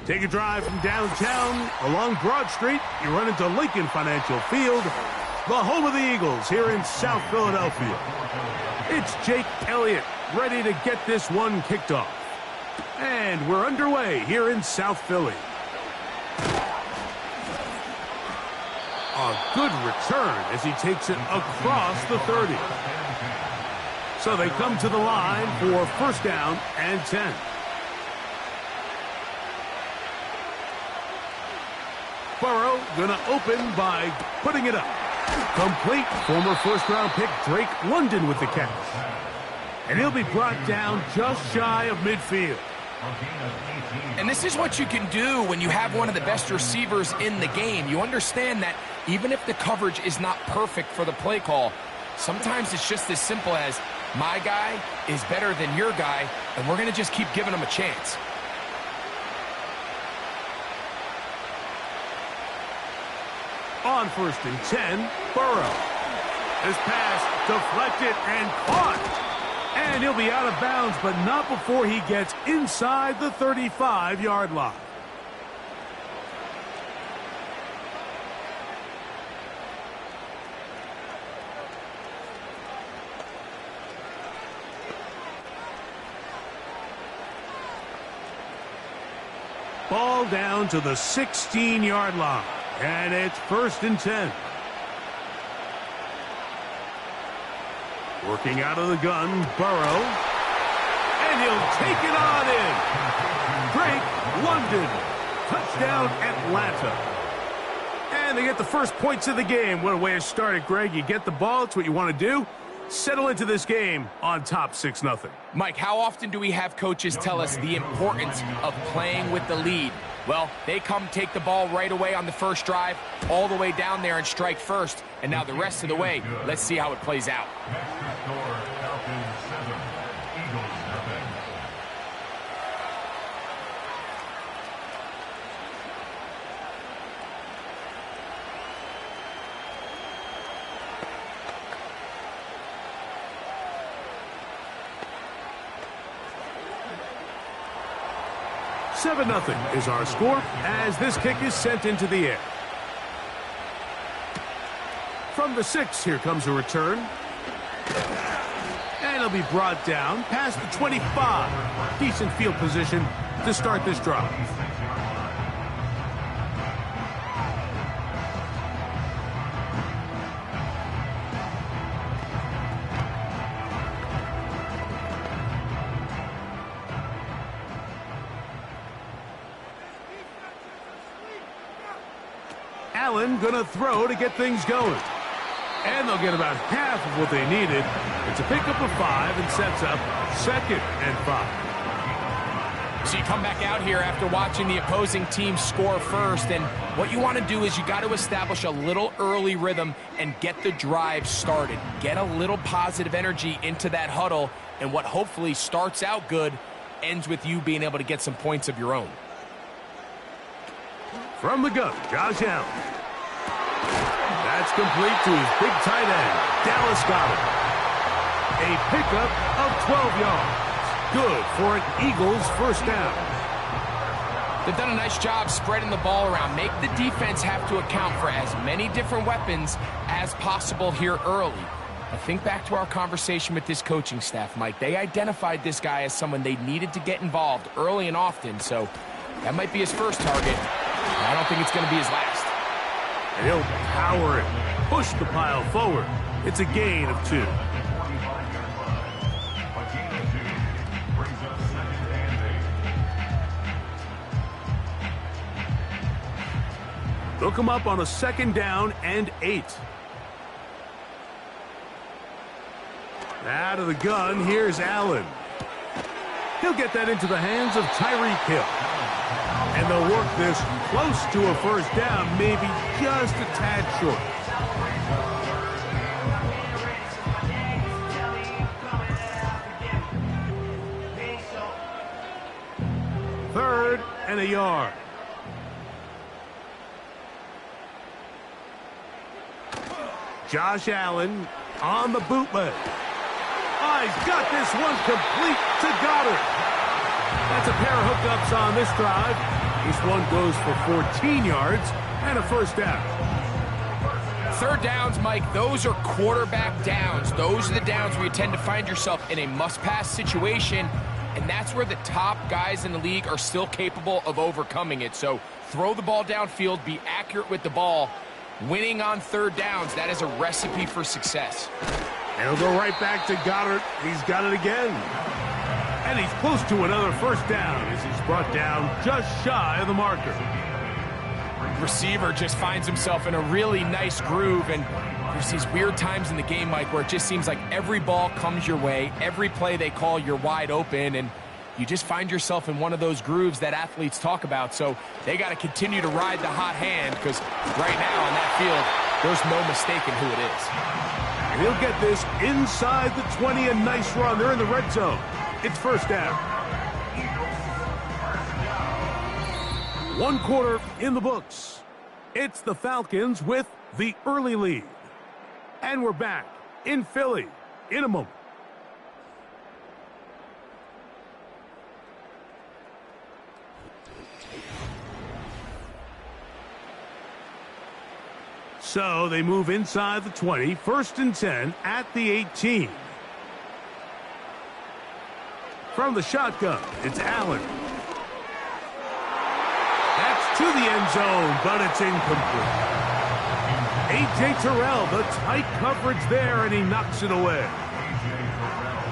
Take a drive from downtown along Broad Street. You run into Lincoln Financial Field, the home of the Eagles here in South Philadelphia. It's Jake Elliott ready to get this one kicked off. And we're underway here in South Philly. A good return as he takes it across the 30. So they come to the line for first down and 10. Burrow gonna open by putting it up. Complete. Former first-round pick Drake London with the catch. And he'll be brought down just shy of midfield. And this is what you can do when you have one of the best receivers in the game. You understand that even if the coverage is not perfect for the play call, sometimes it's just as simple as my guy is better than your guy, and we're going to just keep giving him a chance. On first and 10, Burrow. This pass deflected and caught. And he'll be out of bounds, but not before he gets inside the 35-yard line. Ball down to the 16-yard line. And it's first and 10. Working out of the gun, Burrow. And he'll take it on in. Drake London. Touchdown, Atlanta. And they get the first points of the game. What a way to start it, Greg. You get the ball. It's what you want to do. settle into this game on top 6-0. Mike, how often do we have coaches tell us the importance of playing with the lead? Well, they come take the ball right away on the first drive, all the way down there and strike first. And now the rest of the way, let's see how it plays out. Seven 7-0 is our score as this kick is sent into the air. From the 6, here comes a return. And it'll be brought down past the 25. Decent field position to start this drive. Allen gonna throw to get things going. And they'll get about half of what they needed. It's a pickup of 5 and sets up 2nd and 5. So you come back out here after watching the opposing team score first, and what you want to do is you got to establish a little early rhythm and get the drive started. Get a little positive energy into that huddle, and what hopefully starts out good ends with you being able to get some points of your own. From the gun, Josh Allen. That's complete to his big tight end, Dallas Goedert. A pickup of 12 yards. Good for an Eagles first down. They've done a nice job spreading the ball around. Make the defense have to account for as many different weapons as possible here early. I think back to our conversation with this coaching staff, Mike. They identified this guy as someone they needed to get involved early and often, so that might be his first target. I don't think it's going to be his last. And he'll power it, push the pile forward. It's a gain of 2. They'll come up on a 2nd down and 8. Out of the gun, here's Allen. He'll get that into the hands of Tyreek Hill. And they'll work this close to a first down, maybe just a tad short. Third and a yard. Josh Allen on the bootleg. Oh, he's got this one complete to Goedert. That's a pair of hookups on this drive. This one goes for 14 yards and a first down. Third downs, Mike, those are quarterback downs. Those are the downs where you tend to find yourself in a must-pass situation, and that's where the top guys in the league are still capable of overcoming it. So throw the ball downfield, be accurate with the ball. Winning on third downs, that is a recipe for success. And he'll go right back to Goedert. He's got it again. And he's close to another first down as he's brought down just shy of the marker. Receiver just finds himself in a really nice groove, and there's these weird times in the game, Mike, where it just seems like every ball comes your way, every play they call, you're wide open, and you just find yourself in one of those grooves that athletes talk about. So they got to continue to ride the hot hand, because right now on that field, there's no mistaking who it is. And he'll get this inside the 20, a nice run. They're in the red zone. It's first down. 1 quarter in the books. It's the Falcons with the early lead. And we're back in Philly in a moment. So they move inside the 20, 1st and 10 at the 18. From the shotgun, it's Allen. That's to the end zone, but it's incomplete. A.J. Terrell, the tight coverage there, and he knocks it away.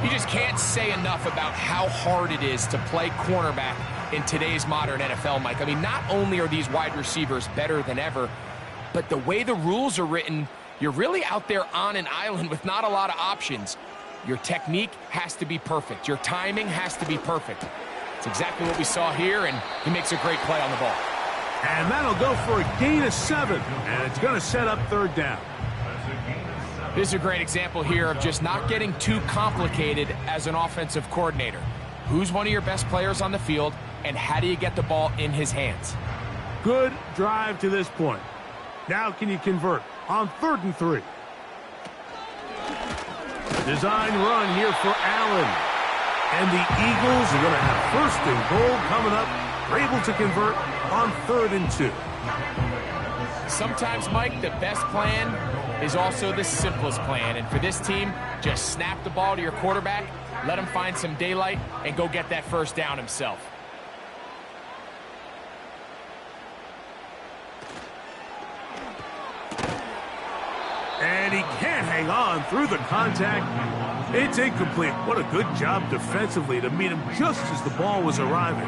You just can't say enough about how hard it is to play cornerback in today's modern NFL, Mike. I mean, not only are these wide receivers better than ever, but the way the rules are written, you're really out there on an island with not a lot of options. Your technique has to be perfect. Your timing has to be perfect. It's exactly what we saw here, and he makes a great play on the ball. And that'll go for a gain of 7, and it's going to set up 3rd down. This is a great example here of just not getting too complicated as an offensive coordinator. Who's one of your best players on the field, and how do you get the ball in his hands? Good drive to this point. Now can you convert on 3rd and 3? Design run here for Allen. And the Eagles are going to have 1st and goal coming up. They're able to convert on 3rd and 2. Sometimes, Mike, the best plan is also the simplest plan. And for this team, just snap the ball to your quarterback, let him find some daylight, and go get that 1st down himself. And he can't hang on through the contact. It's incomplete. What a good job defensively to meet him just as the ball was arriving.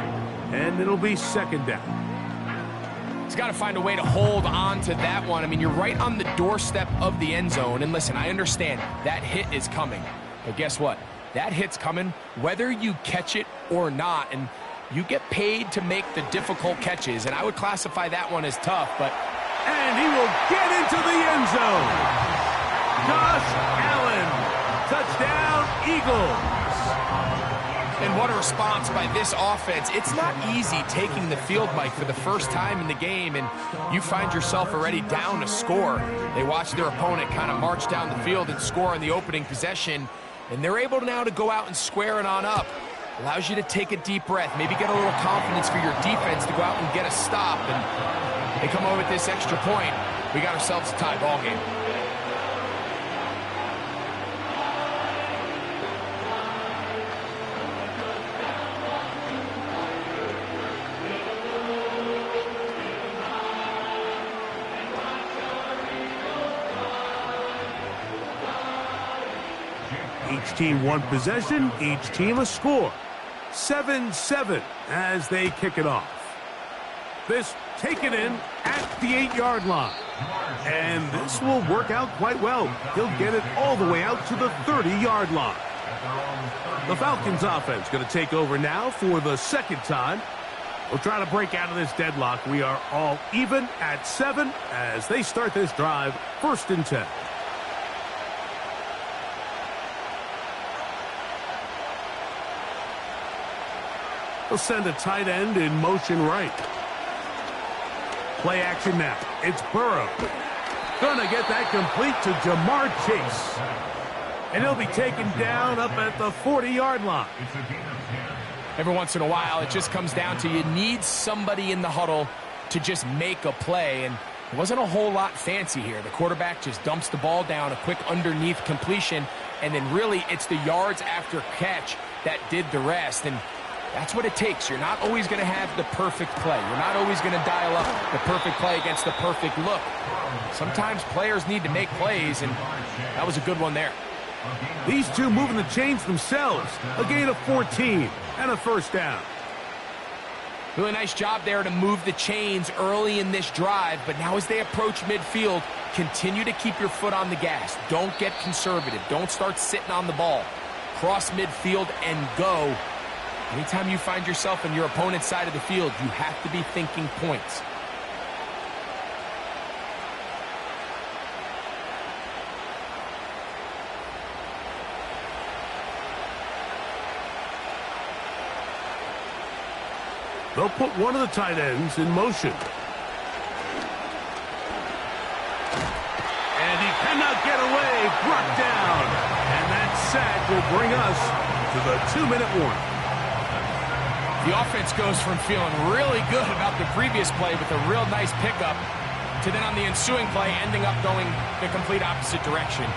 And it'll be 2nd down. He's got to find a way to hold on to that one. I mean, you're right on the doorstep of the end zone. And listen, I understand that hit is coming. But guess what? That hit's coming whether you catch it or not. And you get paid to make the difficult catches. And I would classify that one as tough, but... And he will get into the end zone. Josh Allen. Touchdown, Eagles. And what a response by this offense. It's not easy taking the field, Mike, for the first time in the game, and you find yourself already down a score. They watch their opponent kind of march down the field and score in the opening possession, and they're able now to go out and square it on up. Allows you to take a deep breath, maybe get a little confidence for your defense to go out and get a stop, and they come over with this extra point. We got ourselves a tie ball game. Each team 1 possession, each team a score. 7-7 as they kick it off. This taken in at the 8-yard line. And this will work out quite well. He'll get it all the way out to the 30-yard line. The Falcons offense going to take over now for the 2nd time. We'll try to break out of this deadlock. We are all even at 7 as they start this drive, 1st and 10. They'll send a tight end in motion right. Play action now. It's Burrow. Gonna get that complete to Jamar Chase. And he'll be taken down up at the 40-yard line. Every once in a while, it just comes down to you need somebody in the huddle to just make a play. And it wasn't a whole lot fancy here. The quarterback just dumps the ball down, a quick underneath completion, and then really it's the yards after catch that did the rest. And that's what it takes. You're not always going to have the perfect play. You're not always going to dial up the perfect play against the perfect look. Sometimes players need to make plays, and that was a good one there. These two moving the chains themselves. A gain of 14 and a 1st down. Really nice job there to move the chains early in this drive, but now as they approach midfield, continue to keep your foot on the gas. Don't get conservative. Don't start sitting on the ball. Cross midfield and go. Anytime you find yourself on your opponent's side of the field, you have to be thinking points. They'll put one of the tight ends in motion. And he cannot get away. Brought down. And that sack will bring us to the 2-minute warning. The offense goes from feeling really good about the previous play with a real nice pickup to then on the ensuing play ending up going the complete opposite direction.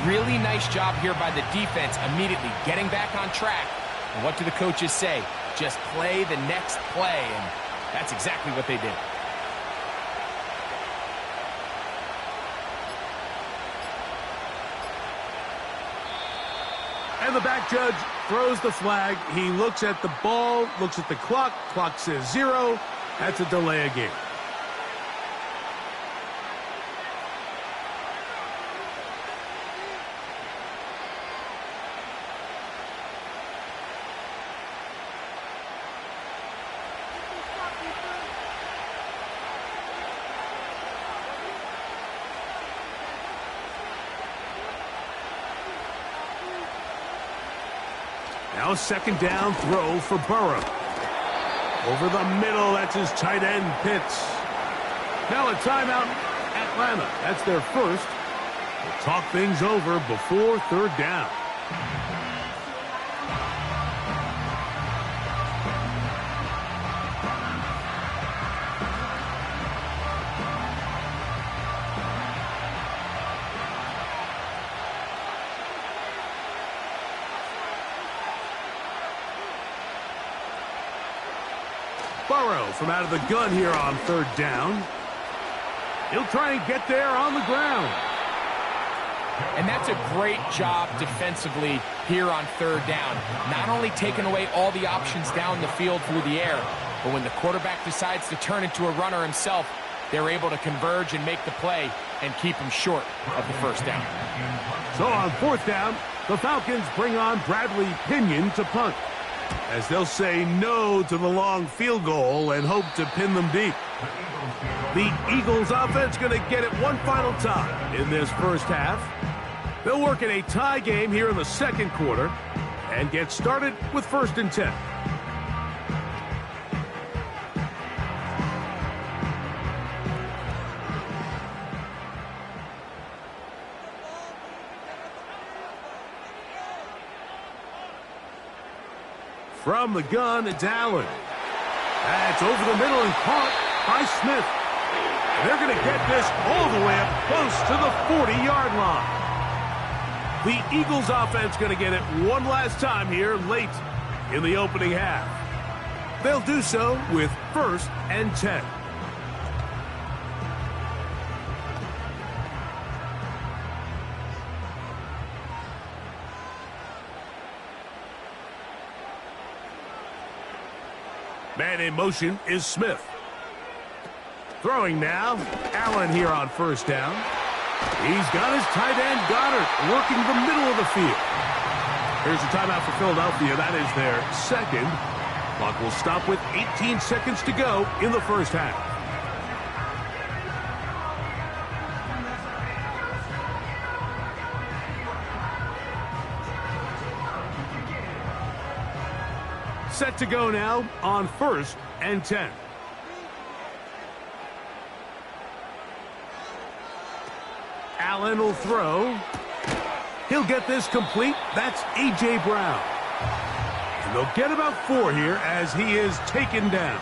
Really nice job here by the defense immediately getting back on track. And what do the coaches say? Just play the next play, and that's exactly what they did. And the back judge throws the flag. He looks at the ball, looks at the clock. Clock says 0. That's a delay of game. Now a second down throw for Burrow. Over the middle, that's his tight end, Pitts. Now a timeout, Atlanta. That's their first. We'll talk things over before third down. Burrow from out of the gun here on third down. He'll try and get there on the ground. And that's a great job defensively here on third down. Not only taking away all the options down the field through the air, but when the quarterback decides to turn into a runner himself, they're able to converge and make the play and keep him short of the first down. So on fourth down, the Falcons bring on Bradley Pinion to punt, as they'll say no to the long field goal and hope to pin them deep. The Eagles offense going to get it one final time in this first half. They'll work in a tie game here in the second quarter and get started with 1st and 10. From the gun, it's Allen. That's over the middle and caught by Smith. They're going to get this all the way up close to the 40-yard line. The Eagles offense going to get it one last time here late in the opening half. They'll do so with 1st and 10. Man in motion is Smith. Throwing now, Allen here on 1st down. He's got his tight end, Goddard, working the middle of the field. Here's a timeout for Philadelphia. That is their second. Clock will stop with 18 seconds to go in the first half. Set to go now on 1st and 10. Allen will throw. He'll get this complete. That's A.J. Brown. And they'll get about 4 here as he is taken down.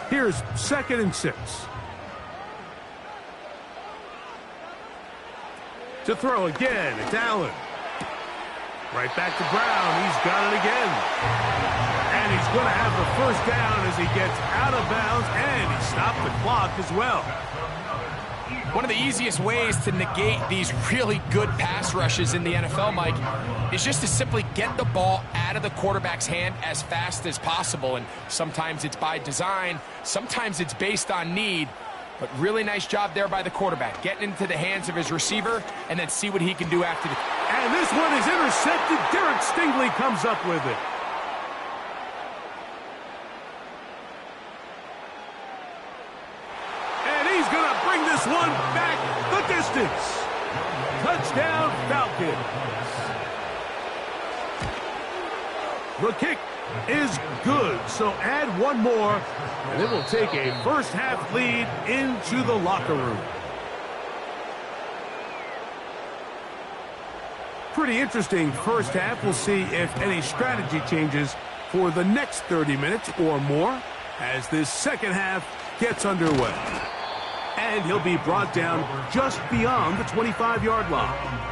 Here's 2nd and 6. To throw again, it's Allen. Right back to Brown. He's got it again. And he's going to have the first down as he gets out of bounds, and he stopped the clock as well. One of the easiest ways to negate these really good pass rushes in the NFL, Mike, is just to simply get the ball out of the quarterback's hand as fast as possible. And sometimes it's by design, sometimes it's based on need. But really nice job there by the quarterback, getting into the hands of his receiver and then see what he can do after the... And this one is intercepted. Derek Stingley comes up with it. And he's going to bring this one back the distance. Touchdown, Falcons. The kick is good, so add one more, and it will take a first-half lead into the locker room. Pretty interesting first half. We'll see if any strategy changes for the next 30 minutes or more as this second half gets underway. And he'll be brought down just beyond the 25-yard line.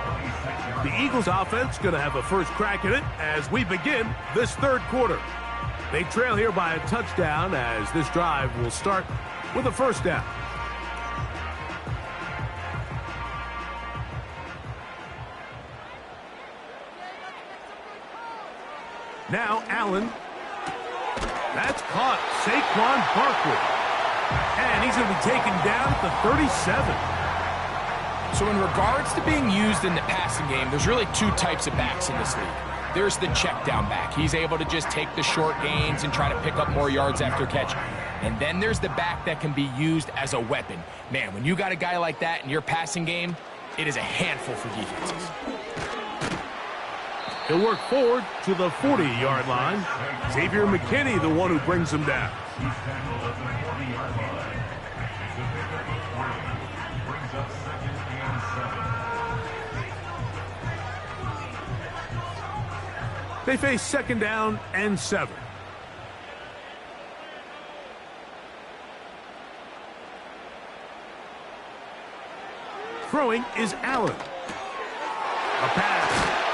The Eagles offense going to have a first crack at it as we begin this third quarter. They trail here by a touchdown as this drive will start with a first down. Now Allen. That's caught. Saquon Barkley. And he's going to be taken down at the 37. So in regards to being used in the passing game, there's really 2 types of backs in this league. there's the check down back. He's able to just take the short gains and try to pick up more yards after catch. And then there's the back that can be used as a weapon. Man, when you got a guy like that in your passing game, it is a handful for defenses. He'll work forward to the 40-yard line. Xavier McKinney, the one who brings him down. They face 2nd down and 7. Throwing is Allen. A pass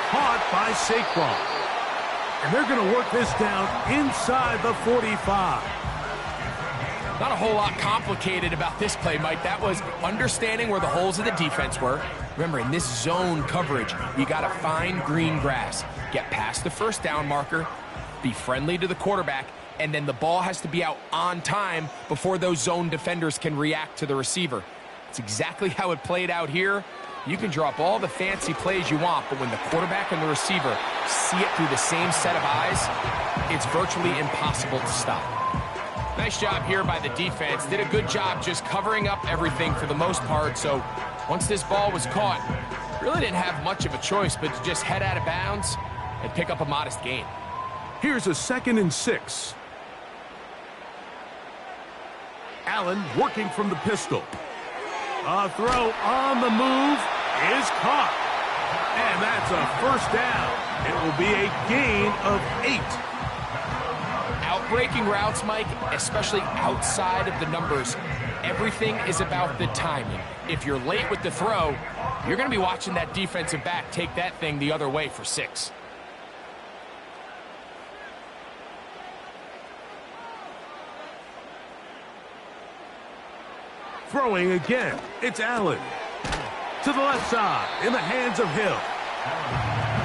caught by Saquon. And they're going to work this down inside the 45. Not a whole lot complicated about this play, Mike. That was understanding where the holes of the defense were. Remember, in this zone coverage, you got to find green grass. Get past the 1st down marker, be friendly to the quarterback, and then the ball has to be out on time before those zone defenders can react to the receiver. It's exactly how it played out here. You can drop all the fancy plays you want, but when the quarterback and the receiver see it through the same set of eyes, it's virtually impossible to stop. Nice job here by the defense. Did a good job just covering up everything for the most part. So once this ball was caught, really didn't have much of a choice but to just head out of bounds and pick up a modest gain. Here's a 2nd and 6. Allen working from the pistol. A throw on the move is caught. And that's a 1st down. It will be a gain of 8. Outbreaking routes, Mike, especially outside of the numbers, everything is about the timing. If you're late with the throw, you're going to be watching that defensive back take that thing the other way for 6. Throwing again, it's Allen. To the left side, in the hands of Hill.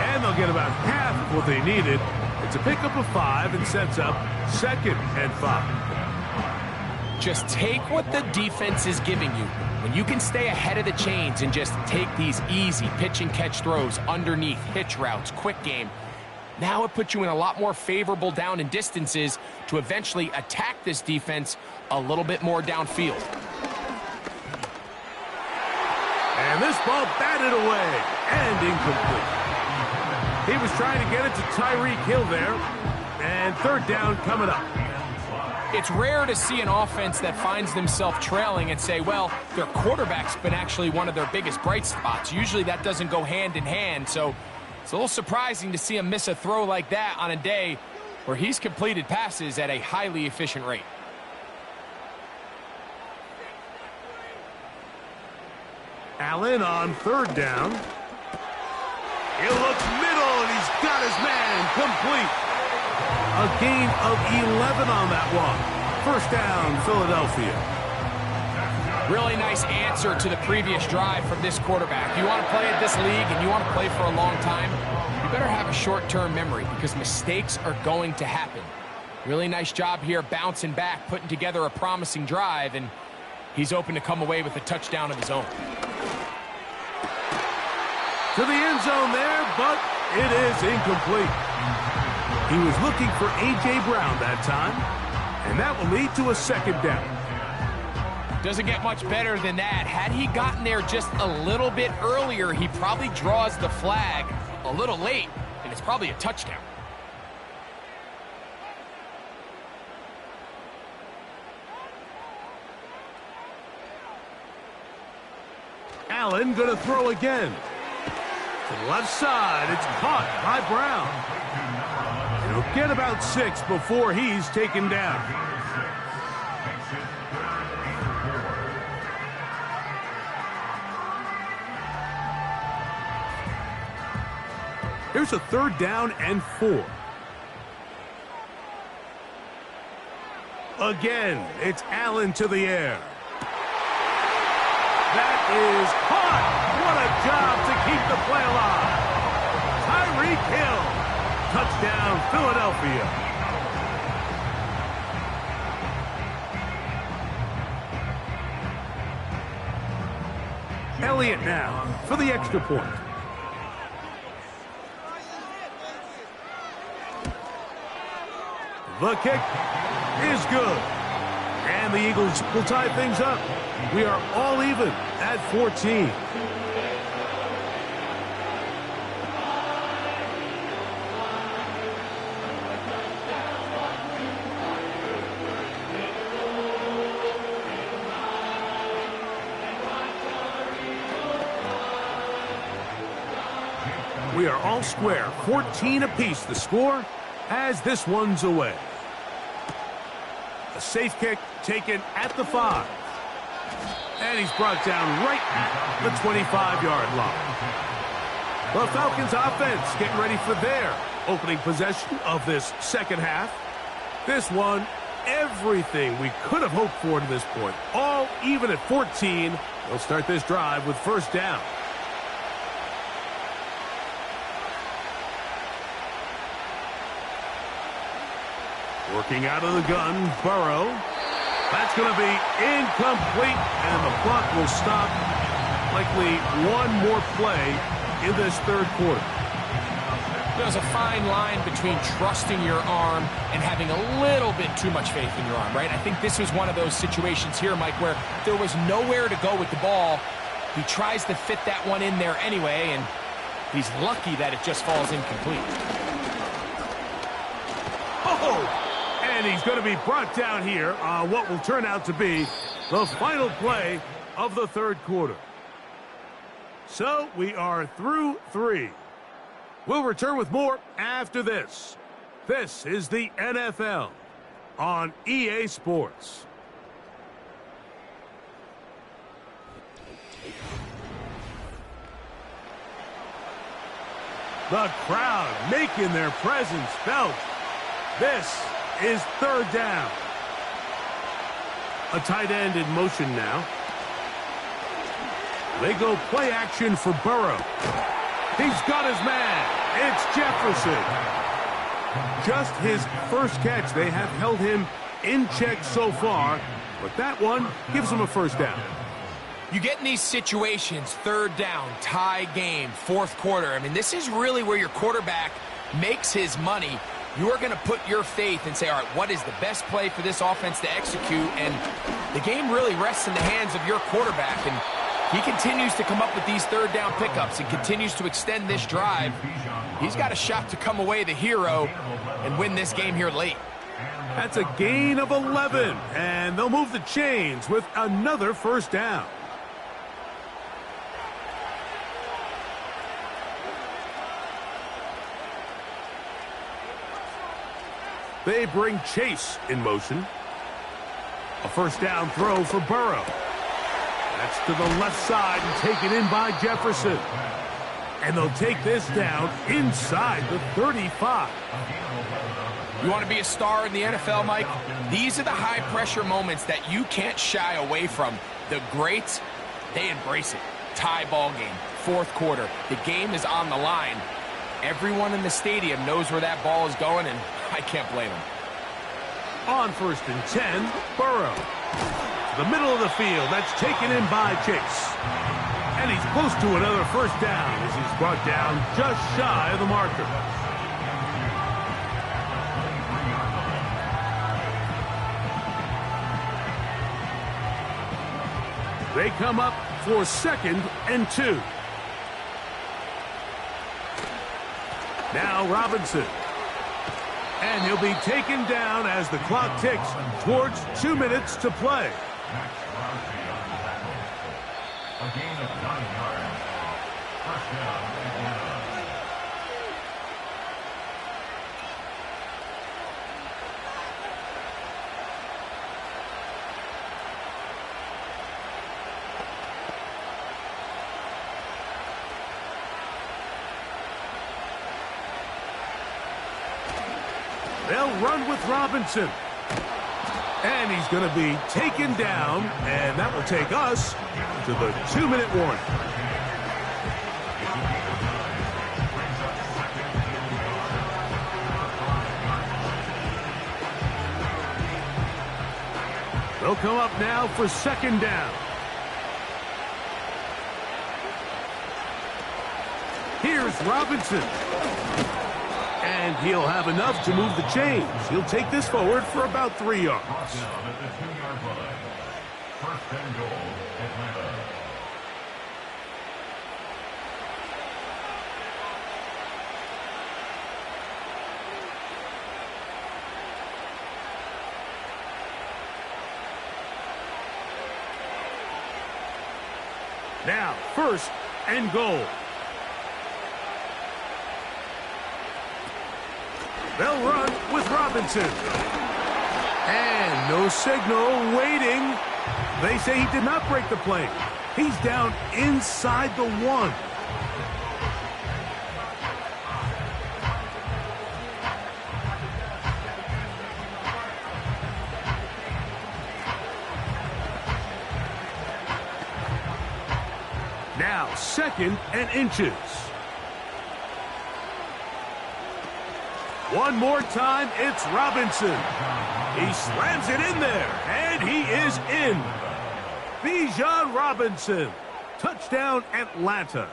And they'll get about half of what they needed. It's a pickup of 5 and sets up 2nd and 5. Just take what the defense is giving you. When you can stay ahead of the chains and just take these easy pitch and catch throws underneath, hitch routes, quick game, now it puts you in a lot more favorable down and distances to eventually attack this defense a little bit more downfield. And this ball batted away and incomplete. He was trying to get it to Tyreek Hill there. And 3rd down coming up. It's rare to see an offense that finds themselves trailing and say, well, their quarterback's been actually one of their biggest bright spots. Usually that doesn't go hand in hand. So it's a little surprising to see him miss a throw like that on a day where he's completed passes at a highly efficient rate. Allen on 3rd down. He'll look middle, and he's got his man complete. A gain of 11 on that one. 1st down, Philadelphia. Really nice answer to the previous drive from this quarterback. You want to play at this league and you want to play for a long time, you better have a short-term memory because mistakes are going to happen. Really nice job here bouncing back, putting together a promising drive, and he's open to come away with a touchdown of his own. To the end zone there, but it is incomplete. He was looking for A.J. Brown that time, and that will lead to a 2nd down. Doesn't get much better than that. Had he gotten there just a little bit earlier, he probably draws the flag a little late, and it's probably a touchdown. Allen going to throw again. To the left side, it's caught by Brown. He'll get about 6 before he's taken down. Here's a 3rd down and 4. Again, it's Allen to the air. That is caught. What a job to keep the play alive. Tyreek Hill. Touchdown, Philadelphia. Elliott now for the extra point. The kick is good. And the Eagles will tie things up. We are all even at 14. We are all square. 14 apiece the score as this one's away. A safe kick taken at the 5. And he's brought down right at the 25-yard line. The Falcons offense getting ready for their opening possession of this second half. This one, everything we could have hoped for to this point. All even at 14. They'll start this drive with first down. Working out of the gun, Burrow. That's going to be incomplete, and the clock will stop. Likely one more play in this third quarter. There's a fine line between trusting your arm and having a little bit too much faith in your arm, right? I think this was one of those situations here, Mike, where there was nowhere to go with the ball. He tries to fit that one in there anyway, and he's lucky that it just falls incomplete. Oh! And he's going to be brought down here on what will turn out to be the final play of the third quarter. So we are through 3. We'll return with more after this. This is the NFL on EA Sports. The crowd making their presence felt. This is third down. A tight end in motion now. They go play action for Burrow. He's got his man. It's Jefferson. Just his first catch. They have held him in check so far, but that one gives him a first down. You get in these situations, third down, tie game, fourth quarter. I mean, this is really where your quarterback makes his money. You are going to put your faith and say, all right, what is the best play for this offense to execute? And the game really rests in the hands of your quarterback. And he continues to come up with these third down pickups and continues to extend this drive. He's got a shot to come away the hero and win this game here late. That's a gain of 11. And they'll move the chains with another first down. They bring Chase in motion. A first down throw for Burrow. That's to the left side and taken in by Jefferson. And they'll take this down inside the 35. You want to be a star in the NFL, Mike? These are the high-pressure moments that you can't shy away from. The greats, they embrace it. Tie ball game, fourth quarter. The game is on the line. Everyone in the stadium knows where that ball is going, and I can't blame him. On first and 10, Burrow. The middle of the field, that's taken in by Chase. And he's close to another first down as he's brought down just shy of the marker. They come up for second and 2. Now Robinson. And he'll be taken down as the clock ticks towards 2 minutes to play. A gain of 9 yards. First down. They'll run with Robinson. And he's going to be taken down, and that will take us to the 2-minute warning. They'll come up now for second down. Here's Robinson. And he'll have enough to move the chains. He'll take this forward for about 3 yards. Down at the 2-yard line. First and goal, Atlanta. Now, first and goal. They'll run with Robinson. And no signal, waiting. They say he did not break the plane. He's down inside the 1. Now, second and inches. One more time, it's Robinson. He slams it in there, and he is in. Bijan Robinson. Touchdown, Atlanta.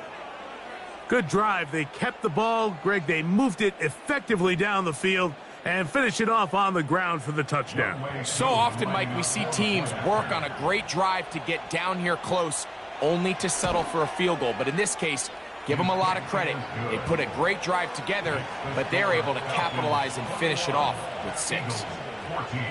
Good drive. They kept the ball. Greg, they moved it effectively down the field and finish it off on the ground for the touchdown. So often, Mike, we see teams work on a great drive to get down here close, only to settle for a field goal. But in this case, give them a lot of credit. They put a great drive together, but they're able to capitalize and finish it off with 6. 14.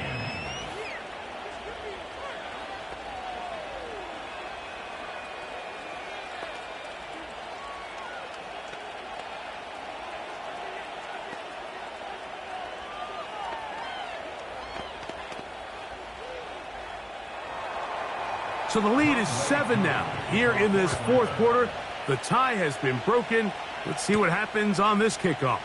So the lead is 7 now. Here in this fourth quarter, the tie has been broken. Let's see what happens on this kickoff.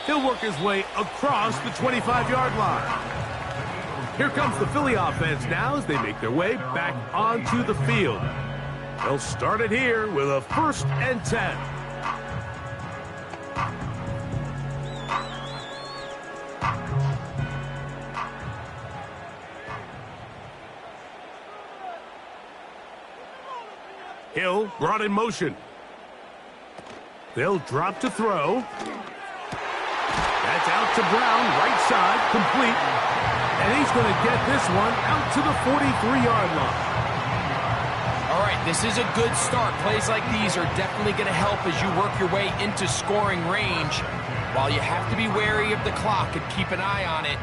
He'll work his way across the 25-yard line. Here comes the Philly offense now as they make their way back onto the field. They'll start it here with a 1st and 10. Hill brought in motion. They'll drop to throw. That's out to Brown, right side, complete. And he's going to get this one out to the 43-yard line. All right, this is a good start. Plays like these are definitely going to help as you work your way into scoring range. While you have to be wary of the clock and keep an eye on it,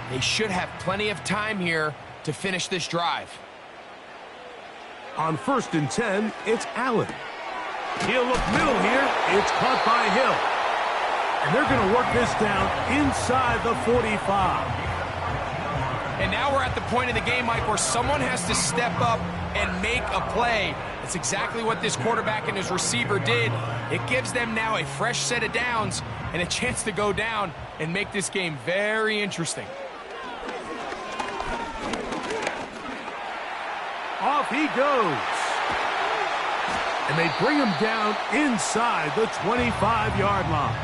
they should have plenty of time here to finish this drive. On 1st and 10, it's Allen. He'll look middle here. It's caught by Hill. And they're going to work this down inside the 45. And now we're at the point of the game, Mike, where someone has to step up and make a play. That's exactly what this quarterback and his receiver did. It gives them now a fresh set of downs and a chance to go down and make this game very interesting. Off he goes. And they bring him down inside the 25-yard line.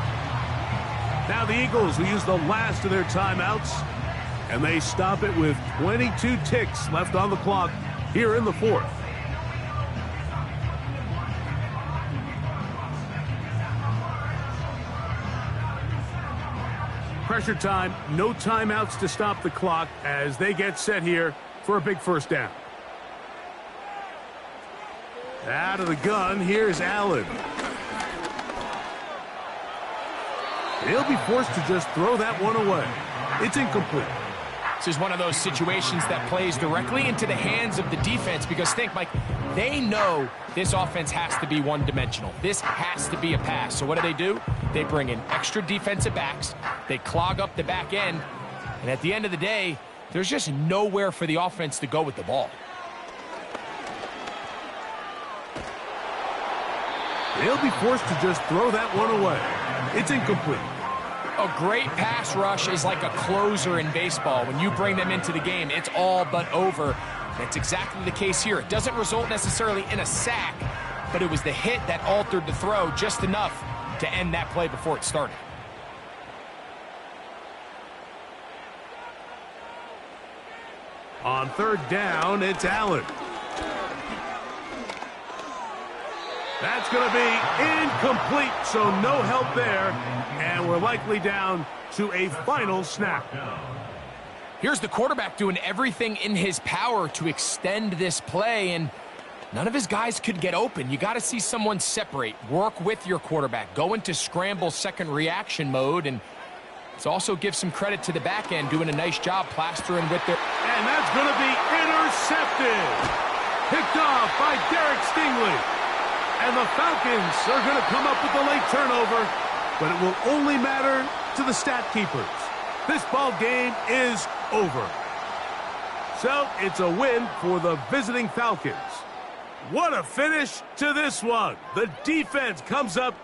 Now the Eagles will use the last of their timeouts, and they stop it with 22 ticks left on the clock here in the 4th. Pressure time, no timeouts to stop the clock as they get set here for a big 1st down. Out of the gun, here's Allen. He'll be forced to just throw that one away. It's incomplete. This is one of those situations that plays directly into the hands of the defense because think, Mike, they know this offense has to be one-dimensional. This has to be a pass. So what do? They bring in extra defensive backs. They clog up the back end. And at the end of the day, there's just nowhere for the offense to go with the ball. They'll be forced to just throw that one away. It's incomplete. A great pass rush is like a closer in baseball. When you bring them into the game, it's all but over. That's exactly the case here. It doesn't result necessarily in a sack, but it was the hit that altered the throw just enough to end that play before it started. On 3rd down, it's Allen. That's going to be incomplete, so no help there. And we're likely down to a final snap. Here's the quarterback doing everything in his power to extend this play, and none of his guys could get open. You got to see someone separate, work with your quarterback, go into scramble second reaction mode, and let's also give some credit to the back end doing a nice job plastering with their... And that's going to be intercepted. Picked off by Derek Stingley. And the Falcons are going to come up with the late turnover, but it will only matter to the stat keepers. This ball game is over. So it's a win for the visiting Falcons. What a finish to this one. The defense comes up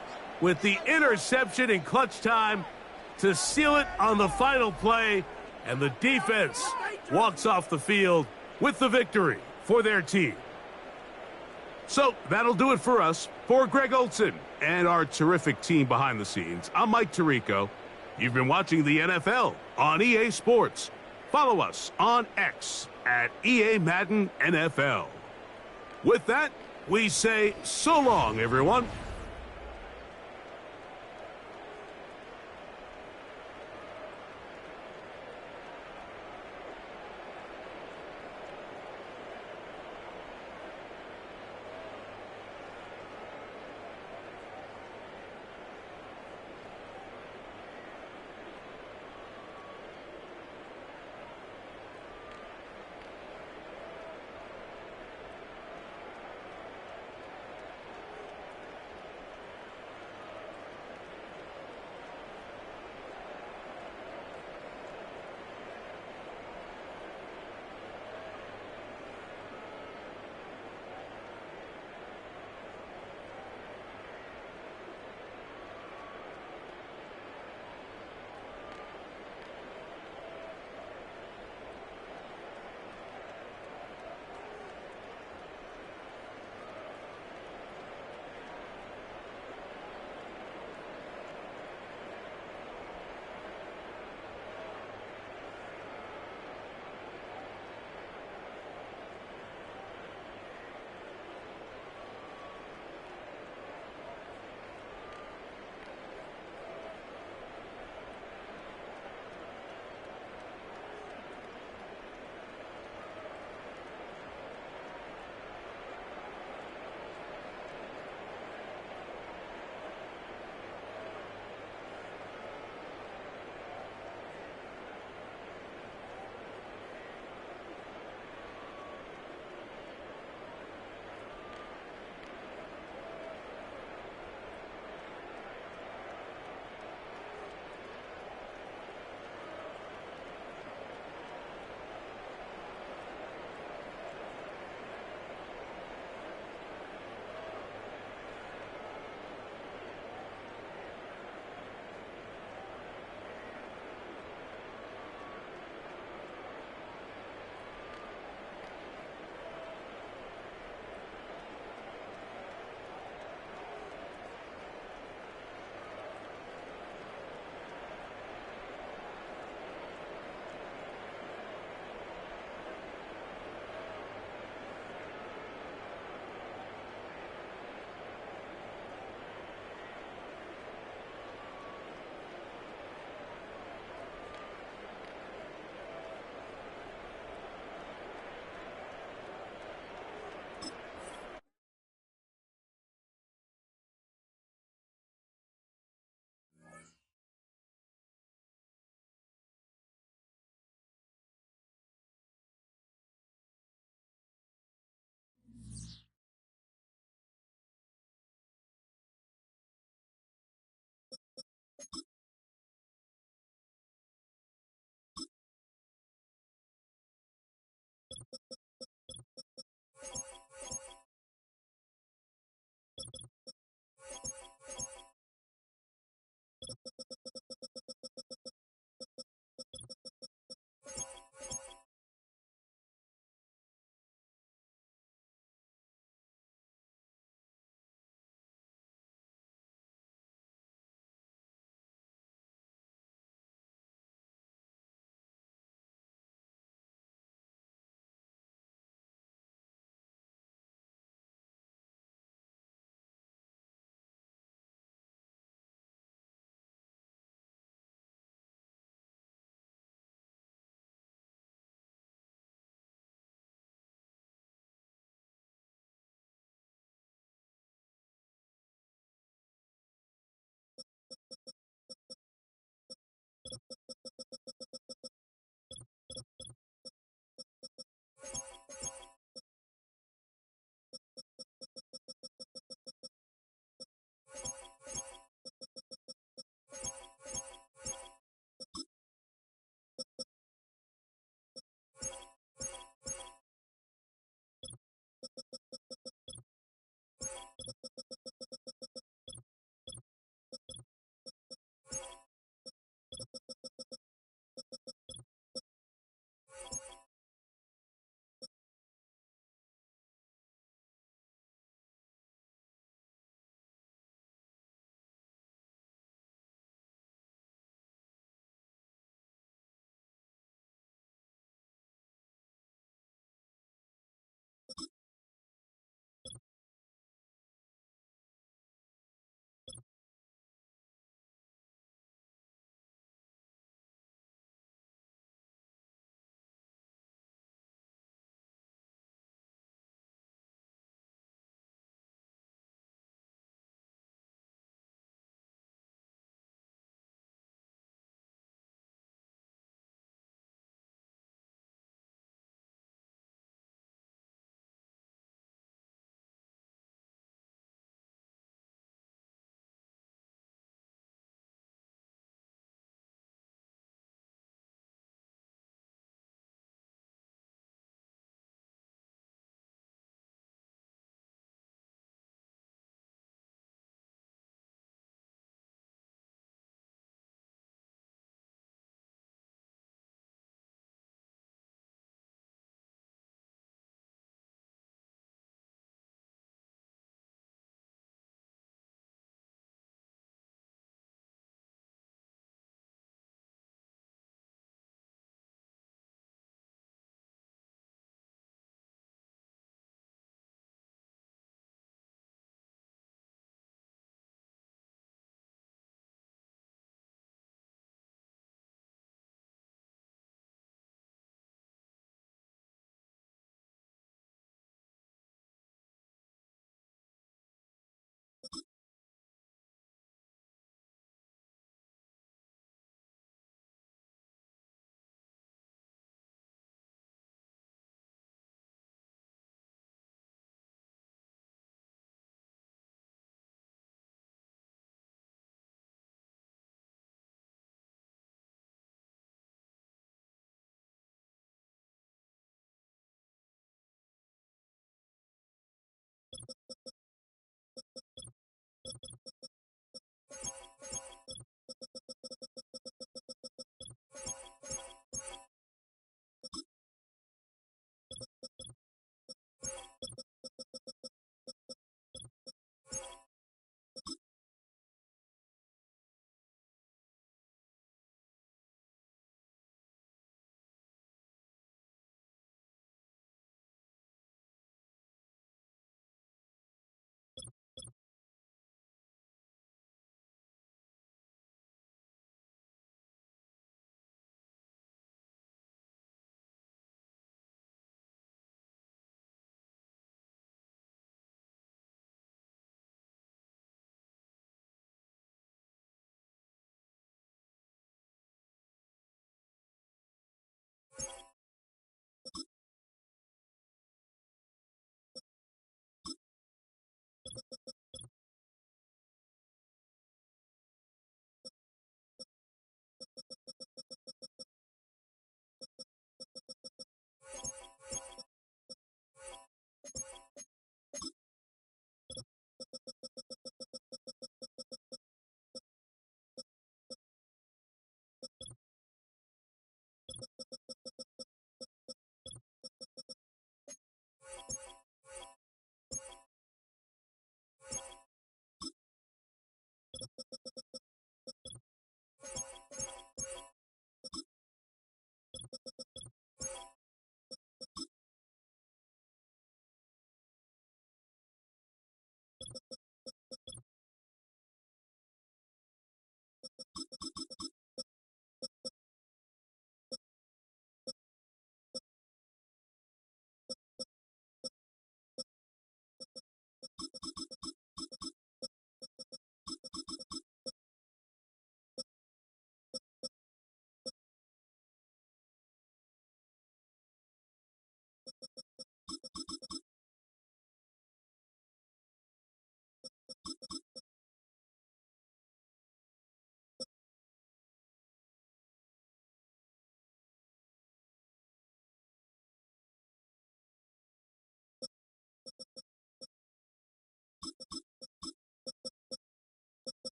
with the interception in clutch time to seal it on the final play, and the defense walks off the field with the victory for their team. So that'll do it for us. For Greg Olson and our terrific team behind the scenes, I'm Mike Tirico. You've been watching the NFL on EA Sports. Follow us on X at EA Madden NFL. With that, we say so long, everyone.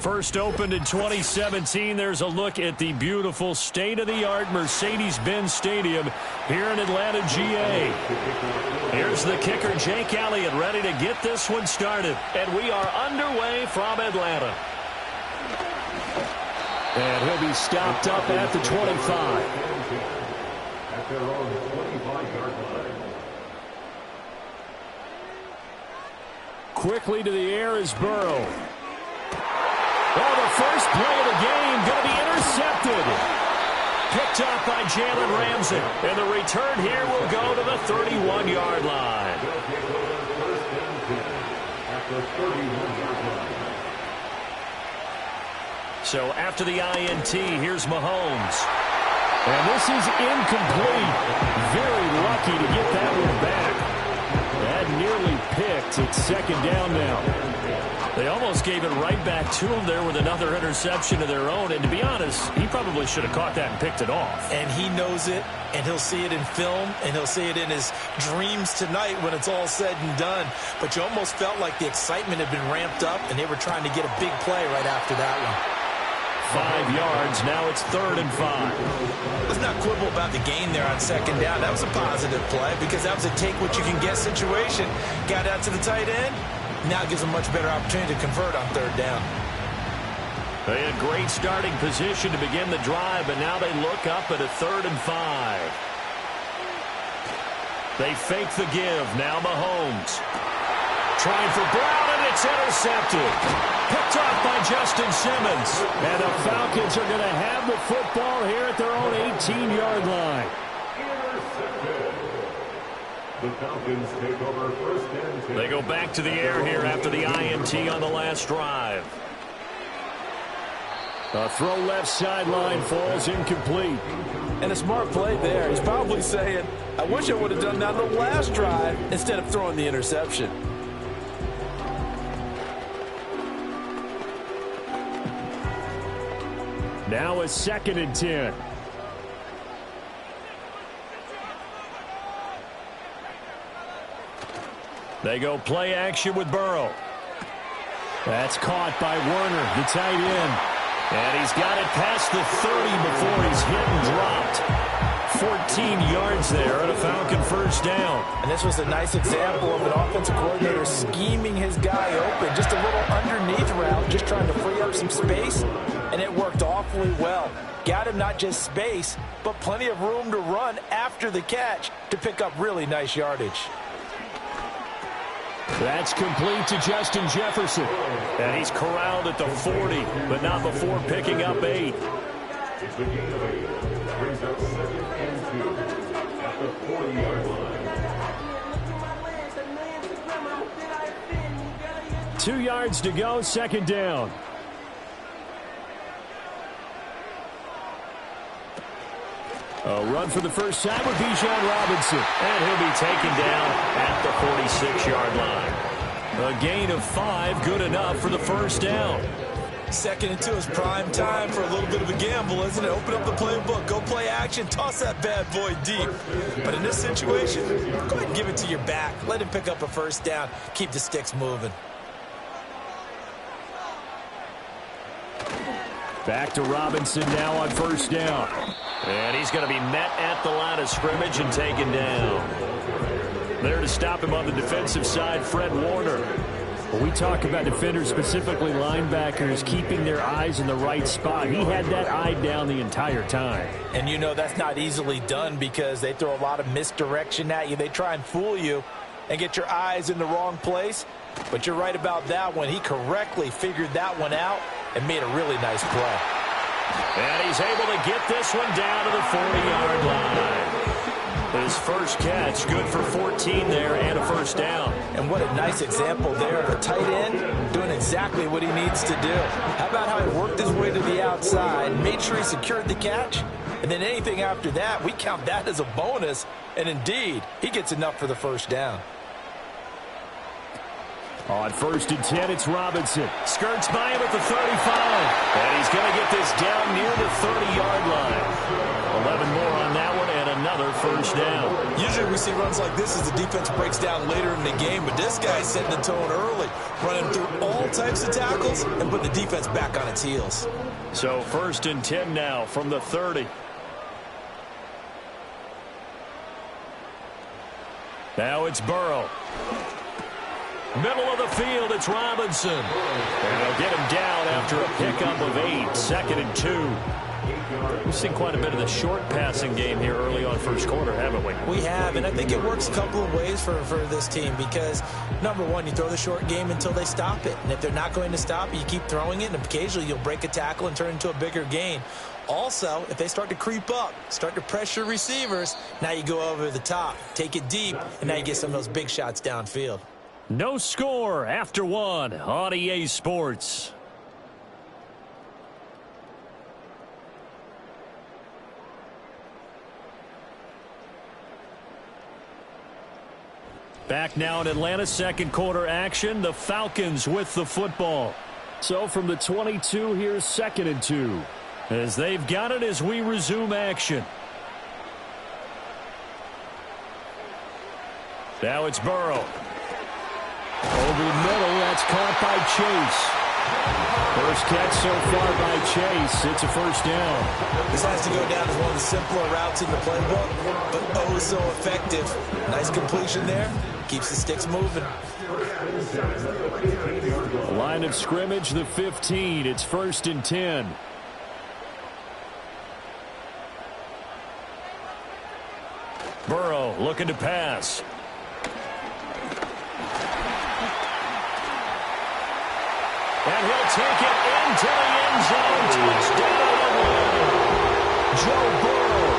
First opened in 2017. There's a look at the beautiful state-of-the-art Mercedes-Benz Stadium here in Atlanta, GA. Here's the kicker, Jake Elliott, ready to get this one started. And we are underway from Atlanta. And he'll be stopped up at the 25. At their own 25-yard line. Quickly to the air is Burrow. Oh, the first play of the game going to be intercepted. Picked up by Jalen Ramsey. And the return here will go to the 31-yard line. So after the INT, here's Mahomes. And this is incomplete. Very lucky to get that one back. That nearly picked. It's second down now. They almost gave it right back to him there with another interception of their own. And to be honest, he probably should have caught that and picked it off. And he knows it, and he'll see it in film, and he'll see it in his dreams tonight when it's all said and done. But you almost felt like the excitement had been ramped up, and they were trying to get a big play right after that one. 5 yards. Now it's 3rd and 5. Let's not quibble about the gain there on second down. That was a positive play because that was a take-what-you-can-get situation. Got out to the tight end. Now gives them much better opportunity to convert on 3rd down. They had great starting position to begin the drive, but now they look up at a 3rd and 5. They fake the give. Now Mahomes. Trying for Brown, and it's intercepted. Picked off by Justin Simmons. And the Falcons are going to have the football here at their own 18-yard line. The Falcons take over 1st and 10. They go back to the air here after the INT on the last drive. A throw left sideline falls incomplete. And a smart play there. He's probably saying, I wish I would have done that on the last drive instead of throwing the interception. Now a 2nd and 10. They go play action with Burrow. That's caught by Werner, the tight end. And he's got it past the 30 before he's hit and dropped. 14 yards there and a Falcon 1st down. And this was a nice example of an offensive coordinator scheming his guy open. Just a little underneath route, just trying to free up some space. And it worked awfully well. Got him not just space, but plenty of room to run after the catch to pick up really nice yardage. That's complete to Justin Jefferson. And he's corralled at the 40, but not before picking up 8. It's the gain of 8. That brings up 2nd and 2 at the 40-yard line. 2 yards to go, 2nd down. A run for the first time with Bijan Robinson. And he'll be taken down at the 46-yard line. A gain of 5, good enough for the 1st down. 2nd and 2 is prime time for a little bit of a gamble, isn't it? Open up the playbook, go play action, toss that bad boy deep. But in this situation, go ahead and give it to your back. Let him pick up a 1st down. Keep the sticks moving. Back to Robinson now on 1st down. And he's going to be met at the line of scrimmage and taken down. There to stop him on the defensive side, Fred Warner. When we talk about defenders, specifically linebackers, keeping their eyes in the right spot, he had that eye down the entire time. And you know that's not easily done because they throw a lot of misdirection at you. They try and fool you and get your eyes in the wrong place. But you're right about that one. He correctly figured that one out and made a really nice play. And he's able to get this one down to the 40-yard line. His first catch, good for 14 there and a 1st down. And what a nice example there of a tight end doing exactly what he needs to do. How about how he worked his way to the outside, made sure he secured the catch, and then anything after that, we count that as a bonus. And indeed, he gets enough for the 1st down. On 1st and 10, it's Robinson. Skirts by him at the 35. And he's going to get this down near the 30-yard line. 11 more on that one and another 1st first down. Usually we see runs like this as the defense breaks down later in the game, but this guy's setting the tone early, running through all types of tackles and putting the defense back on its heels. So 1st and 10 now from the 30. Now it's Burrow. Middle of the field, it's Robinson. And they'll get him down after a pickup of 8, 2nd and 2. We've seen quite a bit of the short passing game here early on first quarter, haven't we? We have, and I think it works a couple of ways for this team because, number one, you throw the short game until they stop it. And if they're not going to stop it, you keep throwing it, and occasionally you'll break a tackle and turn it into a bigger gain. Also, if they start to creep up, start to pressure receivers, now you go over the top, take it deep, and now you get some of those big shots downfield. No score after 1 on EA Sports. Back now in Atlanta, second quarter action. The Falcons with the football. So from the 22, here's 2nd and 2. As they've got it as we resume action. Now it's Burrow. Over the middle, that's caught by Chase. First catch so far by Chase. It's a first down. This has to go down as one of the simpler routes in the playbook, but oh so effective. Nice completion there. Keeps the sticks moving. Line of scrimmage, the 15. It's 1st and 10. Burrow looking to pass. And he'll take it into the end zone. Touchdown. Joe Burrow,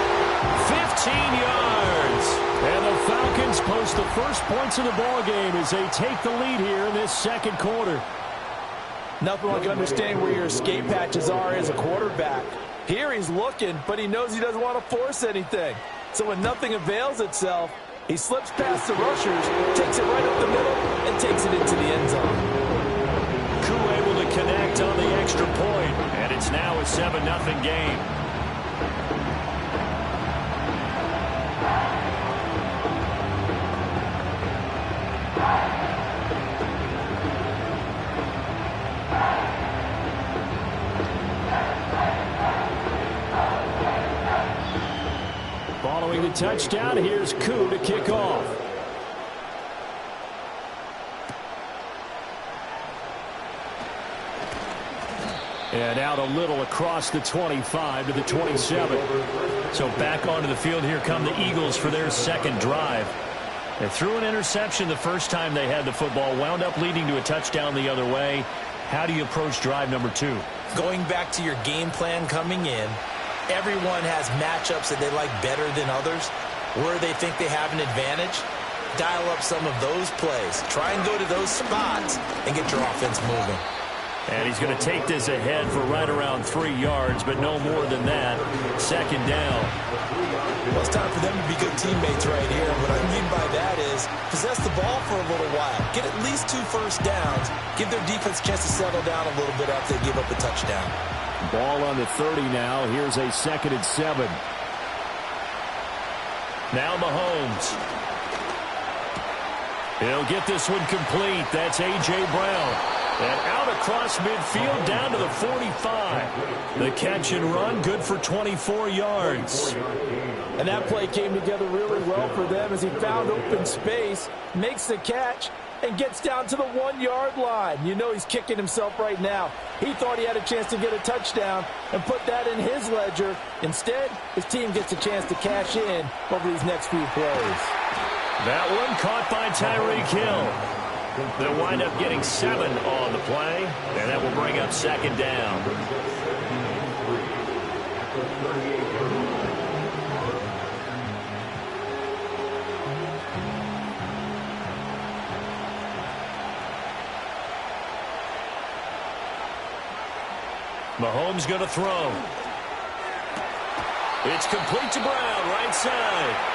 15 yards. And the Falcons post the first points of the ballgame as they take the lead here in this second quarter. Nothing like understanding where your escape patches are as a quarterback. Here he's looking, but he knows he doesn't want to force anything. So when nothing avails itself, he slips past the rushers, takes it right up the middle, and takes it into the end zone. Koo able to connect on the extra point, and it's now a 7-0 game. Following the touchdown, here's Koo to kick off. And out a little across the 25 to the 27. So back onto the field, here come the Eagles for their second drive. They threw an interception the first time they had the football, wound up leading to a touchdown the other way. How do you approach drive number 2? Going back to your game plan coming in, everyone has matchups that they like better than others. Where they think they have an advantage, dial up some of those plays. Try and go to those spots and get your offense moving. And he's going to take this ahead for right around 3 yards, but no more than that. Second down. Well, it's time for them to be good teammates right here. What I mean by that is possess the ball for a little while. Get at least 2 first downs. Give their defense a chance to settle down a little bit after they give up a touchdown. Ball on the 30 now. Here's a 2nd and 7. Now Mahomes. He'll get this one complete. That's A.J. Brown. And out across midfield down to the 45. The catch and run good for 24 yards. And that play came together really well for them as he found open space, makes the catch, and gets down to the 1-yard line. You know he's kicking himself right now. He thought he had a chance to get a touchdown and put that in his ledger. Instead, his team gets a chance to cash in over these next few plays. That one caught by Tyreek Hill. They'll wind up getting 7 on the play, and that will bring up second down. Mahomes going to throw. It's complete to Brown, right side.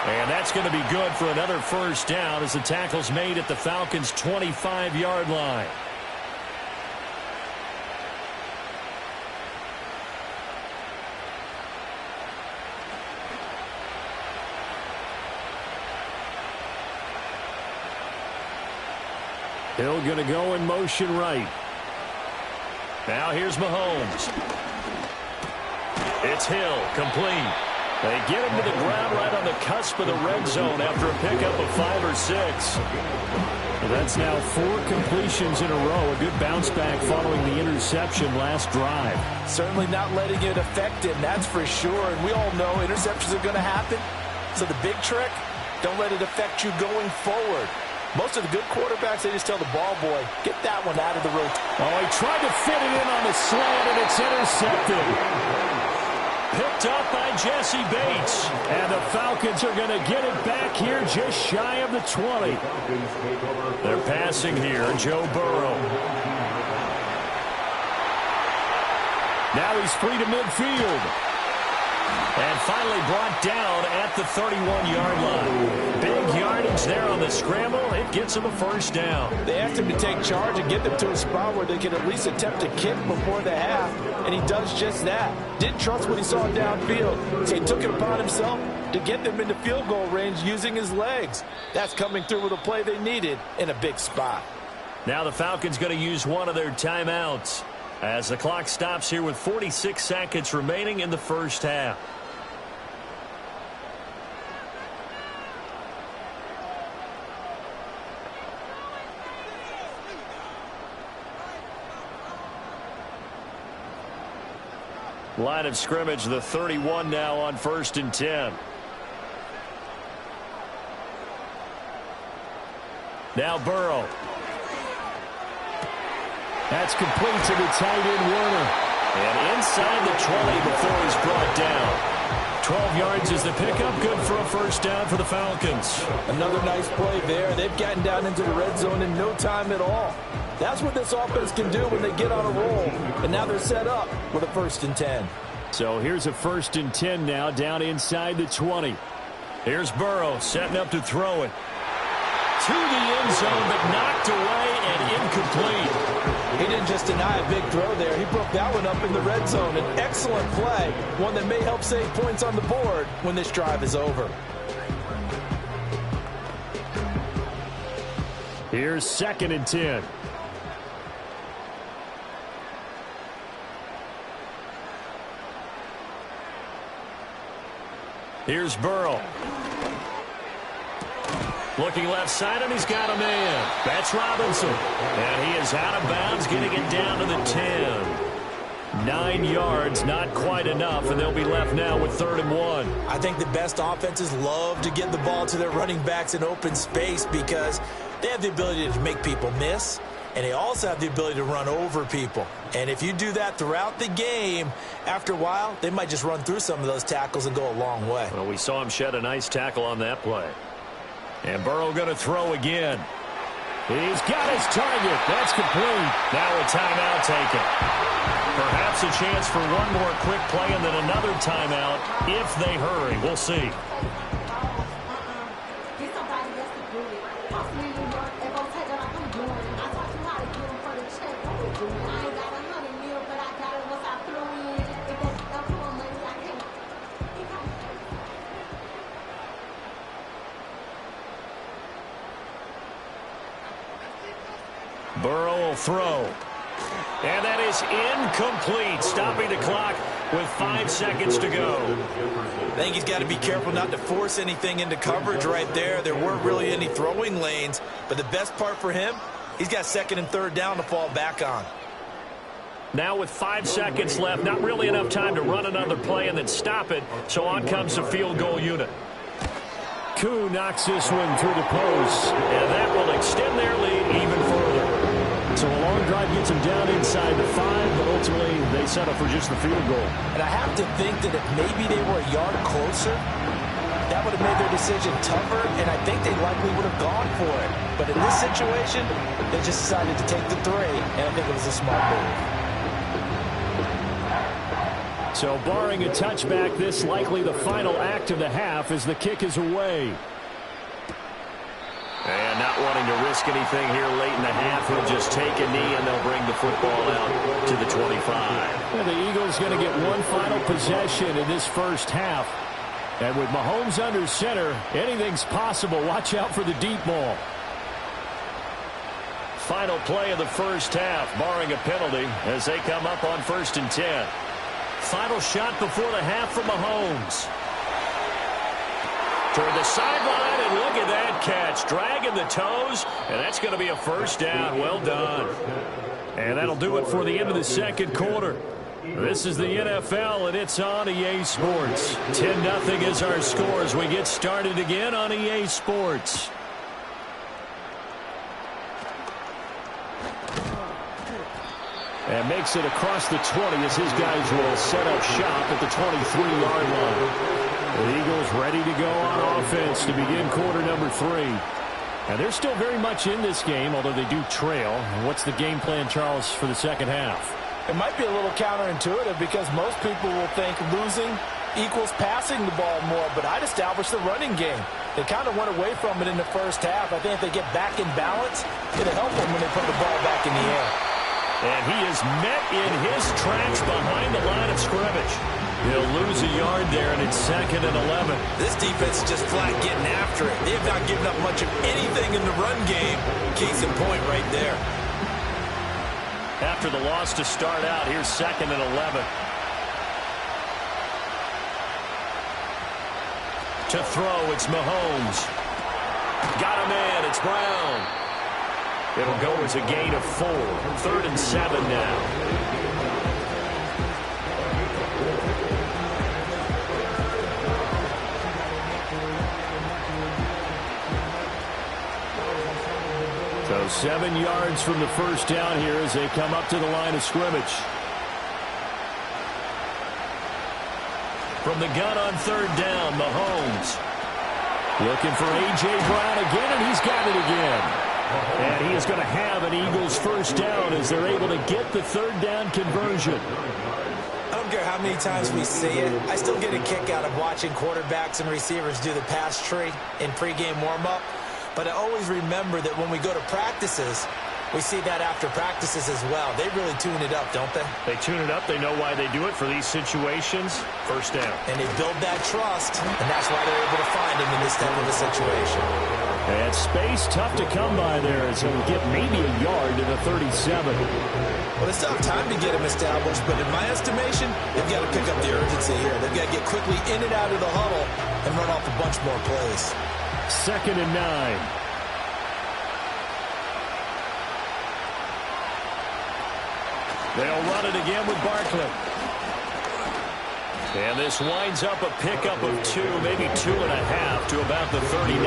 And that's going to be good for another first down as the tackle's made at the Falcons' 25-yard line. Hill going to go in motion right. Now here's Mahomes. It's Hill, complete. They get him to the ground right on the cusp of the red zone after a pickup of 5 or 6. That's now 4 completions in a row. A good bounce back following the interception last drive. Certainly not letting it affect him, that's for sure. And we all know interceptions are going to happen. So the big trick, don't let it affect you going forward. Most of the good quarterbacks, they just tell the ball boy, get that one out of the road. Oh, he tried to fit it in on the slant, and it's intercepted. Picked up by Jesse Bates. And the Falcons are going to get it back here just shy of the 20. They're passing here, Joe Burrow. Now he's free to midfield. And finally brought down at the 31-yard line. Big yardage there on the scramble. It gets him a first down. They asked him to take charge and get them to a spot where they can at least attempt to kick before the half, and he does just that. Didn't trust what he saw downfield, so he took it upon himself to get them into field goal range using his legs. That's coming through with a play they needed in a big spot. Now the Falcons going to use one of their timeouts as the clock stops here with 46 seconds remaining in the first half. Line of scrimmage, the 31 now on 1st and 10. Now Burrow. That's complete to the tight end Warner. And inside the 20 before he's brought down. 12 yards is the pickup. Good for a first down for the Falcons. Another nice play there. They've gotten down into the red zone in no time at all. That's what this offense can do when they get on a roll. And now they're set up with a 1st and 10. So here's a 1st and 10 now down inside the 20. Here's Burrow setting up to throw it. To the end zone, but knocked away and incomplete. He didn't just deny a big throw there. He broke that one up in the red zone. An excellent play. One that may help save points on the board when this drive is over. Here's 2nd and 10. Here's Burrow. Looking left side, and he's got a man. That's Robinson. And he is out of bounds, getting it down to the 10. 9 yards, not quite enough, and they'll be left now with 3rd and 1. I think the best offenses love to get the ball to their running backs in open space because they have the ability to make people miss, and they also have the ability to run over people. And if you do that throughout the game, after a while, they might just run through some of those tackles and go a long way. Well, we saw him shed a nice tackle on that play. And Burrow going to throw again. He's got his target. That's complete. Now a timeout taken. Perhaps a chance for one more quick play and then another timeout if they hurry. We'll see. Burrow will throw. And that is incomplete, stopping the clock with 5 seconds to go. I think he's got to be careful not to force anything into coverage right there. There weren't really any throwing lanes, but the best part for him, he's got 2nd and 3rd down to fall back on. Now with 5 seconds left, not really enough time to run another play and then stop it, so on comes the field goal unit. Koo knocks this one through the post, and that will extend their lead even further. So a long drive gets them down inside the 5, but ultimately they settle for just the field goal. And I have to think that if maybe they were a yard closer, that would have made their decision tougher, and I think they likely would have gone for it. But in this situation, they just decided to take the 3, and I think it was a smart move. So barring a touchback, this likely the final act of the half as the kick is away. And not wanting to risk anything here late in the half, he'll just take a knee and they'll bring the football out to the 25. Well, the Eagles going to get one final possession in this first half. And with Mahomes under center, anything's possible. Watch out for the deep ball. Final play of the first half, barring a penalty, as they come up on 1st and 10. Final shot before the half from Mahomes. Toward the sideline, and look at that catch. Dragging the toes, and that's going to be a first down. Well done. And that'll do it for the end of the second quarter. This is the NFL, and it's on EA Sports. 10-0 is our score as we get started again on EA Sports. And makes it across the 20 as his guys will set up shop at the 23-yard line. The Eagles ready to go on offense to begin quarter number 3. And they're still very much in this game, although they do trail. What's the game plan, Charles, for the second half? It might be a little counterintuitive because most people will think losing equals passing the ball more, but I'd establish the running game. They kind of went away from it in the first half. I think if they get back in balance, it'll help them when they put the ball back in the air. And he is met in his tracks behind the line of scrimmage. He'll lose a yard there, and it's 2nd and 11. This defense is just flat getting after it. They have not given up much of anything in the run game. Case in point right there. After the loss to start out, here's 2nd and 11. To throw, it's Mahomes. Got him in, it's Brown. It'll go as a gain of 4. 3rd and 7 now. So 7 yards from the first down here as they come up to the line of scrimmage. From the gun on 3rd down, Mahomes. Looking for A.J. Brown again, and he's got it again. And he is going to have an Eagles first down as they're able to get the 3rd down conversion. I don't care how many times we see it. I still get a kick out of watching quarterbacks and receivers do the pass tree in pregame warm-up. But I always remember that when we go to practices, we see that after practices as well. They really tune it up, don't they? They tune it up. They know why they do it for these situations. First down. And they build that trust, and that's why they're able to find him in this type of a situation. And space tough to come by there as he'll get maybe a yard to the 37. Well, it's tough time to get him established, but in my estimation, they've got to pick up the urgency here. They've got to get quickly in and out of the huddle and run off a bunch more plays. 2nd and 9. They'll run it again with Barkley. And this winds up a pickup of 2, maybe 2.5 to about the 39.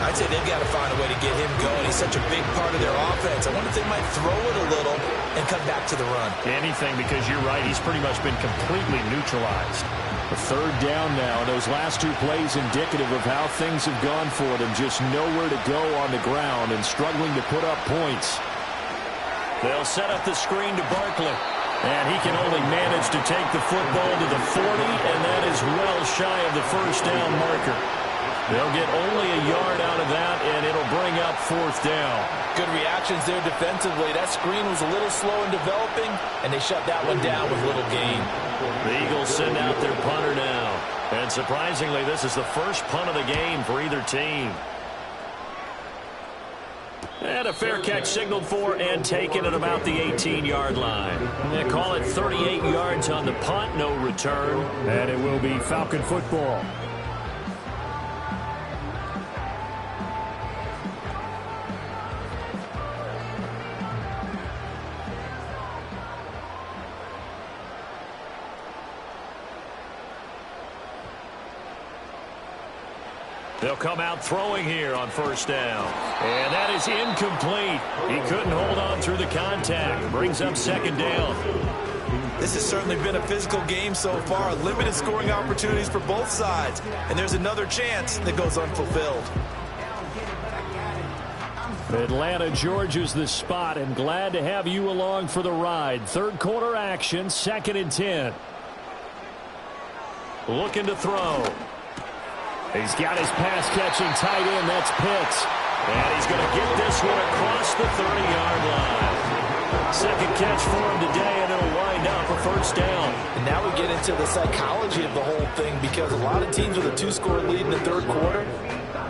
I'd say they've got to find a way to get him going. He's such a big part of their offense. I wonder if they might throw it a little and come back to the run. Anything, because you're right. He's pretty much been completely neutralized. The 3rd down now. Those last 2 plays indicative of how things have gone for them. Just nowhere to go on the ground and struggling to put up points. They'll set up the screen to Barkley. And he can only manage to take the football to the 40, and that is well shy of the first down marker. They'll get only a yard out of that, and it'll bring up 4th down. Good reactions there defensively. That screen was a little slow in developing, and they shut that one down with little gain. The Eagles send out their punter now. And surprisingly, this is the first punt of the game for either team. And a fair catch signaled for and taken at about the 18-yard line. They call it 38 yards on the punt, no return. And it will be Falcon football. They'll come out throwing here on first down. And that is incomplete. He couldn't hold on through the contact. Brings up 2nd down. This has certainly been a physical game so far. Limited scoring opportunities for both sides. And there's another chance that goes unfulfilled. Atlanta, Georgia's the spot, and glad to have you along for the ride. 3rd quarter action, 2nd and 10. Looking to throw. He's got his pass-catching tight end. That's Pitts. And he's going to get this one across the 30-yard line. Second catch for him today, and it'll wind up a first down. And now we get into the psychology of the whole thing because a lot of teams with a 2-score lead in the 3rd quarter,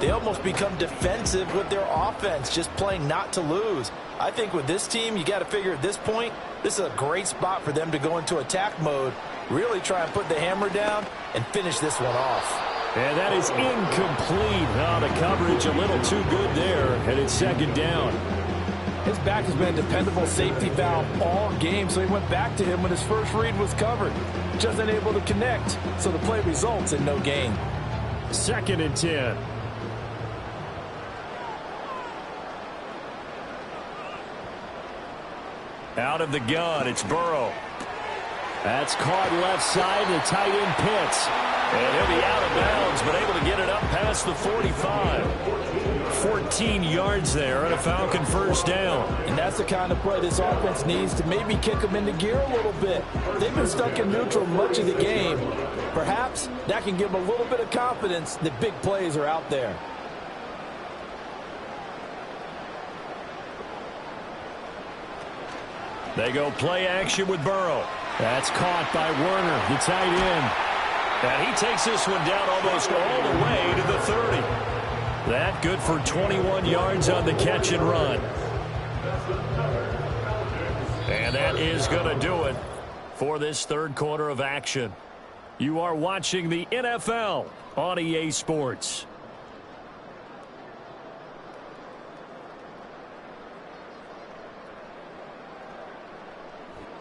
they almost become defensive with their offense, just playing not to lose. I think with this team, you got to figure at this point, this is a great spot for them to go into attack mode, really try and put the hammer down and finish this one off. And that is incomplete. Oh, the coverage a little too good there, and it's second down. His back has been a dependable safety valve all game, so he went back to him when his first read was covered. Just unable to connect, so the play results in no gain. 2nd and 10. Out of the gun, it's Burrow. That's caught left side, the tight end Pitts. And he'll be out of bounds, but able to get it up past the 45. 14 yards there on a Falcon first down. And that's the kind of play this offense needs to maybe kick them into gear a little bit. They've been stuck in neutral much of the game. Perhaps that can give them a little bit of confidence that big plays are out there. They go play action with Burrow. That's caught by Werner, the tight end. And he takes this one down almost all the way to the 30. That good for 21 yards on the catch and run. And that is going to do it for this third quarter of action. You are watching the NFL on EA Sports.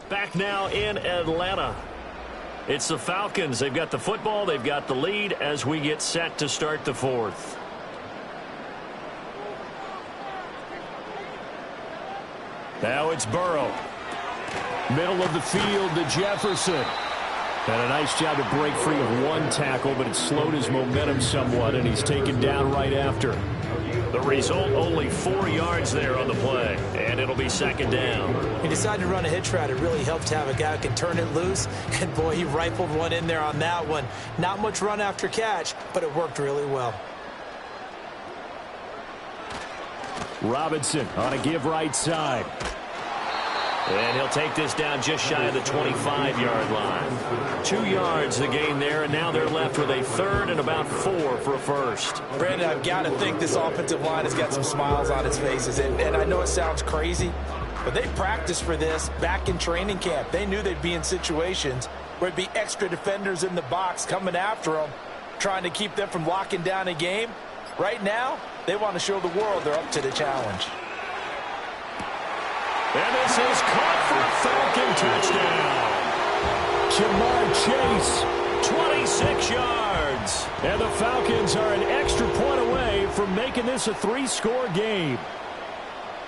Back now in Atlanta. It's the Falcons. They've got the football. They've got the lead as we get set to start the fourth. Now it's Burrow. Middle of the field to Jefferson. And a nice job to break free of one tackle, but it slowed his momentum somewhat, and he's taken down right after. The result, only 4 yards there on the play, and it'll be second down. He decided to run a hitch route. It really helped to have a guy who can turn it loose, and boy, he rifled one in there on that one. Not much run after catch, but it worked really well. Robinson on a give right side. And he'll take this down just shy of the 25-yard line. 2 yards the gain there, and now they're left with a third and about 4 for a first. Brandon, I've got to think this offensive line has got some smiles on its faces. And I know it sounds crazy, but they practiced for this back in training camp. They knew they'd be in situations where there'd be extra defenders in the box coming after them, trying to keep them from locking down a game. Right now, they want to show the world they're up to the challenge. And this is caught for a Falcon touchdown. Jamar Chase, 26 yards. And the Falcons are an extra point away from making this a 3-score game.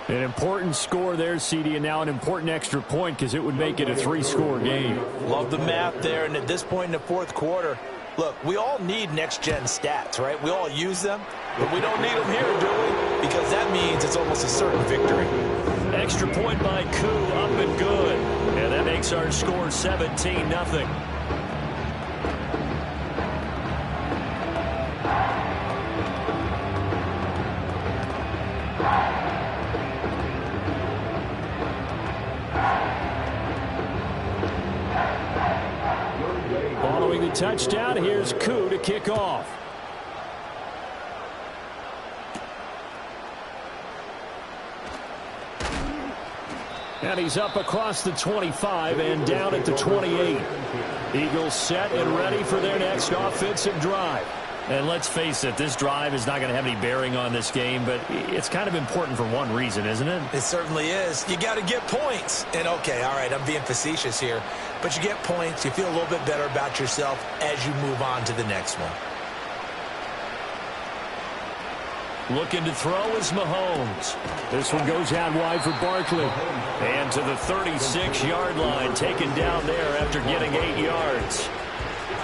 An important score there, CD, and now an important extra point because it would make it a 3-score game. Love the math there, and at this point in the fourth quarter, look, we all need next-gen stats, right? We all use them, but we don't need them here, do we? Because that means it's almost a certain victory. Extra point by Koo, up and good. And that makes our score 17-0. Following the touchdown, here's Koo to kick off. And he's up across the 25 and down at the 28. Eagles set and ready for their next offensive drive. And let's face it, this drive is not going to have any bearing on this game, but it's kind of important for one reason, isn't it? It certainly is. You got to get points. And, okay, all right, I'm being facetious here. But you get points, you feel a little bit better about yourself as you move on to the next one. Looking to throw is Mahomes. This one goes out wide for Barkley. And to the 36-yard line, taken down there after getting 8 yards.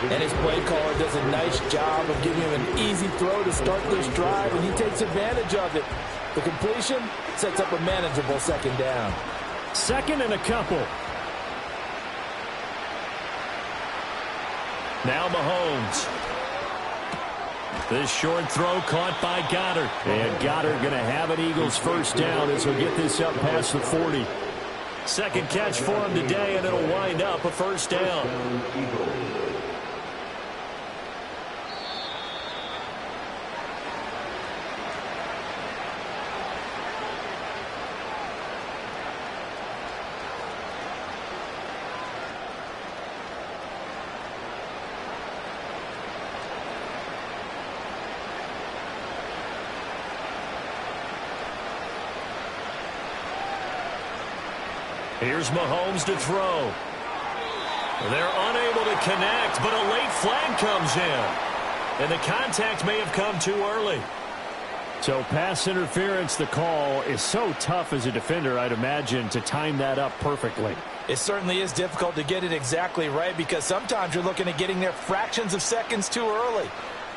And his play caller does a nice job of giving him an easy throw to start this drive, and he takes advantage of it. The completion sets up a manageable second down. Second and a couple. Now Mahomes. This short throw caught by Goddard. And Goddard going to have an Eagles first down as he'll get this up past the 40. Second catch for him today, and it'll wind up a first down. Here's Mahomes to throw. They're unable to connect, but a late flag comes in. And the contact may have come too early. So pass interference, the call is so tough as a defender, I'd imagine, to time that up perfectly. It certainly is difficult to get it exactly right because sometimes you're looking at getting there fractions of seconds too early.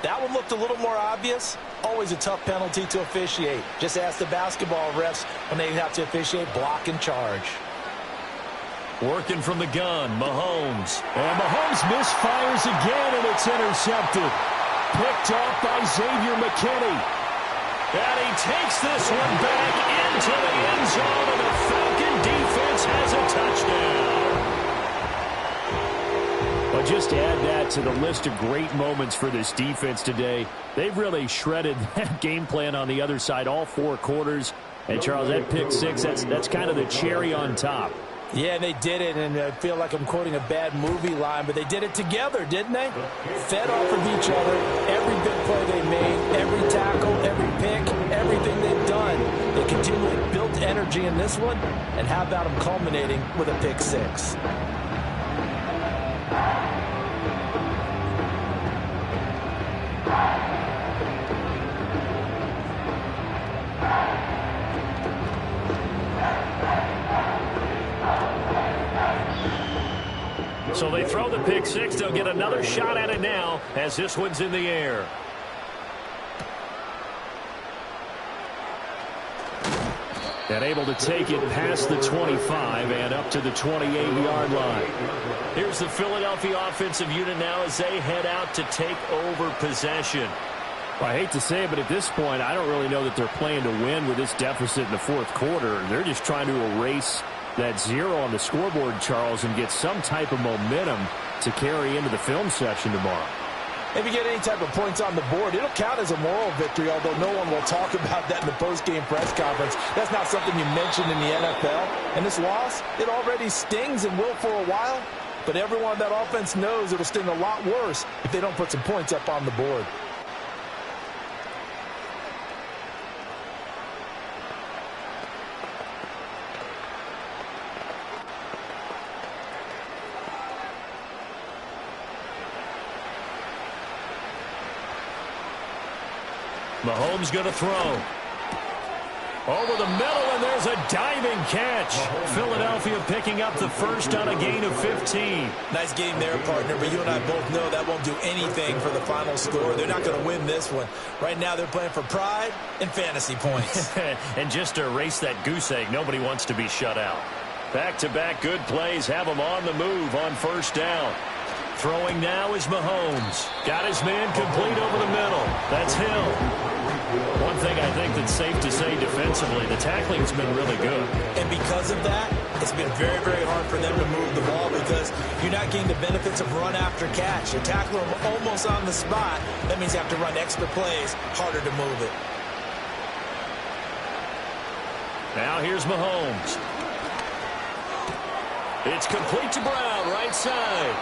That one looked a little more obvious. Always a tough penalty to officiate. Just ask the basketball refs when they have to officiate block and charge. Working from the gun, Mahomes. And Mahomes misfires again, and it's intercepted. Picked off by Xavier McKinney. And he takes this one back into the end zone, and the Falcon defense has a touchdown. But just to add that to the list of great moments for this defense today, they've really shredded that game plan on the other side all 4 quarters. And, Charles, that pick six, that's kind of the cherry on top. Yeah, they did it, and I feel like I'm quoting a bad movie line, but they did it together, didn't they? Fed off of each other, every big play they made, every tackle, every pick, everything they've done. They continually built energy in this one, and how about them culminating with a pick six? So they throw the pick six. They'll get another shot at it now as this one's in the air. And able to take it past the 25 and up to the 28-yard line. Here's the Philadelphia offensive unit now as they head out to take over possession. Well, I hate to say it, but at this point, I don't really know that they're playing to win with this deficit in the 4th quarter. They're just trying to erase that 0 on the scoreboard, Charles, and get some type of momentum to carry into the film session tomorrow. If you get any type of points on the board, it'll count as a moral victory, although no one will talk about that in the post-game press conference. That's not something you mentioned in the NFL. And this loss, it already stings and will for a while, but everyone on that offense knows it'll sting a lot worse if they don't put some points up on the board. Mahomes going to throw. Over the middle, and there's a diving catch. Philadelphia picking up the first on a gain of 15. Nice game there, partner, but you and I both know that won't do anything for the final score. They're not going to win this one. Right now, they're playing for pride and fantasy points. And just to erase that goose egg, nobody wants to be shut out. Back-to-back good plays have them on the move on first down. Throwing now is Mahomes. Got his man complete over the middle. That's Hill. One thing I think that's safe to say defensively, the tackling's been really good. And because of that, it's been very, very hard for them to move the ball because you're not getting the benefits of run after catch. You tackle them almost on the spot. That means you have to run extra plays, harder to move it. Now here's Mahomes. It's complete to Brown, right side.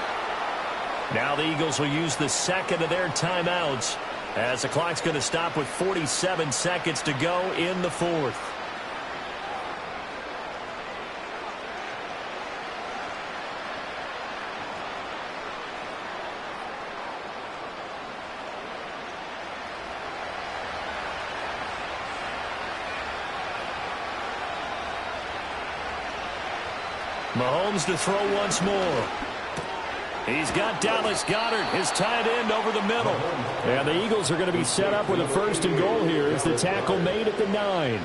Now the Eagles will use the second of their timeouts as the clock's going to stop with 47 seconds to go in the 4th. Mahomes to throw once more. He's got Dallas Goedert, his tight end, over the middle. And the Eagles are going to be set up with a 1st and goal here as the tackle made at the 9.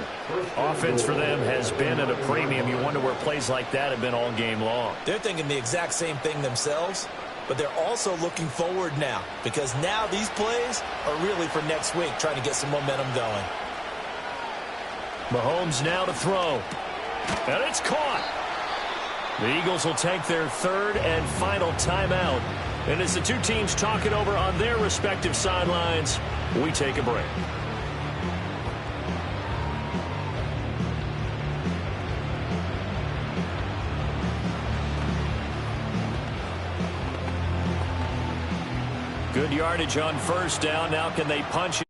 Offense for them has been at a premium. You wonder where plays like that have been all game long. They're thinking the exact same thing themselves, but they're also looking forward now because now these plays are really for next week, trying to get some momentum going. Mahomes now to throw. And it's caught. The Eagles will take their 3rd and final timeout. And as the two teams talk it over on their respective sidelines, we take a break. Good yardage on first down. Now can they punch it?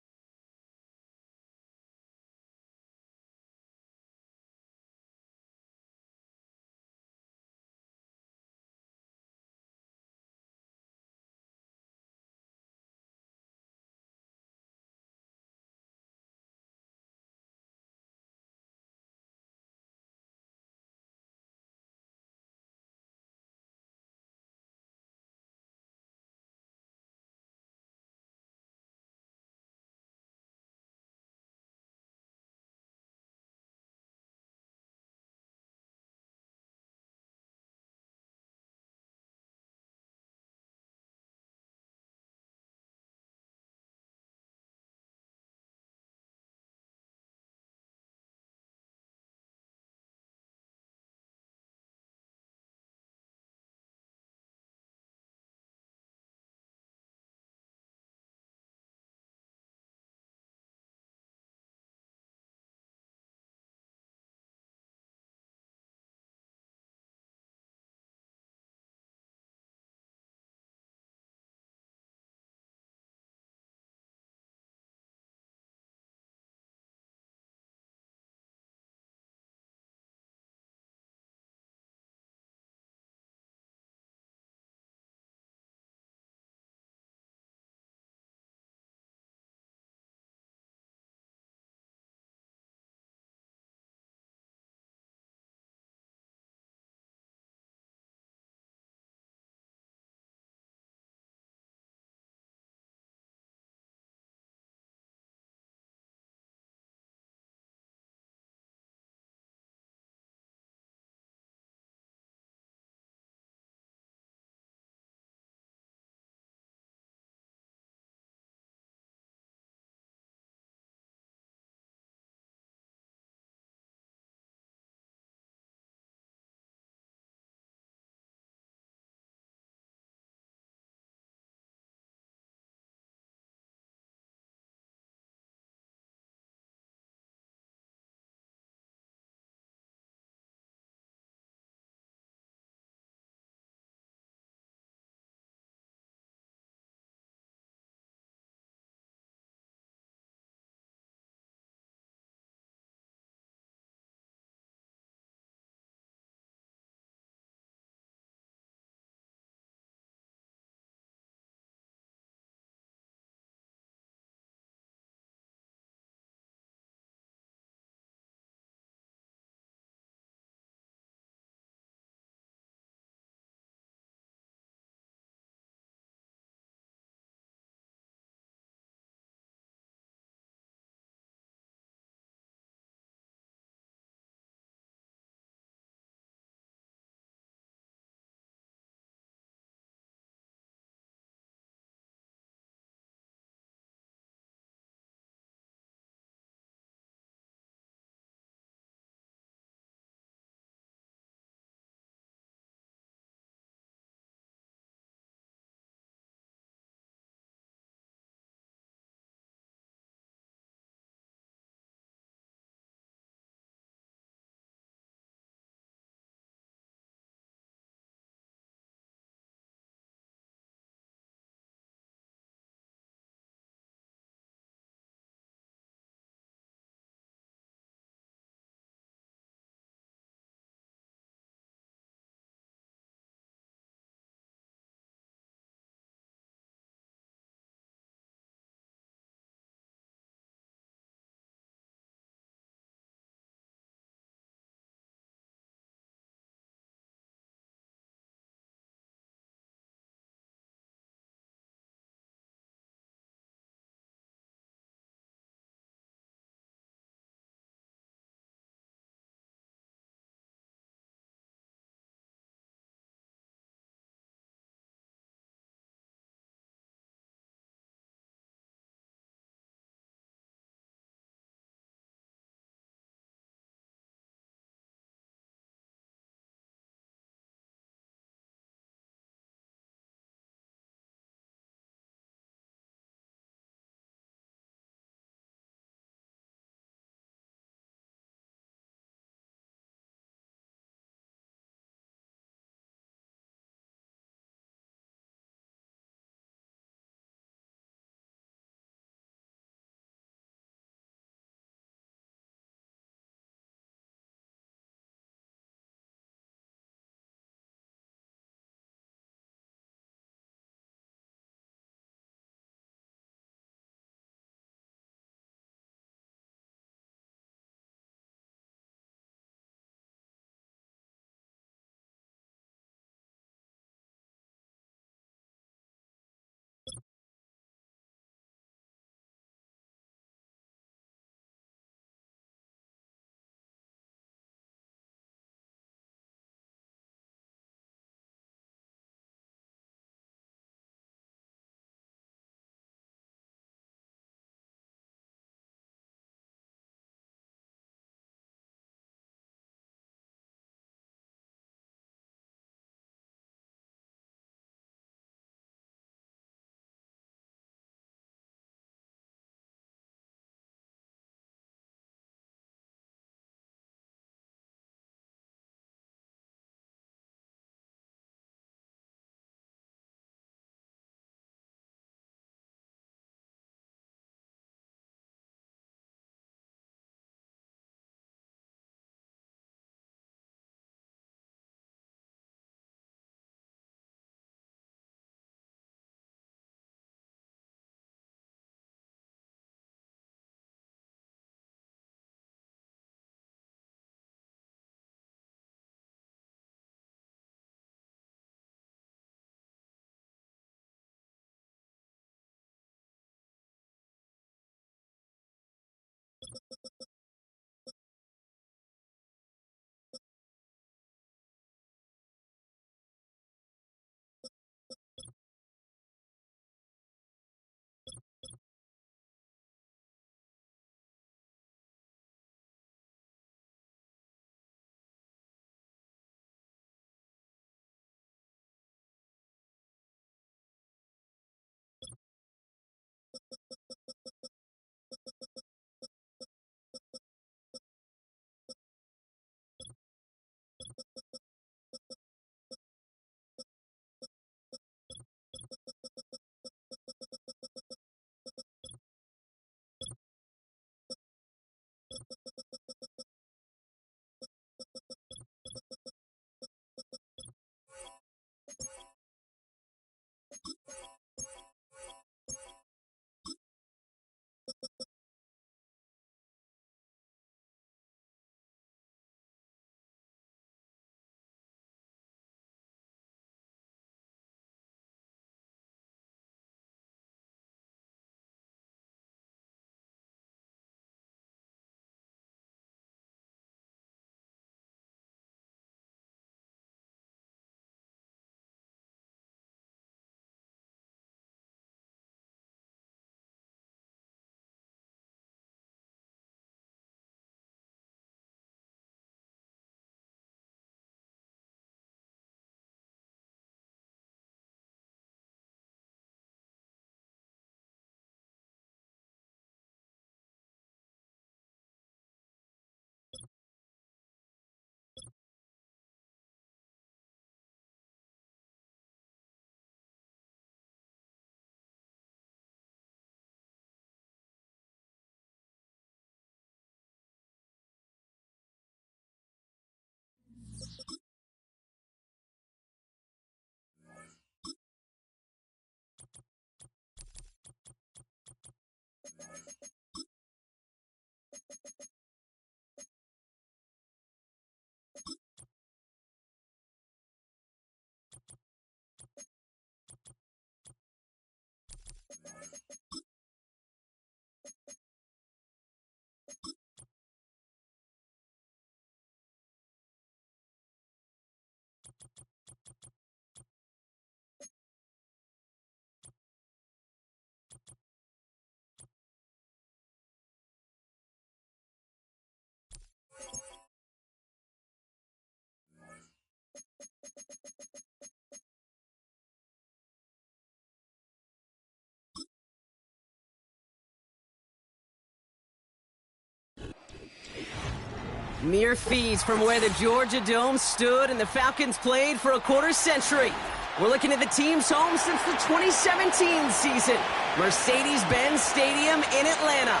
Mere feet from where the Georgia Dome stood and the Falcons played for a quarter century. We're looking at the team's home since the 2017 season. Mercedes-Benz Stadium in Atlanta.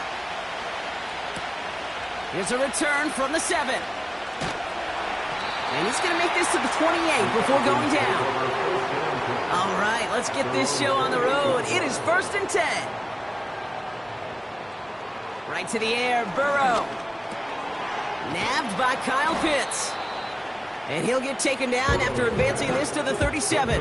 Here's a return from the 7. And he's going to make this to the 28 before going down. All right, let's get this show on the road. It is 1st and 10. Right to the air, Burrow. Nabbed by Kyle Pitts. And he'll get taken down after advancing this to the 37.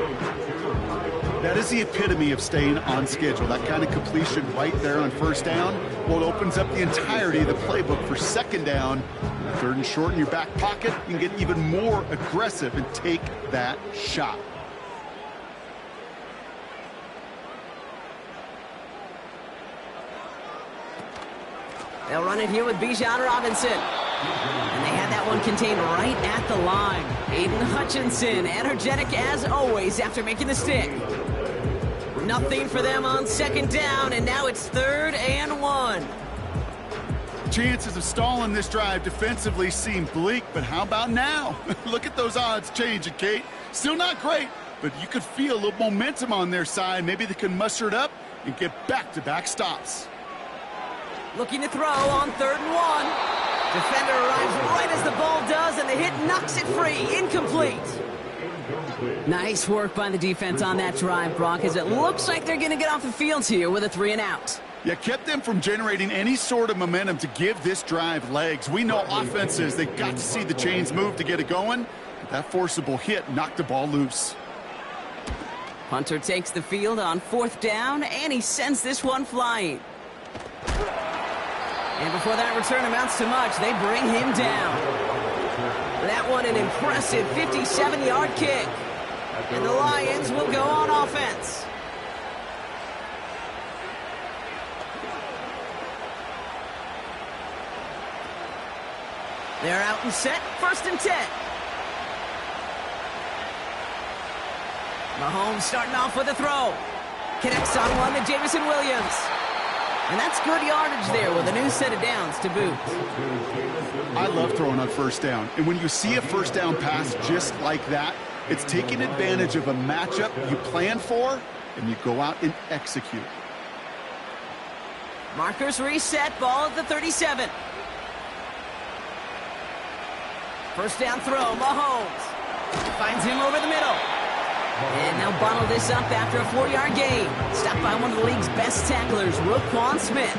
That is the epitome of staying on schedule. That kind of completion right there on 1st down. Well, it opens up the entirety of the playbook for 2nd down. 3rd and short in your back pocket. You can get even more aggressive and take that shot. They'll run it here with Bijan Robinson. And they had that one contained right at the line. Aiden Hutchinson, energetic as always after making the stick. Nothing for them on 2nd down, and now it's 3rd and 1. Chances of stalling this drive defensively seem bleak, but how about now? Look at those odds changing, Kate. Still not great, but you could feel a little momentum on their side. Maybe they can muster it up and get back-to-back stops. Looking to throw on 3rd and 1. Defender arrives right as the ball does, and the hit knocks it free. Incomplete. Nice work by the defense on that drive, Brock, as it looks like they're going to get off the field here with a 3-and-out. Yeah, kept them from generating any sort of momentum to give this drive legs. We know offenses, they've got to see the chains move to get it going. That forcible hit knocked the ball loose. Hunter takes the field on 4th down, and he sends this one flying. And before that return amounts to much, they bring him down. That one an impressive 57-yard kick. And the Lions will go on offense. They're out and set, 1st and 10. Mahomes starting off with a throw. Connects on one to Jameson Williams. And that's good yardage there with a new set of downs to boot. I love throwing on 1st down. And when you see a 1st down pass just like that, it's taking advantage of a matchup you plan for, and you go out and execute. Markers reset, ball at the 37. 1st down throw, Mahomes. Finds him over the middle. And they'll bottle this up after a 4-yard gain. Stopped by one of the league's best tacklers, Roquan Smith.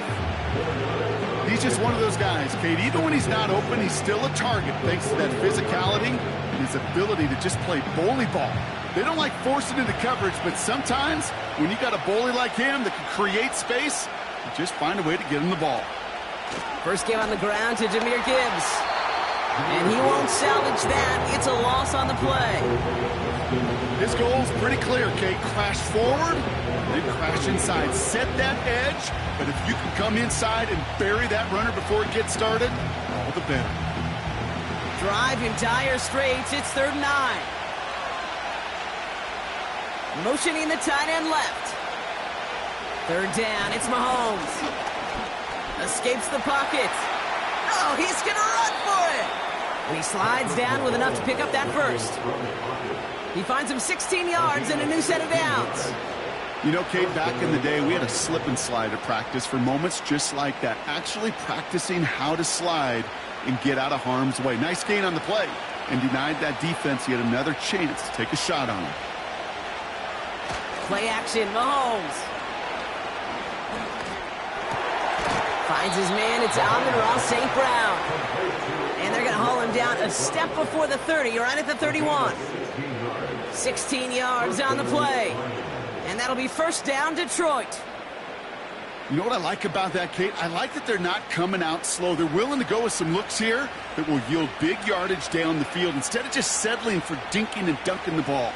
He's just one of those guys, Kate. Even when he's not open, he's still a target thanks to that physicality and his ability to just play bully ball. They don't like forcing into coverage, but sometimes when you got a bully like him that can create space, you just find a way to get him the ball. First give on the ground to Jahmyr Gibbs. And he won't salvage that. It's a loss on the play. His goal's pretty clear, Kate. Crash forward, then crash inside. Set that edge, but if you can come inside and bury that runner before it gets started, all the better. Drive in dire straits. It's 3rd and 9. Motioning the tight end left. 3rd down. It's Mahomes. Escapes the pocket. Oh, he's going to run for it. And he slides down with enough to pick up that first. He finds him 16 yards and a new set of downs. You know, Kate, back in the day, we had a slip and slide at practice for moments just like that. Actually practicing how to slide and get out of harm's way. Nice gain on the play and denied that defense yet another chance to take a shot on him. Play action, Mahomes. Finds his man, it's Amon-Ra St. Brown. And they're going to haul him down a step before the 30, right at the 31. 16 yards on the play. And that'll be 1st down, Detroit. You know what I like about that, Kate? I like that they're not coming out slow. They're willing to go with some looks here that will yield big yardage down the field instead of just settling for dinking and dunking the ball.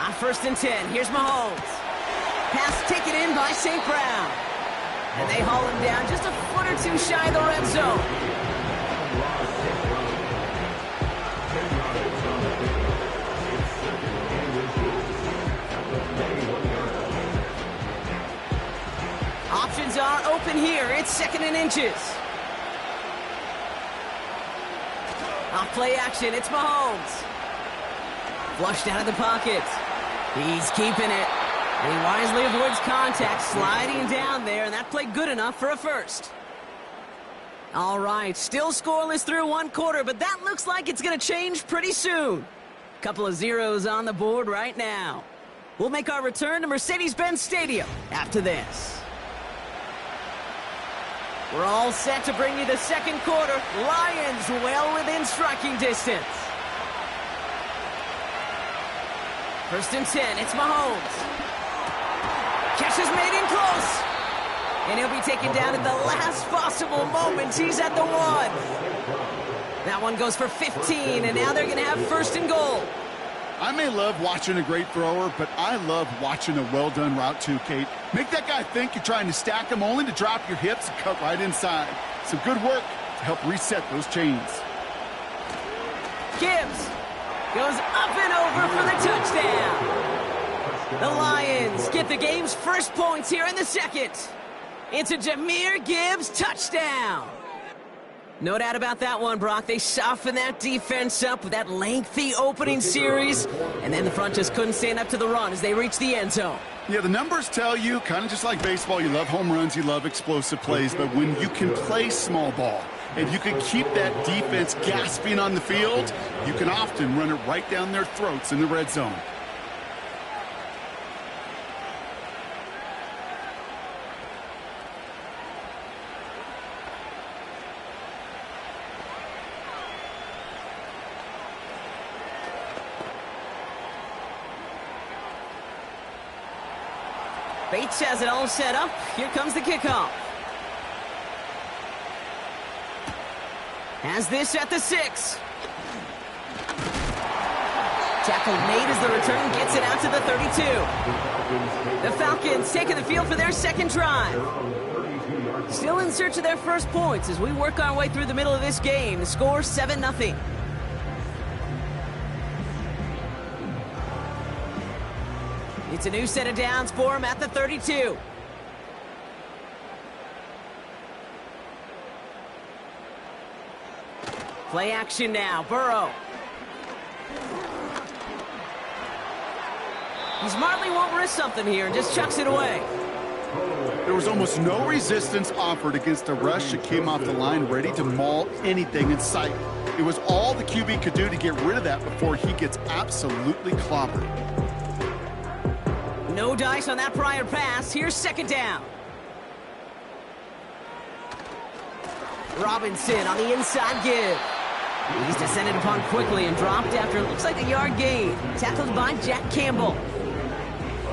On 1st and 10, here's Mahomes. Pass taken in by St. Brown. And they haul him down just a foot or two shy of the red zone. Options are open here. It's 2nd and inches. play action. It's Mahomes. Flushed out of the pocket. He's keeping it. And he wisely avoids contact, sliding down there, and that played good enough for a first. All right, still scoreless through one quarter, but that looks like it's going to change pretty soon. Couple of zeros on the board right now. We'll make our return to Mercedes-Benz Stadium after this. We're all set to bring you the second quarter. Lions well within striking distance. First and 10, it's Mahomes. Catch is made in close. And he'll be taken down at the last possible moment. He's at the 1. That one goes for 15, and now they're going to have first and goal. I may love watching a great thrower, but I love watching a well-done route too, Kate. Make that guy think you're trying to stack him only to drop your hips and cut right inside. Some good work to help reset those chains. Gibbs goes up and over for the touchdown. The Lions get the game's first points here in the second. It's a Jahmyr Gibbs touchdown. No doubt about that one, Brock. They softened that defense up with that lengthy opening series, and then the front just couldn't stand up to the run as they reached the end zone. Yeah, the numbers tell you, kind of just like baseball, you love home runs, you love explosive plays, but when you can play small ball and you can keep that defense gasping on the field, you can often run it right down their throats in the red zone. Bates has it all set up. Here comes the kickoff. Has this at the 6. Tackle made as the return gets it out to the 32. The Falcons taking the field for their second drive. Still in search of their first points as we work our way through the middle of this game. The score 7-0. It's a new set of downs for him at the 32. Play action now. Burrow. He smartly won't risk something here and just chucks it away. There was almost no resistance offered against a rush that came off the line ready to maul anything in sight. It was all the QB could do to get rid of that before he gets absolutely clobbered. No dice on that prior pass. Here's second down. Robinson on the inside give. He's descended upon quickly and dropped after it looks like a yard gain. Tackled by Jack Campbell.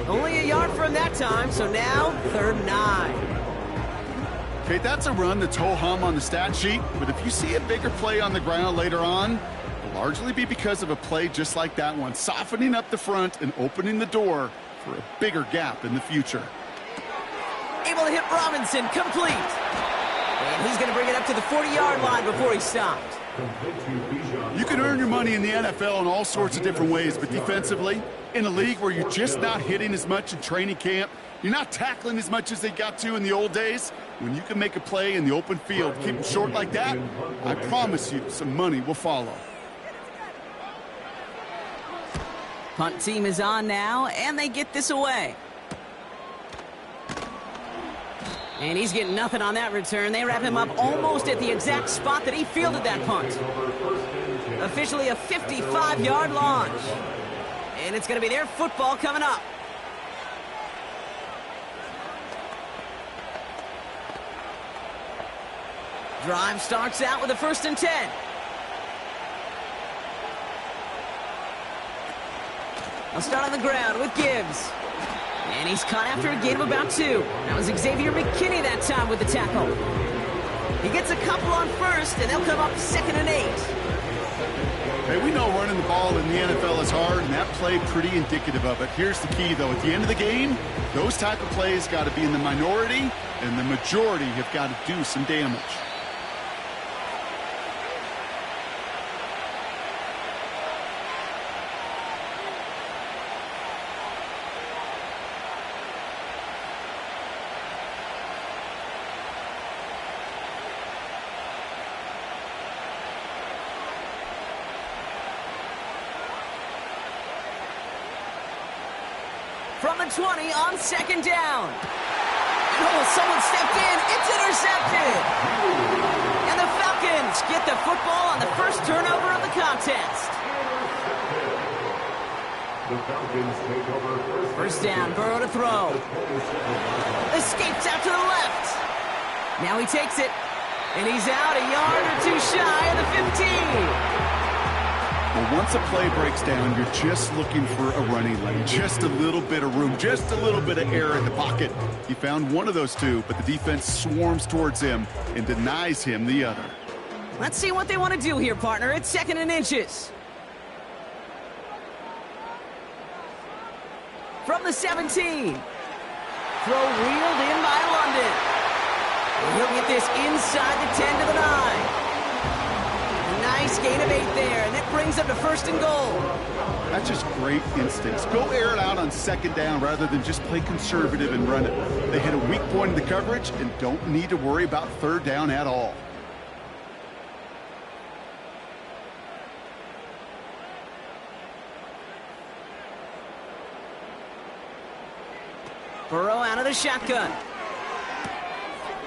Only a yard for him that time, so now 3rd and 9. Okay, that's a run that's ho-hum on the stat sheet, but if you see a bigger play on the ground later on, it'll largely be because of a play just like that one, softening up the front and opening the door for a bigger gap in the future. Able to hit Robinson, complete. And he's going to bring it up to the 40-yard line before he stopped. You can earn your money in the NFL in all sorts of different ways, but defensively, in a league where you're just not hitting as much in training camp, you're not tackling as much as they got to in the old days, when you can make a play in the open field, keep them short like that, I promise you some money will follow. Punt team is on now, and they get this away. And he's getting nothing on that return. They wrap him up almost at the exact spot that he fielded that punt. Officially a 55-yard launch. And it's going to be their football coming up. Drive starts out with a 1st and 10. They'll start on the ground with Gibbs. And he's caught after a gain of about 2. That was Xavier McKinney that time with the tackle. He gets a couple on first, and they'll come up 2nd and 8. Hey, we know running the ball in the NFL is hard, and that play pretty indicative of it. Here's the key, though. At the end of the game, those type of plays got to be in the minority, and the majority have got to do some damage. from the 20 on second down. Oh, someone stepped in. It's intercepted. And the Falcons get the football on the first turnover of the contest. The Falcons take over First down, Burrow to throw. Escapes out to the left. Now he takes it. And he's out a yard or two shy of the 15. Well, once a play breaks down, you're just looking for a running lane. Just a little bit of room, just a little bit of air in the pocket. He found one of those two, but the defense swarms towards him and denies him the other. Let's see what they want to do here, partner. It's 2nd and inches. From the 17. Throw wheeled in by London. And he'll get this inside the 10 to the 9. Nice gain of 8 there, and that brings them to 1st and goal. That's just great instincts. Go air it out on 2nd down rather than just play conservative and run it. They hit a weak point in the coverage and don't need to worry about 3rd down at all. Burrow out of the shotgun.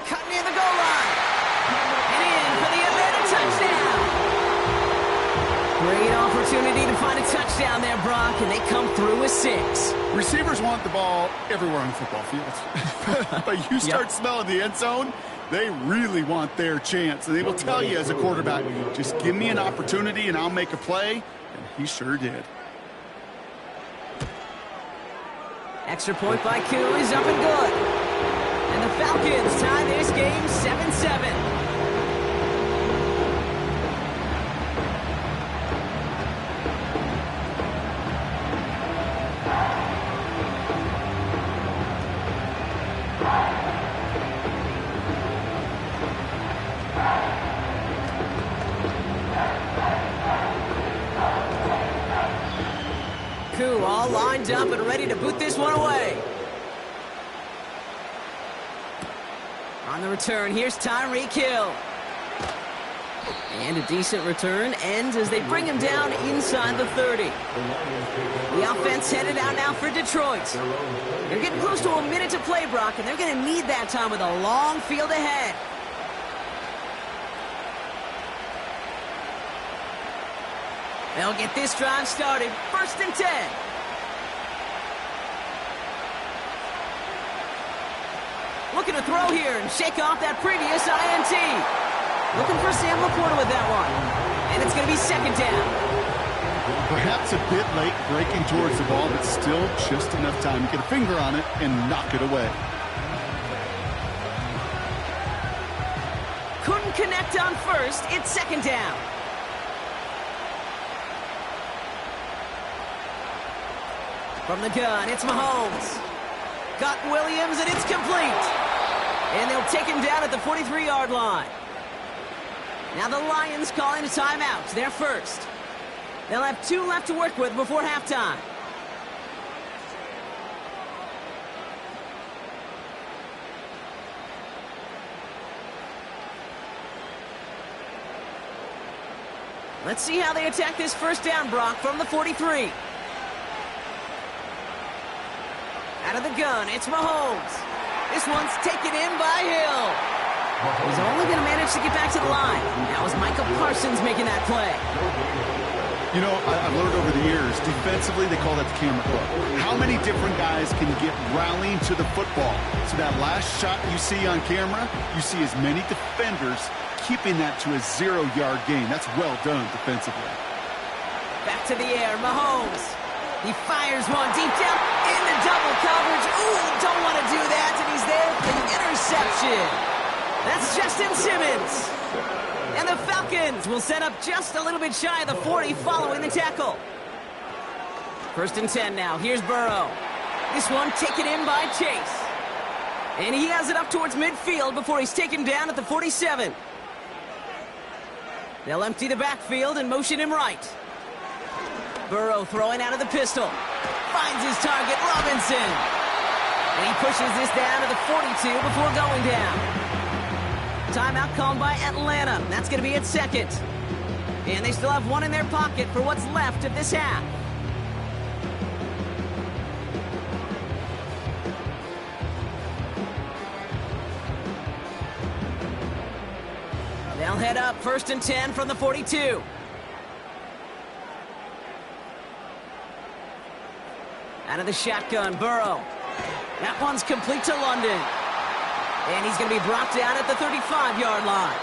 Cut near the goal line. And in for the Atlanta touchdown. Great opportunity to find a touchdown there, Brock, and they come through with 6. Receivers want the ball everywhere on the football field. But you start smelling the end zone, they really want their chance. And they will tell you as a quarterback, just give me an opportunity and I'll make a play. And he sure did. Extra point by Koo is up and good. And the Falcons tie this game 7-7. Koo all lined up and ready to boot this one away. On the return, here's Tyreek Hill. And a decent return ends as they bring him down inside the 30. The offense headed out now for Detroit. They're getting close to a minute to play, Brock, and they're going to need that time with a long field ahead. They'll get this drive started. 1st and 10. Looking to throw here and shake off that previous INT. Looking for Sam Laporta with that one. And it's going to be 2nd down. Perhaps a bit late breaking towards the ball, but still just enough time to get a finger on it and knock it away. Couldn't connect on 1st. It's 2nd down. From the gun, it's Mahomes. Got Williams, and it's complete. And they'll take him down at the 43-yard line. Now the Lions calling a timeout. They're first. They'll have 2 left to work with before halftime. Let's see how they attack this 1st down, Brock, from the 43. Out of the gun, it's Mahomes. This one's taken in by Hill. He's only going to manage to get back to the line. That was Michael Parsons making that play. You know, I've learned over the years, defensively, they call that the camera club. How many different guys can get rallying to the football? So that last shot you see on camera, you see as many defenders keeping that to a 0-yard gain. That's well done defensively. Back to the air, Mahomes. He fires one deep down into double coverage. Ooh, don't want to do that, and he's there for the interception. That's Justin Simmons. And the Falcons will set up just a little bit shy of the 40 following the tackle. 1st and 10 now. Here's Burrow. This one taken in by Chase. And he has it up towards midfield before he's taken down at the 47. They'll empty the backfield and motion him right. Burrow throwing out of the pistol. Finds his target, Robinson. And he pushes this down to the 42 before going down. Timeout called by Atlanta. That's going to be at 2nd. And they still have 1 in their pocket for what's left of this half. head up 1st and 10 from the 42. Out of the shotgun, Burrow. That one's complete to London. And he's going to be brought down at the 35-yard line.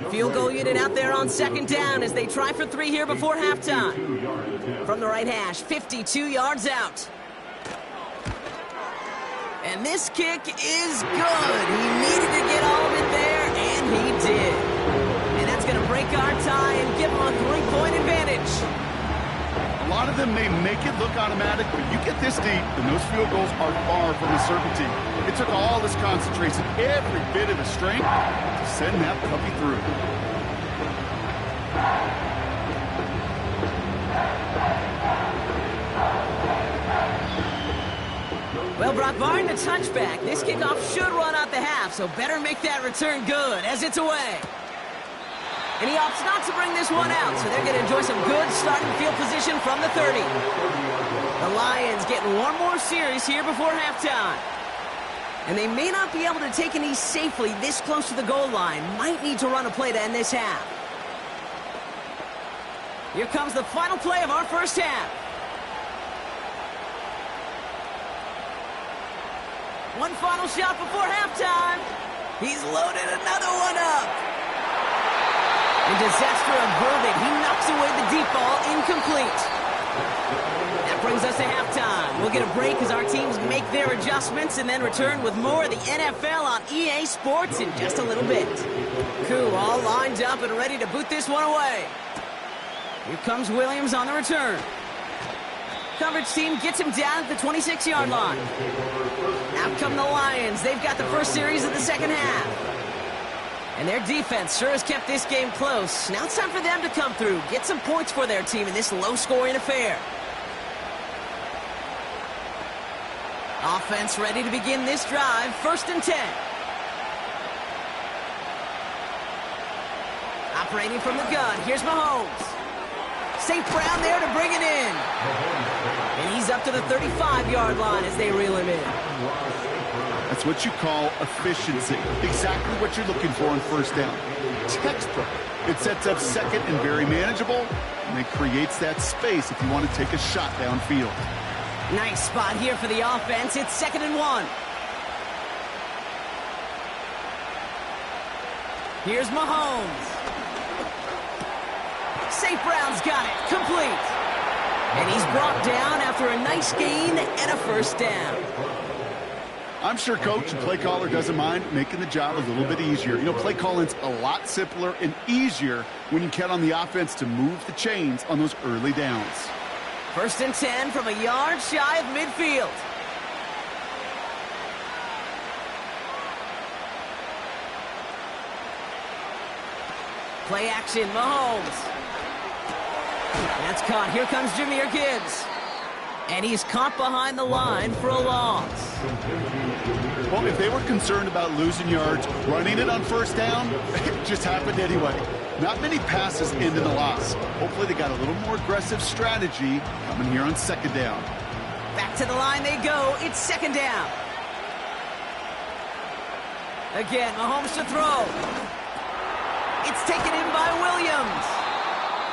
Field goal unit out there on 2nd down as they try for 3 here before halftime. From the right hash, 52 yards out. And this kick is good. He needed to get all of it there, and he did. And that's going to break our tie and give him a 3-point advantage. A lot of them may make it look automatic, but you get this deep, and those field goals are far from a certainty. It took all this concentration, every bit of his strength, to send that puppy through. Well, Brock, barring the touchback, this kickoff should run out the half, so better make that return good as it's away. And he opts not to bring this one out, so they're going to enjoy some good starting field position from the 30. The Lions getting one more series here before halftime. And they may not be able to take an knee safely this close to the goal line. Might need to run a play to end this half. Here comes the final play of our first half. One final shot before halftime. He's loaded another one up. And disaster averted. He knocks away the deep ball, incomplete. That brings us to halftime. We'll get a break as our teams make their adjustments and then return with more of the NFL on EA Sports in just a little bit. Koo all lined up and ready to boot this one away. Here comes Williams on the return. Coverage team gets him down at the 26-yard line. Out come the Lions. They've got the first series of the second half. And their defense sure has kept this game close. Now it's time for them to come through, get some points for their team in this low-scoring affair. Offense ready to begin this drive. 1st and 10. Operating from the gun. Here's Mahomes. St. Brown there to bring it in. And he's up to the 35-yard line as they reel him in. That's what you call efficiency. Exactly what you're looking for on 1st down. Textbook. It sets up 2nd and very manageable, and it creates that space if you want to take a shot downfield. Nice spot here for the offense. It's 2nd and 1. Here's Mahomes. St. Brown's got it. Complete. And he's brought down after a nice gain and a 1st down. I'm sure coach and play caller doesn't mind making the job a little bit easier. You know, play calling's a lot simpler and easier when you count on the offense to move the chains on those early downs. 1st and 10 from a yard shy of midfield. Play action, Mahomes. That's caught. Here comes Jahmyr Gibbs. And he's caught behind the line for a loss. Well, if they were concerned about losing yards, running it on 1st down, it just happened anyway. Not many passes end in a loss. Hopefully they got a little more aggressive strategy coming here on 2nd down. Back to the line they go. It's 2nd down. Again, Mahomes to throw. It's taken in by Williams.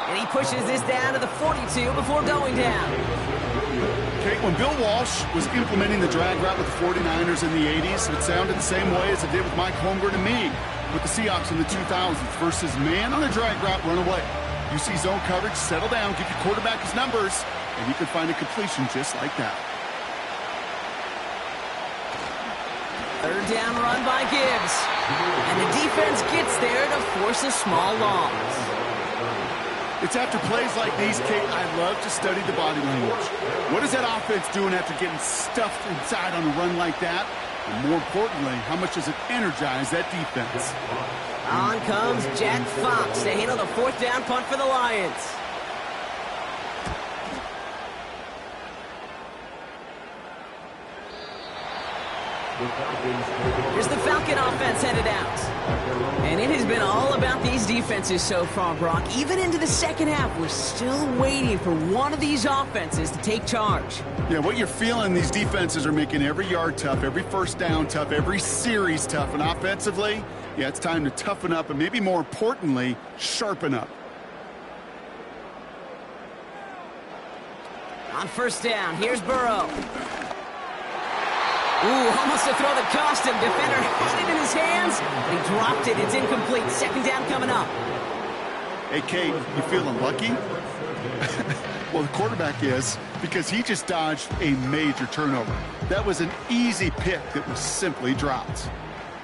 And he pushes this down to the 42 before going down. Okay, when Bill Walsh was implementing the drag route with the 49ers in the 80s, it sounded the same way as it did with Mike Holmgren and me with the Seahawks in the 2000s versus man on a drag route, run away. You see zone coverage, settle down, give your quarterback his numbers, and you can find a completion just like that. 3rd down run by Gibbs. And the defense gets there to force a small loss. It's after plays like these, Kate, I love to study the body language. What is that offense doing after getting stuffed inside on a run like that? And more importantly, how much does it energize that defense? On comes Jack Fox to handle the 4th down punt for the Lions. Here's the Falcon offense headed out. And it has been all about these defenses so far, Brock. Even into the second half, we're still waiting for one of these offenses to take charge. Yeah, what you're feeling, these defenses are making every yard tough, every first down tough, every series tough. And offensively, yeah, it's time to toughen up and maybe more importantly, sharpen up. On first down, here's Burrow. Ooh, almost a throw that cost him. Defender had it in his hands, but he dropped it. It's incomplete. Second down coming up. Hey, Kate, you feeling lucky? Well, the quarterback is, because he just dodged a major turnover. That was an easy pick that was simply dropped.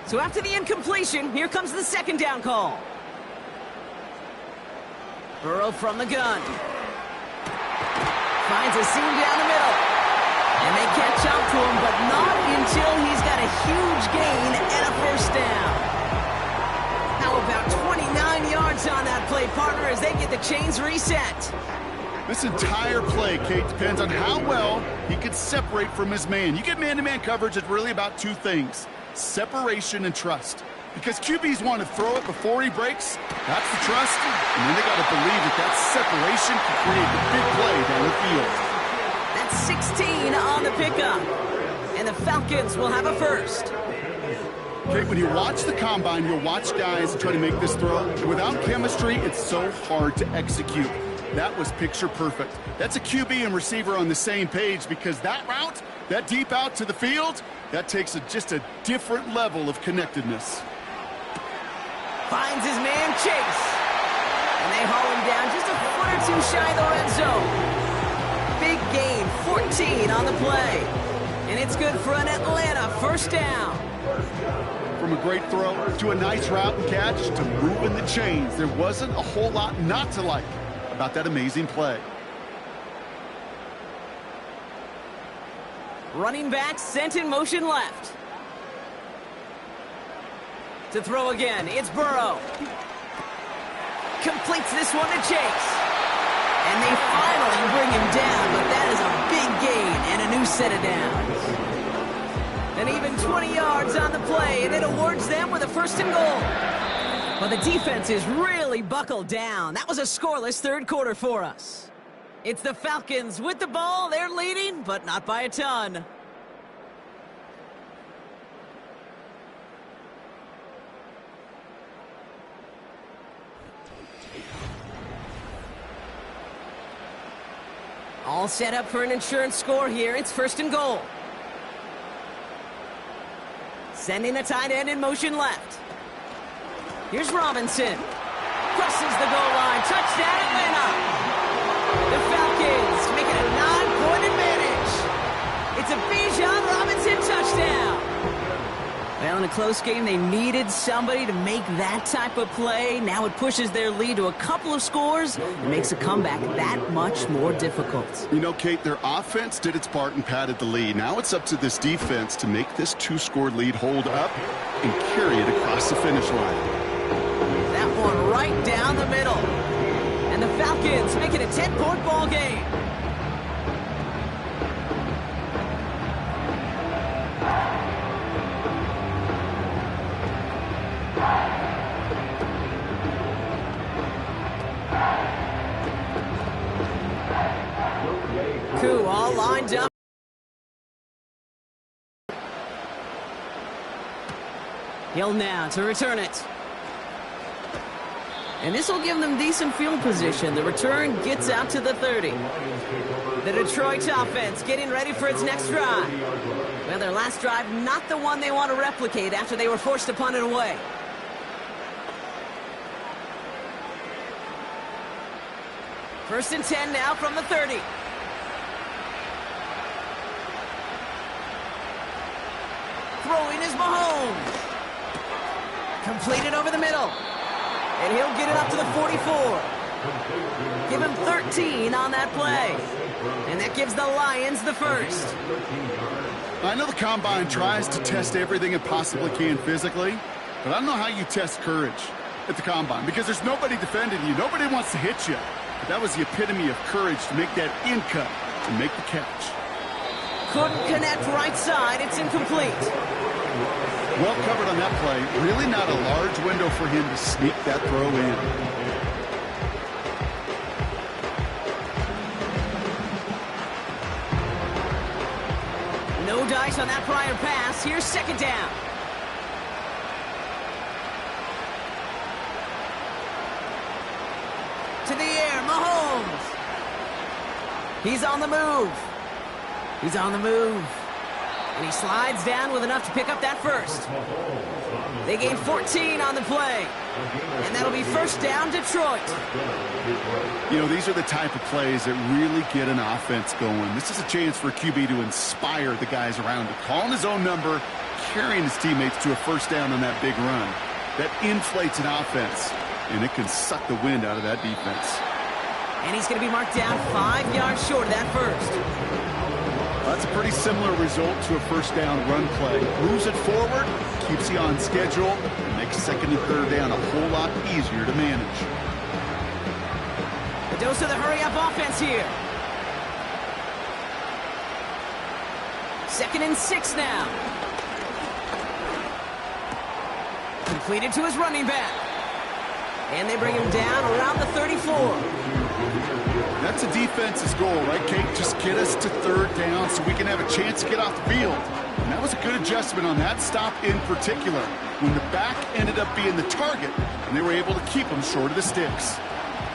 So after the incompletion, here comes the second down call. Burrow from the gun. Finds a seam down the middle. And they catch up to him, but not until he's got a huge gain and a first down. How about 29 yards on that play, partner, as they get the chains reset? This entire play, Kate, depends on how well he can separate from his man. You get man-to-man coverage, it's really about two things: separation and trust. Because QBs want to throw it before he breaks, that's the trust, and then they got to believe that that separation can create the big play down the field. That's 16 on the pickup, and the Falcons will have a first. Okay, when you watch the combine, you'll watch guys try to make this throw. And without chemistry, it's so hard to execute. That was picture perfect. That's a QB and receiver on the same page, because that route, that deep out to the field, that takes just a different level of connectedness. Finds his man Chase, and they haul him down just a foot or two shy of the red zone. Big gain, 14 on the play. And it's good for an Atlanta first down. From a great throw to a nice route and catch to moving the chains, there wasn't a whole lot not to like about that amazing play. Running back sent in motion left. To throw again, it's Burrow. Completes this one to Chase. And they finally bring him down, but that is a big gain and a new set of downs. And even 20 yards on the play, and it awards them with a first and goal. But the defense is really buckled down. That was a scoreless third quarter for us. It's the Falcons with the ball. They're leading, but not by a ton. All set up for an insurance score here. It's first and goal. Sending a tight end in motion left. Here's Robinson. Crosses the goal line. Touchdown, Atlanta. The Falcons make it a 9-point advantage. It's a Bijan Robinson touchdown. Well, in a close game, they needed somebody to make that type of play. Now it pushes their lead to a couple of scores and makes a comeback that much more difficult. You know, Kate, their offense did its part and padded the lead. Now it's up to this defense to make this two-score lead hold up and carry it across the finish line. That one right down the middle. And the Falcons make it a 10-point ball game. Koo all lined up. Hill now to return it. And this will give them decent field position. The return gets out to the 30. The Detroit offense getting ready for its next drive. Well, their last drive, not the one they want to replicate after they were forced to punt it away. First and 10 now from the 30. Throwing is Mahomes. Completed over the middle. And he'll get it up to the 44. Give him 13 on that play. And that gives the Lions the first. I know the Combine tries to test everything it possibly can physically, but I don't know how you test courage at the Combine, because there's nobody defending you. Nobody wants to hit you. But that was the epitome of courage to make that in cut, to make the catch. Couldn't connect right side. It's incomplete. Well covered on that play. Really not a large window for him to sneak that throw in. No dice on that prior pass. Here's second down. To the air, Mahomes. He's on the move. He's on the move. And he slides down with enough to pick up that first. They gain 14 on the play. And that'll be first down, Detroit. You know, these are the type of plays that really get an offense going. This is a chance for a QB to inspire the guys around him. Calling his own number, carrying his teammates to a first down on that big run. That inflates an offense, and it can suck the wind out of that defense. And he's going to be marked down 5 yards short of that first. That's a pretty similar result to a first down run play. Moves it forward, keeps you on schedule, and makes second and third down a whole lot easier to manage. A dose of the hurry-up offense here. 2nd and 6 now. Completed to his running back. And they bring him down around the 34. That's a defense's goal, right, Kate? Just get us to third down so we can have a chance to get off the field. And that was a good adjustment on that stop in particular, when the back ended up being the target, and they were able to keep him short of the sticks.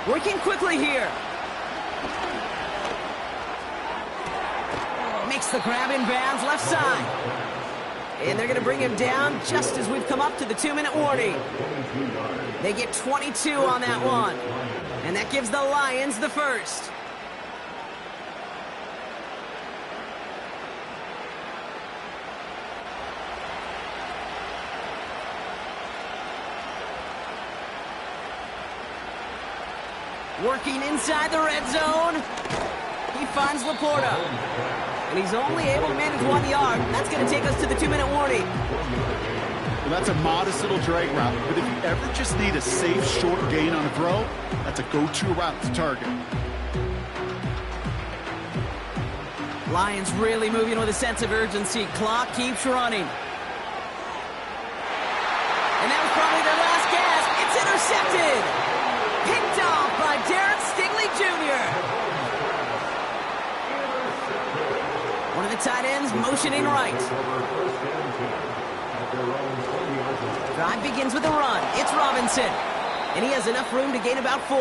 Working quickly here. Makes the grab in bounds left side. And they're going to bring him down just as we've come up to the 2-minute warning. They get 22 on that one. And that gives the Lions the first. Working inside the red zone. He finds Laporta. And he's only able to manage 1 yard. That's going to take us to the 2-minute warning. Well, that's a modest little drag route, but if you ever just need a safe, short gain on a throw, that's a go-to route to target. Lions really moving with a sense of urgency. Clock keeps running. And that was probably their last gasp. It's intercepted. Picked off by Darren Stingley Jr. One of the tight ends motioning right. Drive begins with a run. It's Robinson. And he has enough room to gain about 4.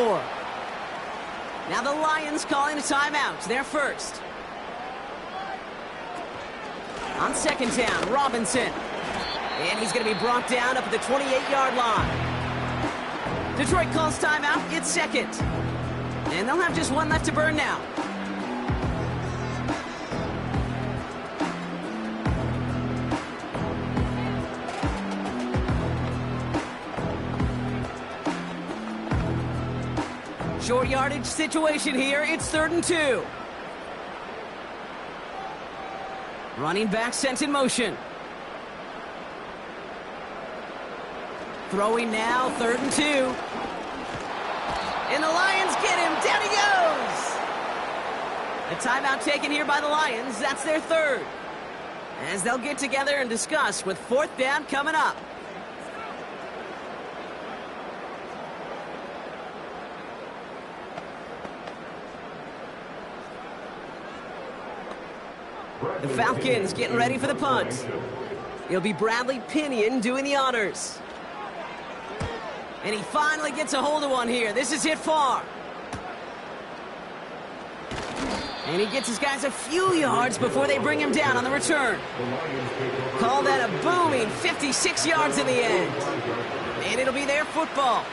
Now the Lions calling a timeout. They're first. On second down, Robinson. And he's going to be brought down up at the 28-yard line. Detroit calls timeout. It's second. And they'll have just 1 left to burn now. Short yardage situation here. It's 3rd and 2. Running back sent in motion. Throwing now, 3rd and 2. And the Lions get him. Down he goes. A timeout taken here by the Lions. That's their 3rd. As they'll get together and discuss with 4th down coming up. The Falcons getting ready for the punt. It'll be Bradley Pinion doing the honors. And he finally gets a hold of one here. This is hit far. And he gets his guys a few yards before they bring him down on the return. Call that a booming 56 yards in the end. And it'll be their football.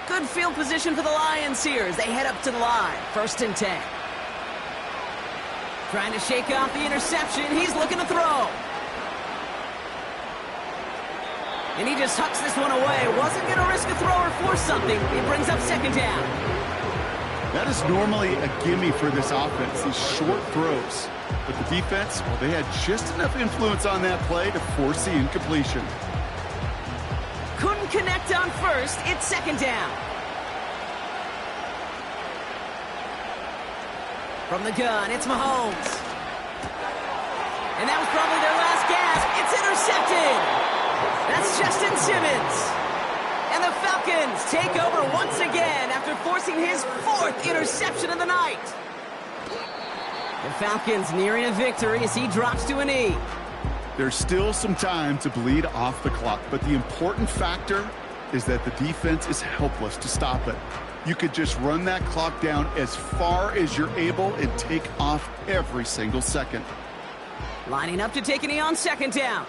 Good field position for the Lions here as they head up to the line. 1st and 10. Trying to shake off the interception. He's looking to throw. And he just hucks this one away. Wasn't going to risk a throw or force something. He brings up 2nd down. That is normally a gimme for this offense, these short throws. But the defense, well, they had just enough influence on that play to force the incompletion. Couldn't couldn't connect on first. It's second down. From the gun, it's Mahomes. And that was probably their last gasp. It's intercepted. That's Justin Simmons. And the Falcons take over once again after forcing his 4th interception of the night. The Falcons nearing a victory as he drops to a knee. There's still some time to bleed off the clock, but the important factor is that the defense is helpless to stop it. You could just run that clock down as far as you're able and take off every single second. Lining up to take a knee on second down.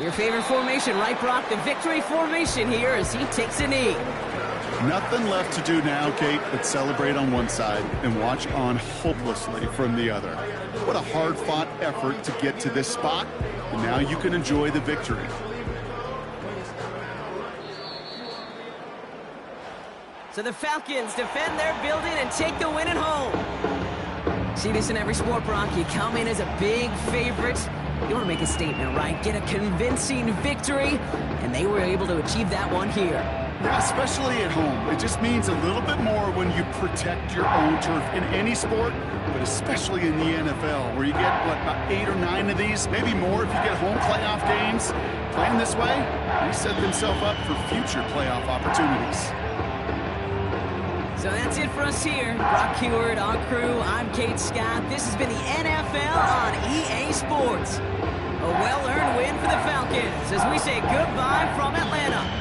Your favorite formation, right, Brock? The victory formation here as he takes a knee. Nothing left to do now, Kate, but celebrate on one side and watch on hopelessly from the other. What a hard-fought effort to get to this spot, and now you can enjoy the victory. So the Falcons defend their building and take the win at home. See this in every sport, Brock. You come in as a big favorite. You want to make a statement, right? Get a convincing victory, and they were able to achieve that one here. Yeah, especially at home. It just means a little bit more when you protect your own turf in any sport, but especially in the NFL, where you get, about 8 or 9 of these, maybe more if you get home playoff games. Playing this way, they set themselves up for future playoff opportunities. So that's it for us here. Brock Huard, our crew, I'm Kate Scott. This has been the NFL on EA Sports. A well-earned win for the Falcons as we say goodbye from Atlanta.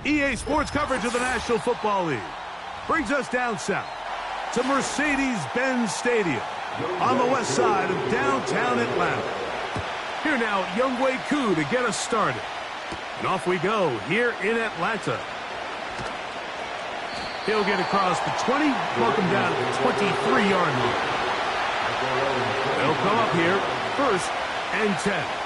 EA Sports coverage of the National Football League brings us down south to Mercedes-Benz Stadium on the west side of downtown Atlanta. Here now, Younghoe Koo to get us started. And off we go here in Atlanta. He'll get across the 20, welcome down to the 23-yard line. They'll come up here, 1st and 10.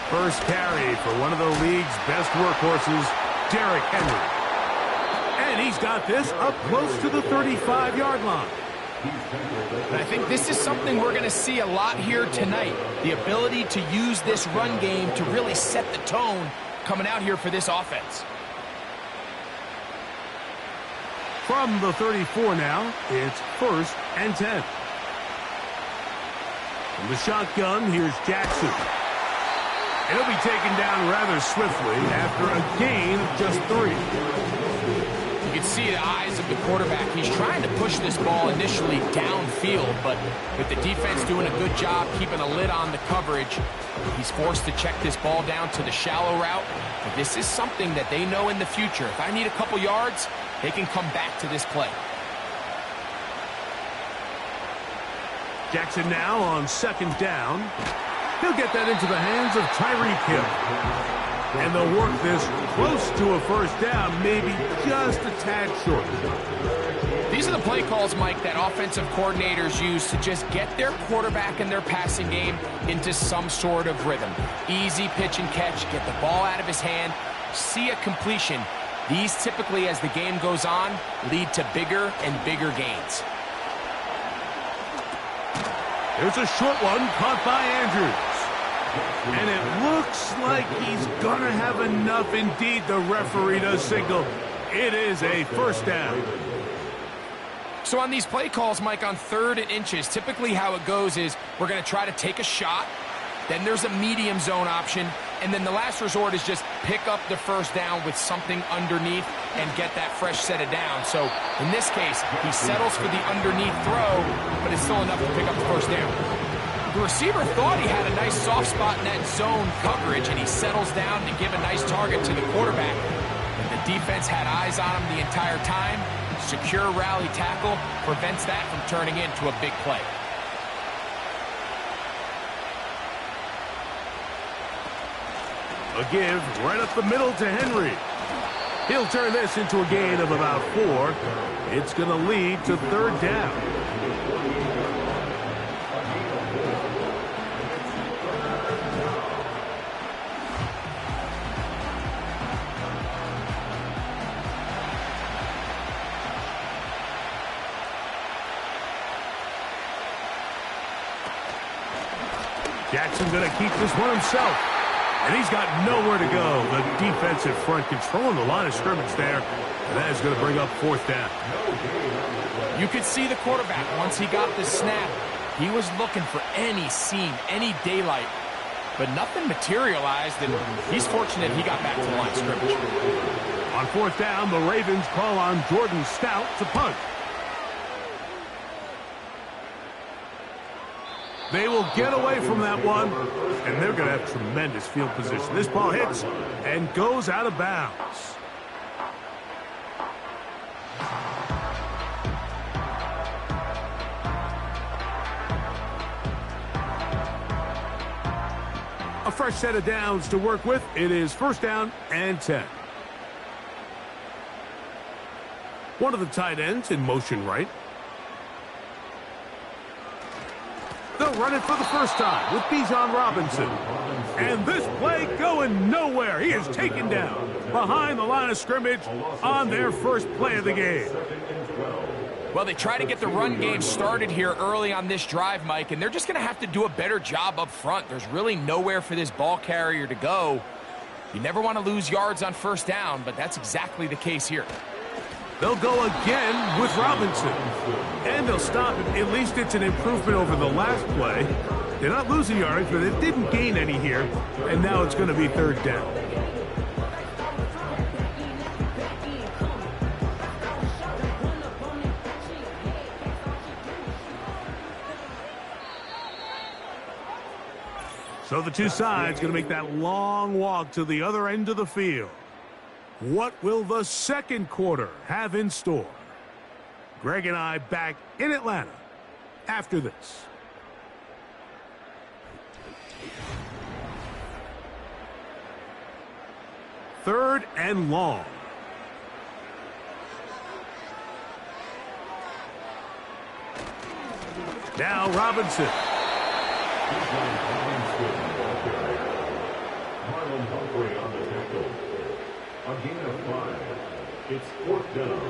First carry for one of the league's best workhorses, Derrick Henry. And he's got this up close to the 35-yard line. And I think this is something we're going to see a lot here tonight. The ability to use this run game to really set the tone coming out here for this offense. From the 34 now, it's 1st and 10. From the shotgun, here's Jackson. And he'll be taken down rather swiftly after a gain of just 3. You can see the eyes of the quarterback. He's trying to push this ball initially downfield, but with the defense doing a good job keeping a lid on the coverage, he's forced to check this ball down to the shallow route. But this is something that they know in the future. If I need a couple yards, they can come back to this play. Jackson now on 2nd down. He'll get that into the hands of Tyreek Hill. And they'll work this close to a 1st down, maybe just a tad short. These are the play calls, Mike, that offensive coordinators use to just get their quarterback and their passing game into some sort of rhythm. Easy pitch and catch, get the ball out of his hand, see a completion. These typically, as the game goes on, lead to bigger and bigger gains. There's a short one caught by Andrews. And it looks like he's going to have enough. Indeed, the referee does signal. It is a 1st down. So on these play calls, Mike, on 3rd and inches, typically how it goes is we're going to try to take a shot. Then there's a medium zone option. And then the last resort is just pick up the 1st down with something underneath and get that fresh set of down. So in this case, he settles for the underneath throw, but it's still enough to pick up the 1st down. The receiver thought he had a nice soft spot in that zone coverage, and he settles down to give a nice target to the quarterback. But the defense had eyes on him the entire time. Secure rally tackle prevents that from turning into a big play. A give right up the middle to Henry. He'll turn this into a gain of about 4. It's going to lead to 3rd down. Jackson going to keep this one himself. And he's got nowhere to go. The defensive front controlling the line of scrimmage there. And that is going to bring up 4th down. You could see the quarterback, once he got the snap, he was looking for any seam, any daylight. But nothing materialized, and he's fortunate he got back to the line of scrimmage. On 4th down, the Ravens call on Jordan Stout to punt. They will get away from that one, and they're going to have tremendous field position. This ball hits and goes out of bounds. A fresh set of downs to work with. It is 1st down and 10. One of the tight ends in motion right. They'll run it for the first time with Bijan Robinson. And this play going nowhere. He is taken down behind the line of scrimmage on their first play of the game. Well, they try to get the run game started here early on this drive, Mike, and they're just going to have to do a better job up front. There's really nowhere for this ball carrier to go. You never want to lose yards on 1st down, but that's exactly the case here. They'll go again with Robinson. And they'll stop it. At least it's an improvement over the last play. They're not losing yards, but they didn't gain any here. And now it's going to be 3rd down. So the two sides going to make that long walk to the other end of the field. What will the second quarter have in store? Greg and I back in Atlanta after this. Third and long. Now Robinson. Marlon Humphrey on the tackle. A gain of 5. It's 4th down.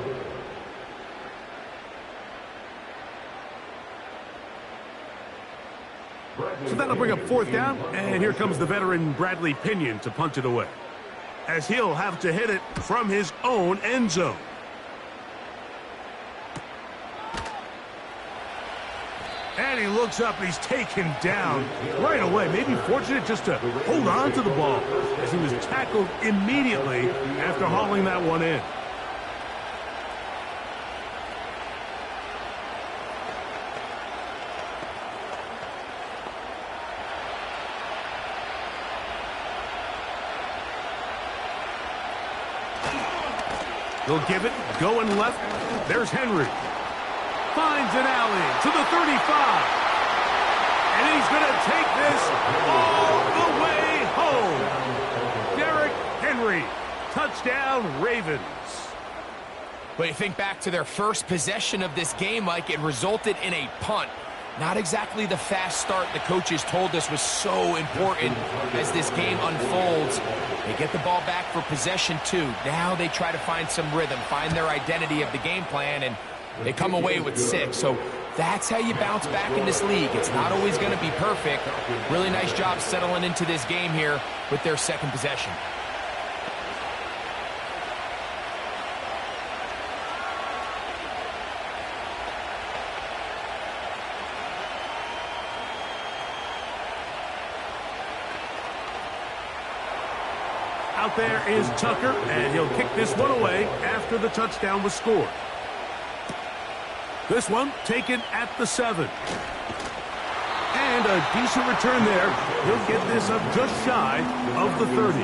So that'll bring up 4th down, and here comes the veteran Bradley Pinion to punt it away, as he'll have to hit it from his own end zone. And he looks up, and he's taken down right away. Maybe fortunate just to hold on to the ball, as he was tackled immediately after hauling that one in. They'll give it, going left. There's Henry. Finds an alley to the 35. And he's going to take this all the way home. Derrick Henry. Touchdown, Ravens. But you think back to their first possession of this game, Mike, it resulted in a punt. Not exactly the fast start the coaches told us was so important as this game unfolds. They get the ball back for possession 2. Now they try to find some rhythm, find their identity of the game plan, and they come away with 6. So that's how you bounce back in this league. It's not always going to be perfect. Really nice job settling into this game here with their second possession. Out there is Tucker, and he'll kick this one away after the touchdown was scored. This one taken at the 7. And a decent return there. He'll get this up just shy of the 30.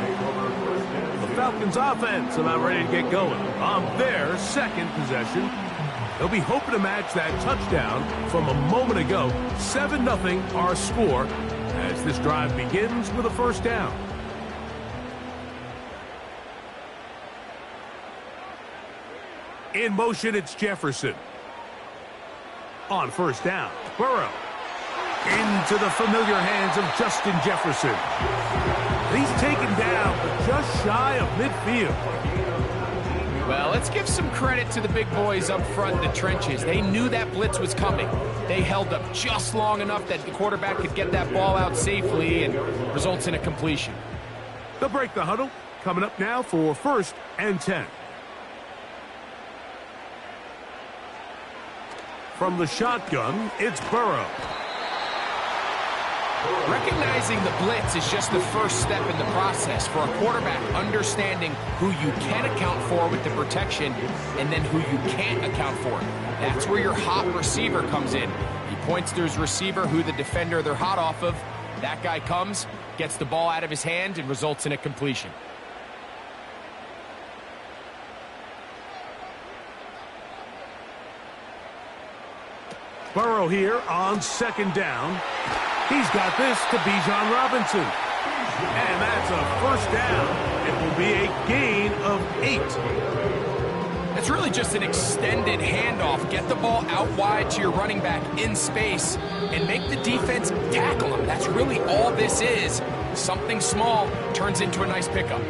The Falcons offense about ready to get going on their second possession. They'll be hoping to match that touchdown from a moment ago. 7-0 our score as this drive begins with a first down. In motion, it's Jefferson. On first down, Burrow. Into the familiar hands of Justin Jefferson. He's taken down just shy of midfield. Well, let's give some credit to the big boys up front in the trenches. They knew that blitz was coming. They held up just long enough that the quarterback could get that ball out safely and results in a completion. They'll break the huddle. Coming up now for 1st and 10. From the shotgun, it's Burrow. Recognizing the blitz is just the first step in the process for a quarterback, understanding who you can account for with the protection and then who you can't account for. That's where your hot receiver comes in. He points to his receiver, who the defender they're hot off of. That guy comes, gets the ball out of his hand, and results in a completion. Burrow here on second down. He's got this to Bijan Robinson. And that's a first down. It will be a gain of 8. It's really just an extended handoff. Get the ball out wide to your running back in space and make the defense tackle him. That's really all this is. Something small turns into a nice pickup.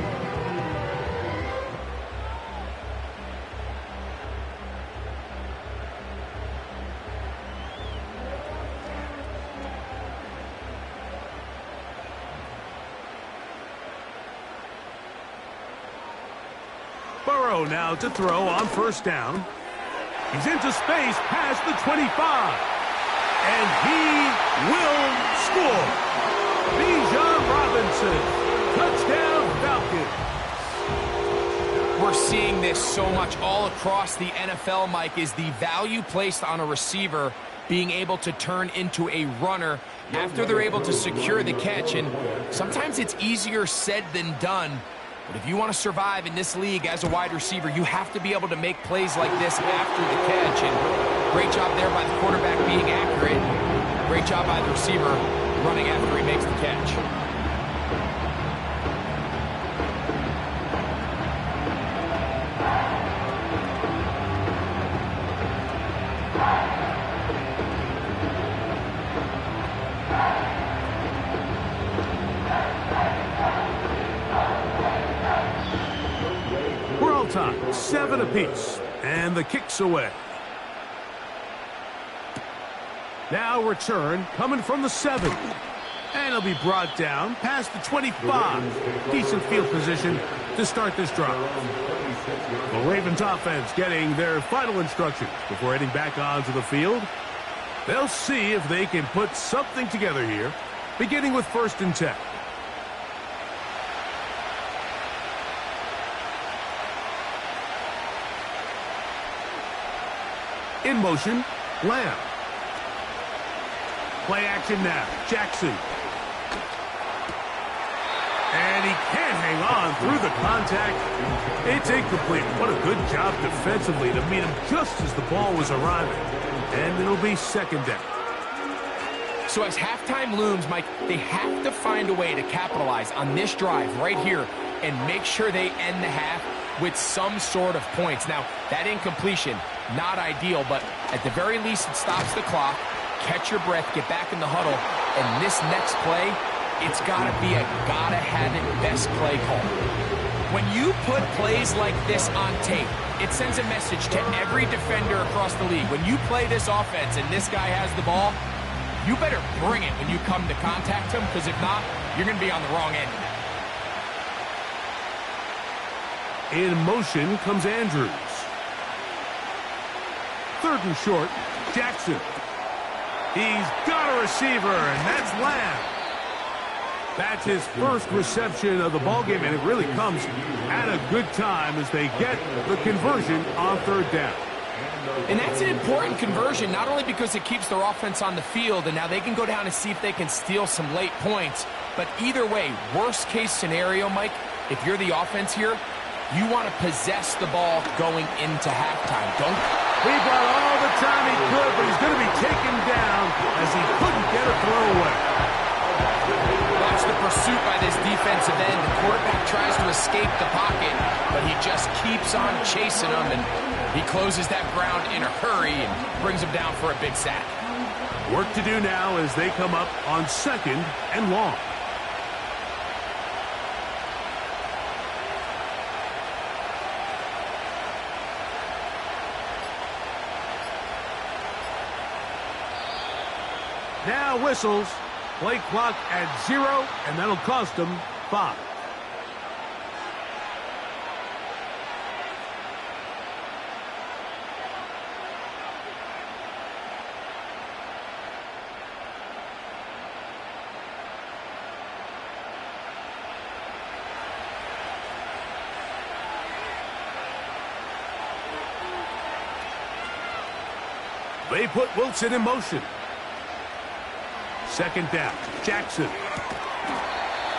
Burrow now to throw on first down. He's into space past the 25. And he will score. Bijan Robinson. Touchdown Falcons. We're seeing this so much all across the NFL, Mike, is the value placed on a receiver being able to turn into a runner after they're able to secure the catch. And sometimes it's easier said than done. But if you want to survive in this league as a wide receiver, you have to be able to make plays like this after the catch. And great job there by the quarterback being accurate. Great job by the receiver running after he makes the catch. Time, 7 apiece, and the kick's away. Now return coming from the 7, and it'll be brought down past the 25. Decent field position to start this drive. The Ravens offense getting their final instructions before heading back onto the field. They'll see if they can put something together here, beginning with 1st and 10. In motion, Lamb. Play action now, Jackson. And he can't hang on through the contact. It's incomplete. What a good job defensively to meet him just as the ball was arriving. And it'll be 2nd down. So as halftime looms, Mike, they have to find a way to capitalize on this drive right here and make sure they end the half with some sort of points. Now, that incompletion, not ideal, but at the very least it stops the clock. Catch your breath, get back in the huddle, and this next play, it's got to be a gotta-have-it best play call. When you put plays like this on tape, it sends a message to every defender across the league. When you play this offense and this guy has the ball, you better bring it when you come to contact him, because if not, you're going to be on the wrong end of that. In motion comes Andrews. 3rd and short, Jackson. He's got a receiver, and that's Lamb. That's his first reception of the ballgame, and it really comes at a good time as they get the conversion on 3rd down. And that's an important conversion, not only because it keeps their offense on the field, and now they can go down and see if they can steal some late points. But either way, worst case scenario, Mike, if you're the offense here, you want to possess the ball going into halftime. He got all the time he could, but he's going to be taken down as he couldn't get a throw away. Watch the pursuit by this defensive end. The quarterback tries to escape the pocket, but he just keeps on chasing him, and he closes that ground in a hurry and brings him down for a big sack. Work to do now as they come up on 2nd and long. Now whistles. Play clock at 0, and that'll cost them 5. They put Wilson in motion. 2nd down, Jackson.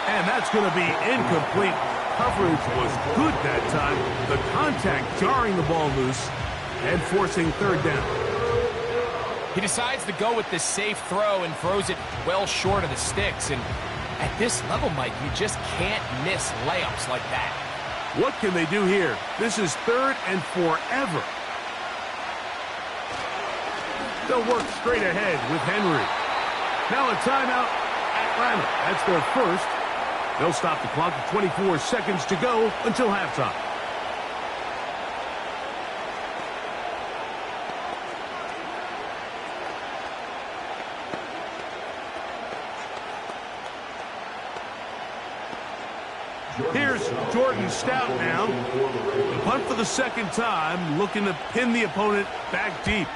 And that's going to be incomplete. Coverage was good that time. The contact jarring the ball loose and forcing 3rd down. He decides to go with this safe throw and throws it well short of the sticks. And at this level, Mike, you just can't miss layups like that. What can they do here? This is 3rd and forever. They'll work straight ahead with Henry. Now a timeout, Atlanta. That's their first. They'll stop the clock at 24 seconds to go until halftime. Here's Jordan Stout now. The punt for the 2nd time, looking to pin the opponent back deep.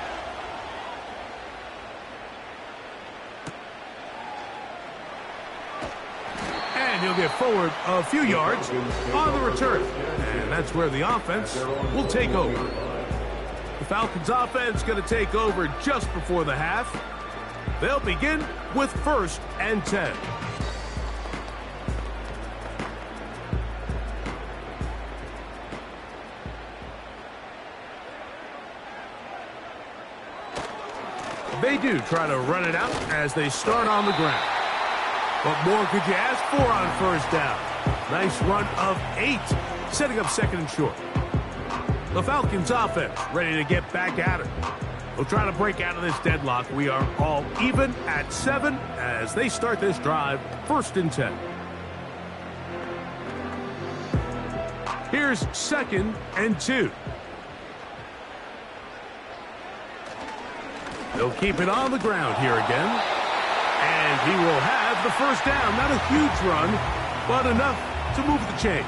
And he'll get forward a few yards on the return. And that's where the offense will take over. The Falcons offense going to take over just before the half. They'll begin with 1st and 10. They do try to run it out as they start on the ground. What more could you ask for on 1st down? Nice run of 8, setting up 2nd and short. The Falcons offense ready to get back at it. They'll try to break out of this deadlock. We are all even at 7 as they start this drive, 1st and 10. Here's 2nd and 2. They'll keep it on the ground here again. And he will have the 1st down. Not a huge run, but enough to move the chains.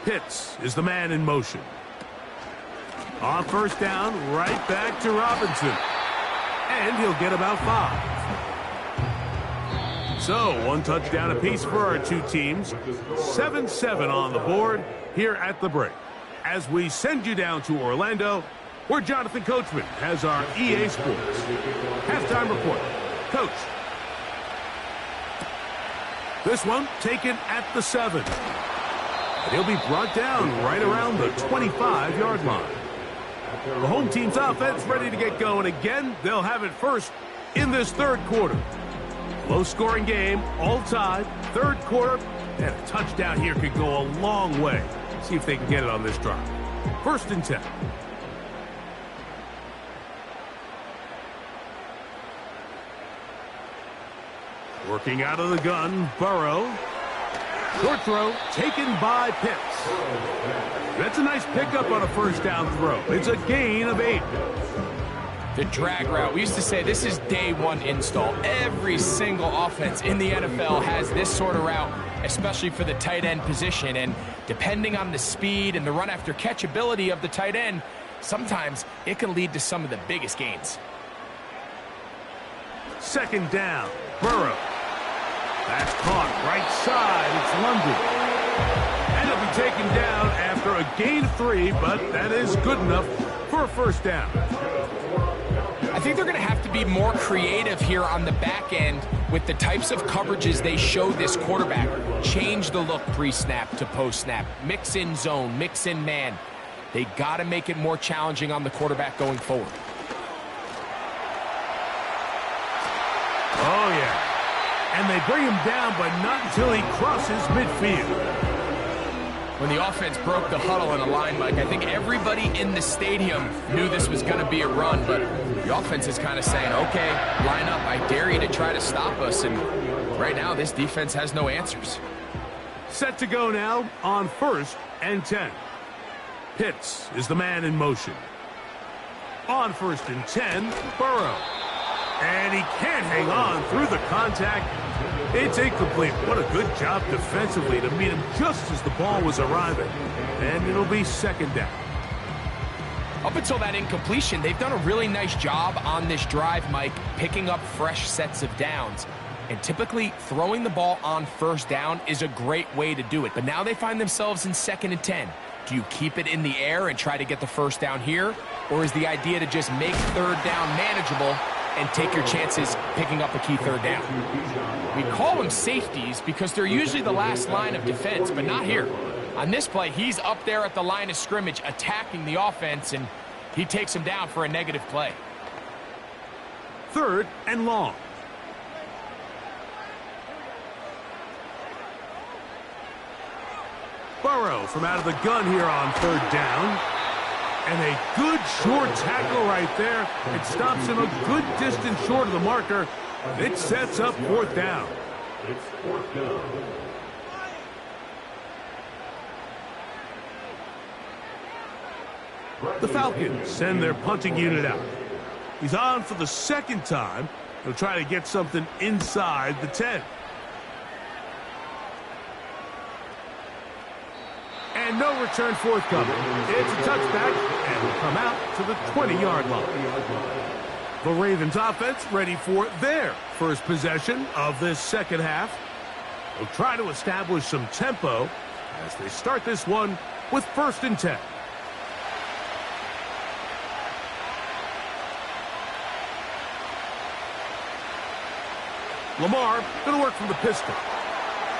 Pitts is the man in motion. On 1st down, right back to Robinson. And he'll get about 5. So, 1 touchdown apiece for our 2 teams. 7-7 on the board here at the break. As we send you down to Orlando, where Jonathan Coachman has our EA Sports halftime report. Coach. This one taken at the 7. And he'll be brought down right around the 25-yard line. The home team's offense ready to get going again. They'll have it first in this 3rd quarter. Low-scoring game, all tied, 3rd quarter, and a touchdown here could go a long way. See if they can get it on this drive. 1st and 10. Working out of the gun, Burrow. Short throw taken by Pitts. That's a nice pickup on a 1st down throw. It's a gain of 8. The drag route. We used to say this is day 1 install. Every single offense in the NFL has this sort of route especially for the tight end position. And depending on the speed and the run after catch ability of the tight end, sometimes it can lead to some of the biggest gains. Second down, Burrow. That's caught right side. It's London. And it'll be taken down after a gain of 3, but that is good enough for a first down. I think they're going to have to be more creative here on the back end with the types of coverages they show this quarterback. Change the look pre-snap to post-snap. Mix in zone, mix in man. They got to make it more challenging on the quarterback going forward. Oh, yeah. And they bring him down, but not until he crosses midfield. When the offense broke the huddle in a line, Mike, I think everybody in the stadium knew this was going to be a run, but the offense is kind of saying, okay, line up. I dare you to try to stop us. And right now, this defense has no answers. Set to go now on 1st and 10. Pitts is the man in motion. On 1st and 10, Burrow. And he can't hang on through the contact. It's incomplete. What a good job defensively to meet him just as the ball was arriving. And it'll be second down. Up until that incompletion, they've done a really nice job on this drive, Mike, picking up fresh sets of downs. And typically, throwing the ball on first down is a great way to do it. But now they find themselves in 2nd and 10. Do you keep it in the air and try to get the first down here? Or is the idea to just make 3rd down manageable and take your chances picking up a key 3rd down? We call them safeties because they're usually the last line of defense, but not here. On this play, he's up there at the line of scrimmage attacking the offense, and he takes him down for a negative play. 3rd and long. Burrow from out of the gun here on 3rd down. And a good short tackle right there. It stops him a good distance short of the marker. It sets up 4th down. It's 4th down. The Falcons send their punting unit out. He's on for the 2nd time. He'll try to get something inside the 10. And no return forthcoming. It's a touchback, and will come out to the 20-yard line. The Ravens offense ready for their first possession of this second half. They'll try to establish some tempo as they start this one with 1st and 10. Lamar going to work from the pistol.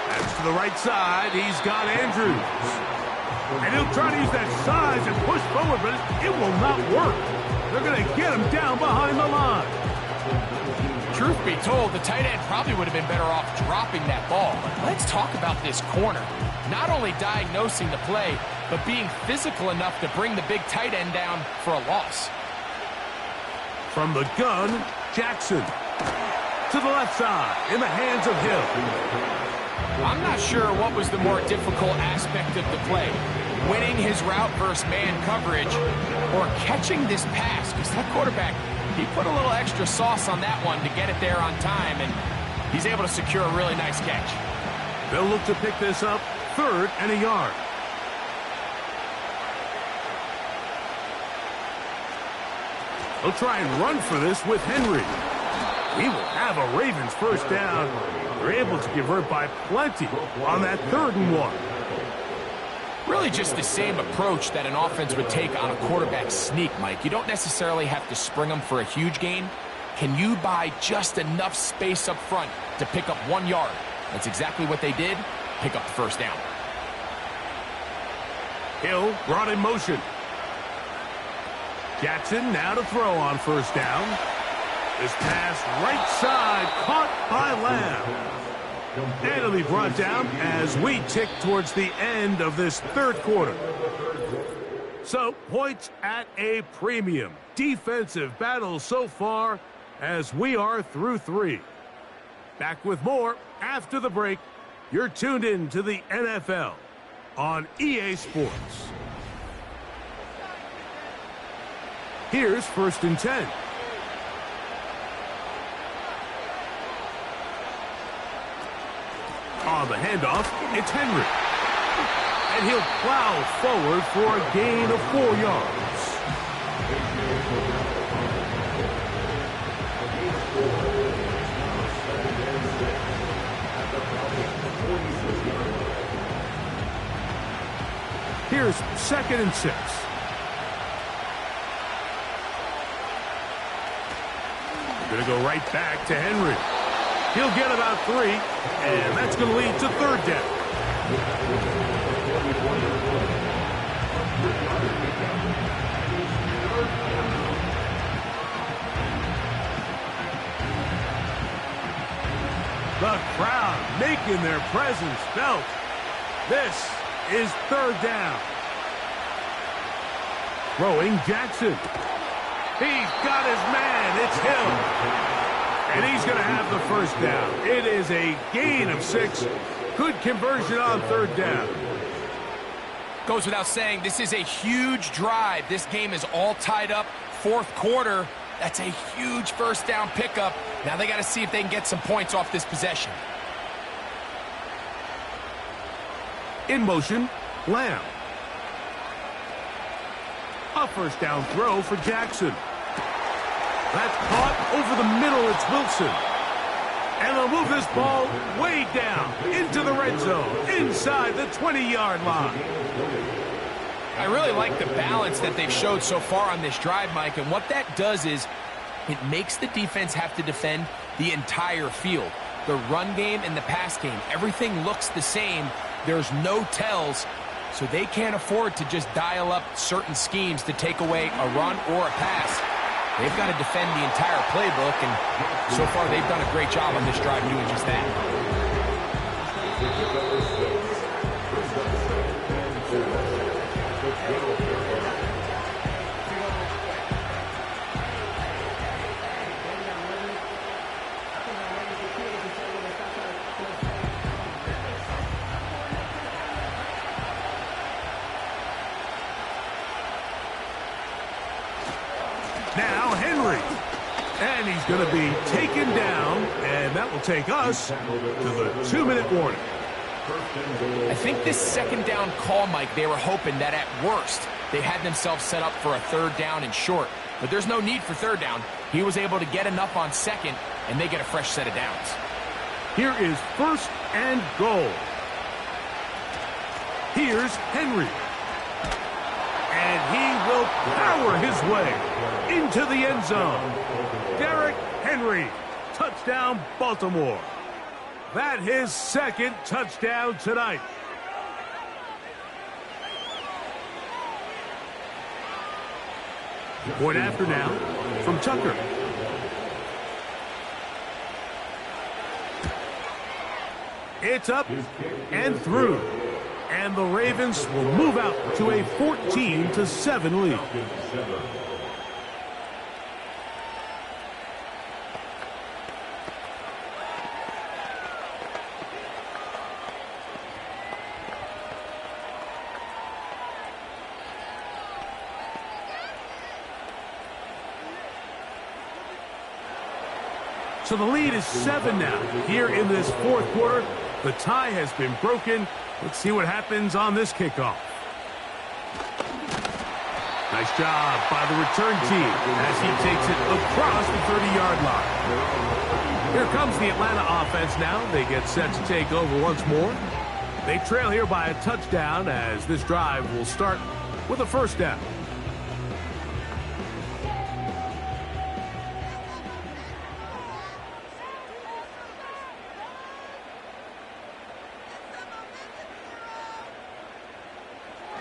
That's to the right side. He's got Andrews. And he'll try to use that size and push forward, but it will not work. They're going to get him down behind the line. Truth be told, the tight end probably would have been better off dropping that ball. But let's talk about this corner. Not only diagnosing the play, but being physical enough to bring the big tight end down for a loss. From the gun, Jackson. To the left side, in the hands of Hill. I'm not sure what was the more difficult aspect of the play, winning his route versus man coverage or catching this pass, because that quarterback, he put a little extra sauce on that one to get it there on time, and he's able to secure a really nice catch. They'll look to pick this up 3rd and a yard. They'll try and run for this with Henry. We will have a Ravens first down. They're able to convert by plenty on that 3rd and 1. Really just the same approach that an offense would take on a quarterback sneak, Mike. You don't necessarily have to spring them for a huge gain. Can you buy just enough space up front to pick up 1 yard? That's exactly what they did. Pick up the first down. Hill brought in motion. Jackson now to throw on 1st down. This pass right side caught by Lamb. And it'll be brought down as we tick towards the end of this 3rd quarter. So points at a premium. Defensive battle so far as we are through 3. Back with more after the break. You're tuned in to the NFL on EA Sports. Here's 1st and 10. On the handoff, it's Henry. And he'll plow forward for a gain of 4 yards. Here's 2nd and 6. Going to go right back to Henry. He'll get about 3, and that's going to lead to 3rd down. The crowd making their presence felt. This is 3rd down. Throwing Jackson. He's got his man. It's Hill. And he's going to have the 1st down. It is a gain of 6. Good conversion on 3rd down. Goes without saying, this is a huge drive. This game is all tied up. 4th quarter. That's a huge 1st down pickup. Now they got to see if they can get some points off this possession. In motion, Lamb. A 1st down throw for Jackson. That's caught over the middle. It's Wilson. And they'll move this ball way down into the red zone, inside the 20-yard line. I really like the balance that they've showed so far on this drive, Mike, and what that does is it makes the defense have to defend the entire field. The run game and the pass game, everything looks the same. There's no tells, so they can't afford to just dial up certain schemes to take away a run or a pass. They've got to defend the entire playbook, and so far they've done a great job on this drive doing just that. Now Henry. And he's going to be taken down, and that will take us to the 2-minute warning. I think this 2nd down call, Mike, they were hoping that at worst they had themselves set up for a 3rd down and short. But there's no need for 3rd down. He was able to get enough on 2nd, and they get a fresh set of downs. Here is 1st and goal. Here's Henry. And he will power his way into the end zone. Derrick Henry, touchdown Baltimore. That his 2nd touchdown tonight. Point after now from Tucker. It's up and through. And the Ravens will move out to a 14-7 lead. So the lead is 7 now. Here in this 4th quarter, the tie has been broken. Let's see what happens on this kickoff. Nice job by the return team as he takes it across the 30-yard line. Here comes the Atlanta offense now. They get set to take over once more. They trail here by a touchdown as this drive will start with a 1st down.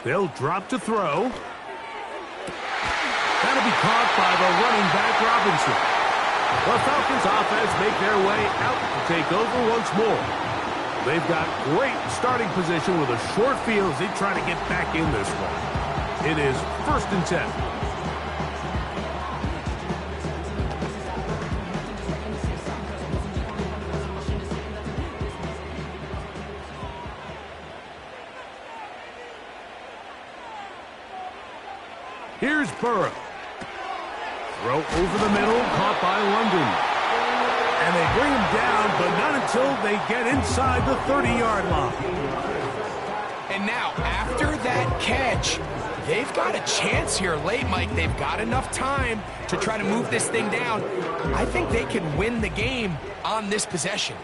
They'll drop to throw. That'll be caught by the running back, Robinson. The Falcons offense make their way out to take over once more. They've got great starting position with a short field as they try to get back in this one. It is 1st and 10. Here's Burrow. Throw over the middle, caught by London. And they bring him down, but not until they get inside the 30-yard line. And now, after that catch, they've got a chance here late, Mike. They've got enough time to try to move this thing down. I think they can win the game on this possession.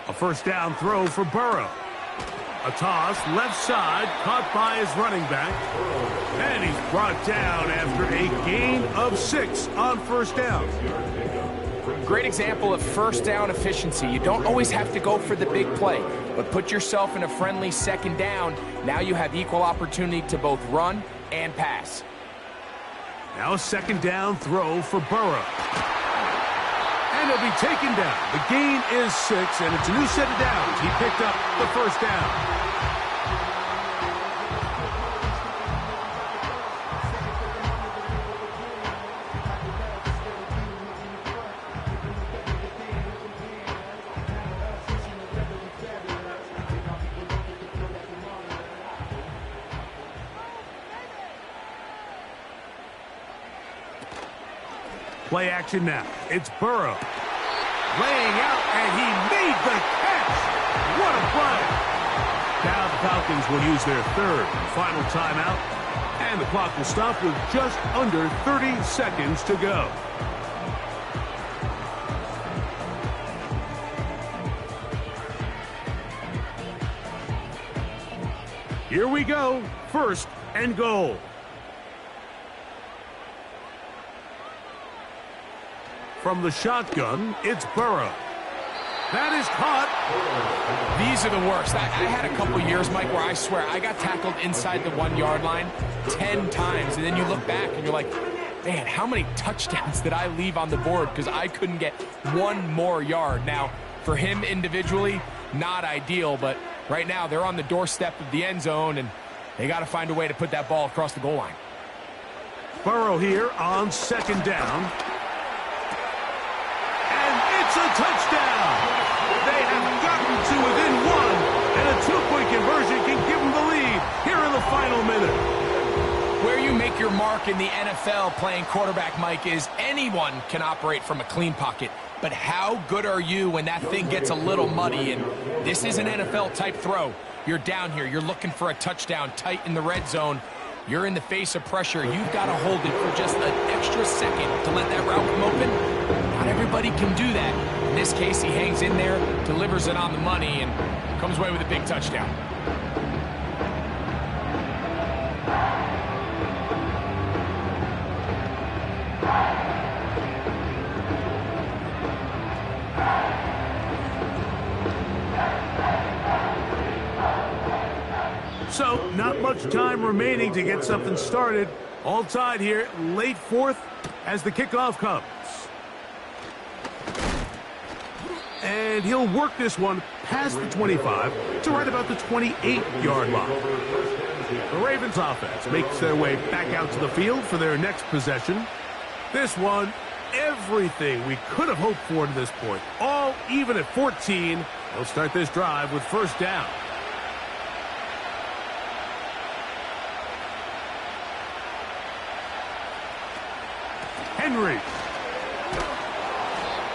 A first down throw for Burrow. A toss, left side, caught by his running back. And he's brought down after a gain of 6 on first down. Great example of first down efficiency. You don't always have to go for the big play, but put yourself in a friendly second down. Now you have equal opportunity to both run and pass. Now a second down throw for Burrow. And he'll be taken down. The gain is 6, and it's a new set of downs. He picked up the first down. Play action now. It's Burrow. Laying out, and he made the catch. What a play. Now the Falcons will use their third and final timeout, and the clock will stop with just under 30 seconds to go. Here we go. First and goal. From the shotgun, it's Burrow. That is caught. These are the worst. I had a couple years, Mike, where I swear I got tackled inside the 1-yard line 10 times. And then you look back and you're like, man, how many touchdowns did I leave on the board because I couldn't get one more yard? Now, for him individually, not ideal. But right now, they're on the doorstep of the end zone, and they got to find a way to put that ball across the goal line. Burrow here on second down. It's a touchdown. They have gotten to within 1, and a 2-point conversion can give them the lead here in the final minute. Where you make your mark in the NFL playing quarterback, Mike, is anyone can operate from a clean pocket. But how good are you when that thing gets a little muddy? And this is an NFL-type throw. You're down here. You're looking for a touchdown tight in the red zone. You're in the face of pressure. You've got to hold it for just an extra second to let that route come open. Not everybody can do that. In this case, he hangs in there, delivers it on the money, and comes away with a big touchdown. So, not much time remaining to get something started. All tied here, late fourth, as the kickoff comes. And he'll work this one past the 25 to right about the 28-yard line. The Ravens offense makes their way back out to the field for their next possession. This one, everything we could have hoped for to this point. All even at 14. They'll start this drive with first down. Henry.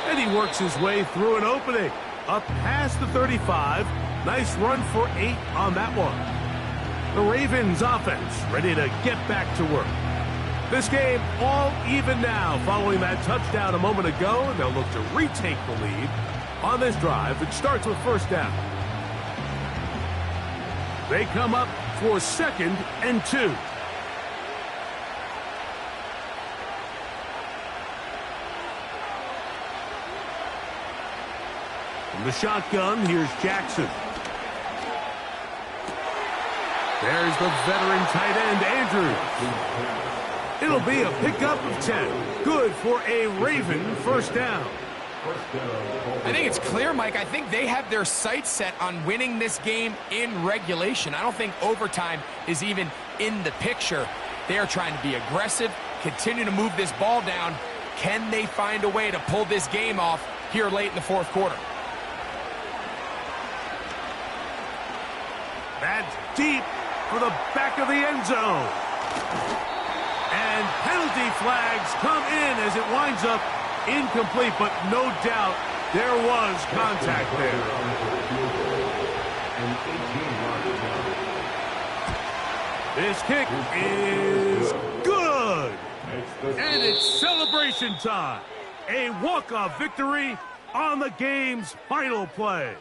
And he works his way through an opening. Up past the 35. Nice run for 8 on that one. The Ravens offense ready to get back to work. This game all even now following that touchdown a moment ago. And they'll look to retake the lead on this drive. It starts with first down. They come up for 2nd and 2. From the shotgun, here's Jackson. There's the veteran tight end, Andrews. It'll be a pickup of 10. Good for a Raven first down. I think it's clear, Mike. I think they have their sights set on winning this game in regulation. I don't think overtime is even in the picture. They are trying to be aggressive, continue to move this ball down. Can they find a way to pull this game off here late in the fourth quarter? That's deep for the back of the end zone. And penalty flags come in as it winds up incomplete, but no doubt there was contact there. This kick is good. And it's celebration time. A walk-off victory on the game's final play.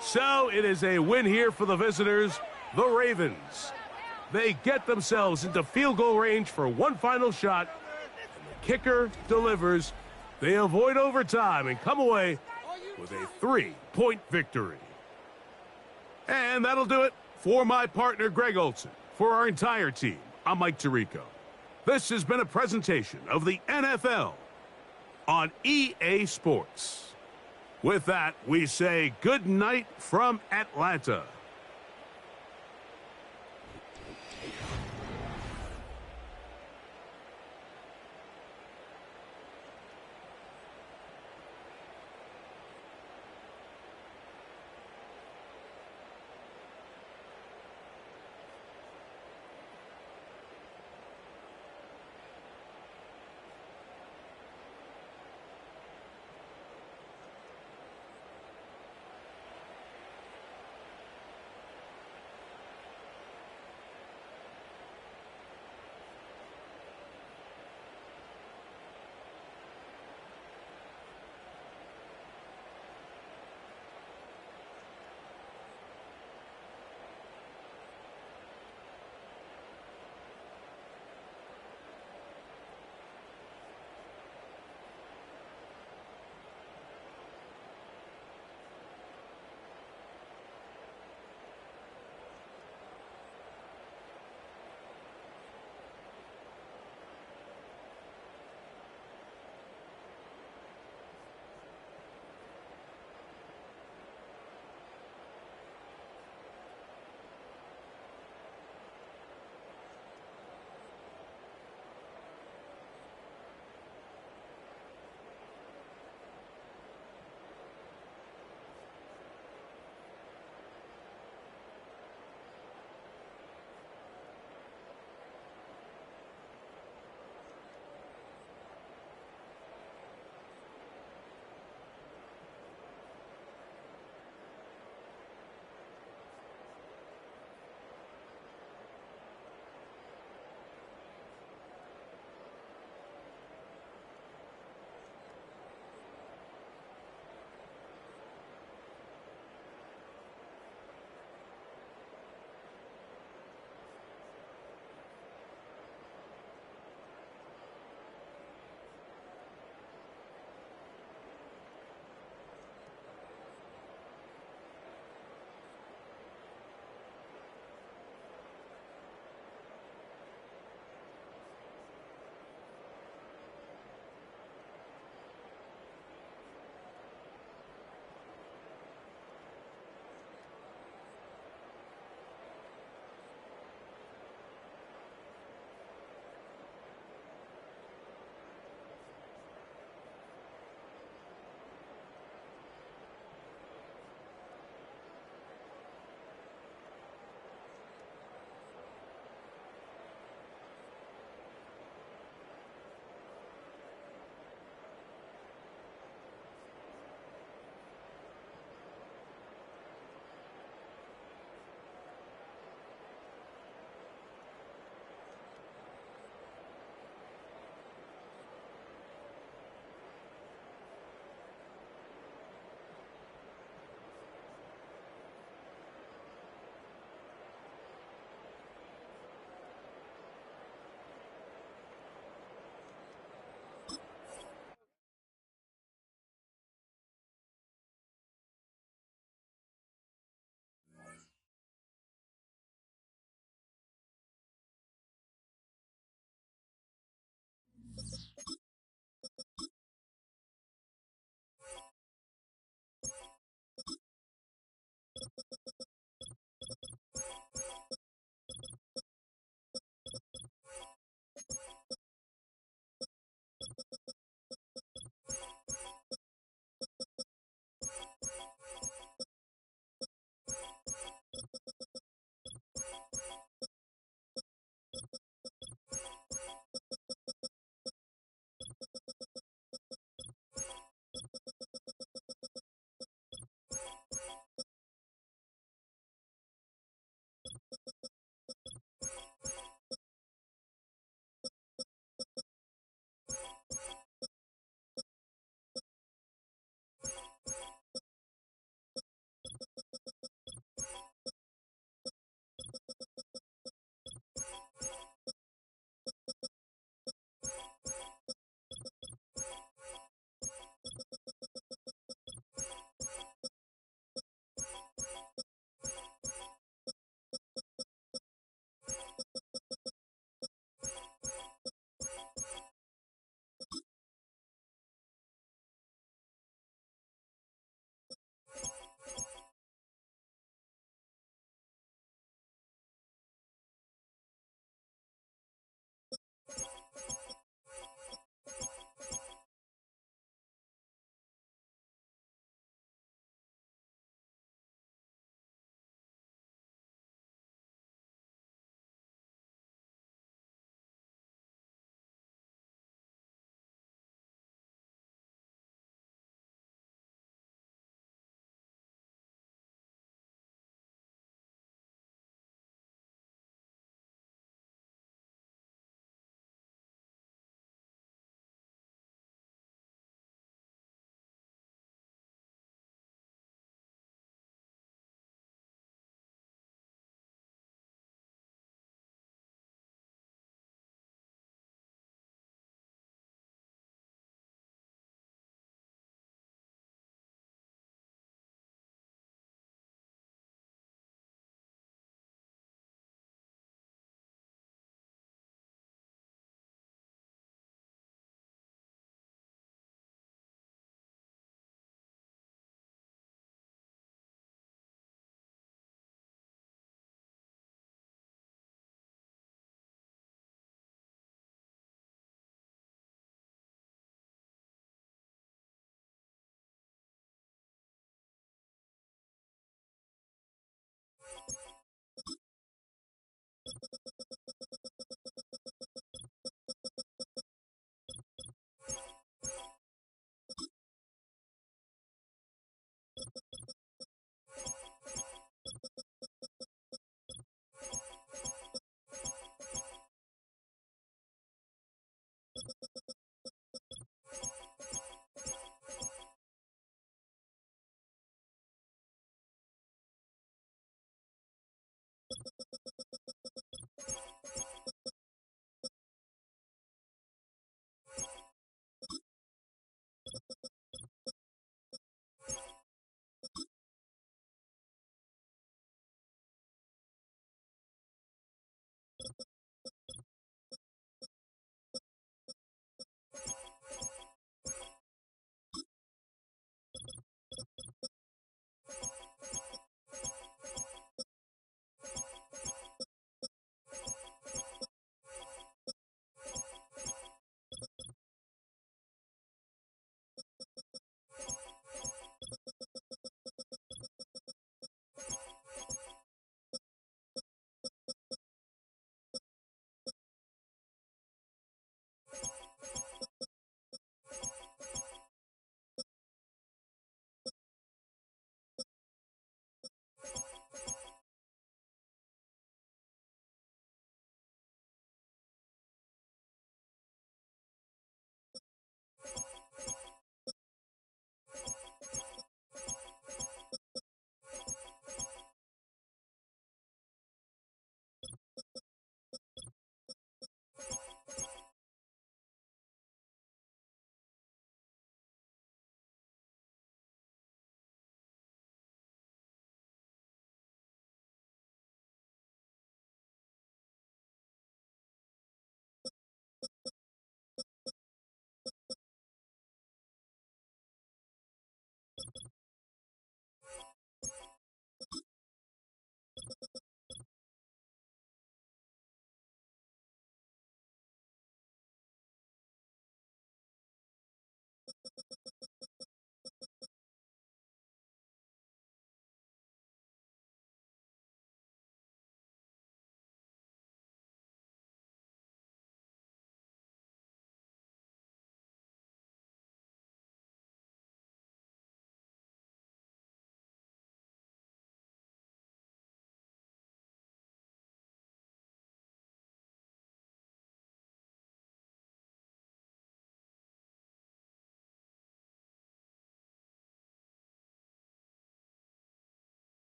So it is a win here for the visitors, the Ravens. They get themselves into field goal range for one final shot. And the kicker delivers. They avoid overtime and come away with a 3-point victory. And that'll do it for my partner, Greg Olson. For our entire team, I'm Mike Tirico. This has been a presentation of the NFL on EA Sports. With that, we say good night from Atlanta.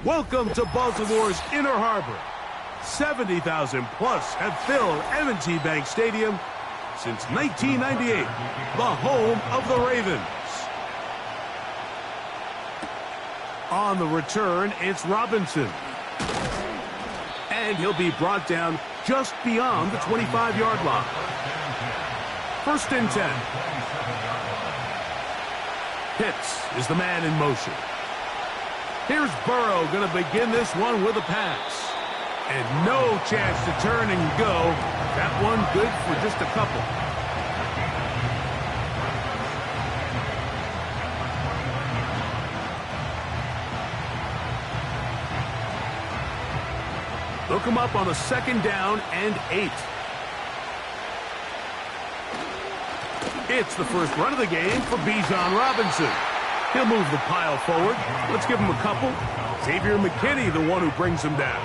Welcome to Baltimore's Inner Harbor. 70,000 plus have filled M&T Bank Stadium since 1998, the home of the Ravens. On the return, it's Robinson. And he'll be brought down just beyond the 25-yard line. 1st and 10. Pitts is the man in motion. Here's Burrow going to begin this one with a pass. And no chance to turn and go. That one good for just a couple. Look him up on a 2nd down and 8. It's the first run of the game for Bijan Robinson. He'll move the pile forward. Let's give him a couple. Xavier McKinney, the one who brings him down.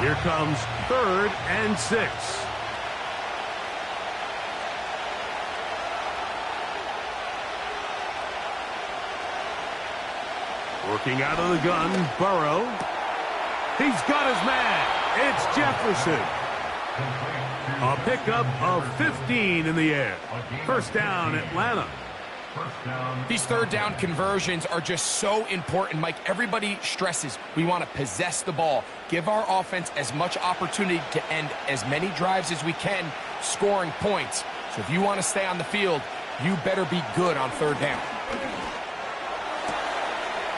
Here comes 3rd and 6. Working out of the gun, Burrow. He's got his man. It's Jefferson. A pickup of 15 in the air. First down, Atlanta. These third down conversions are just so important, Mike. Everybody stresses we want to possess the ball, give our offense as much opportunity to end as many drives as we can, scoring points. So if you want to stay on the field, you better be good on third down.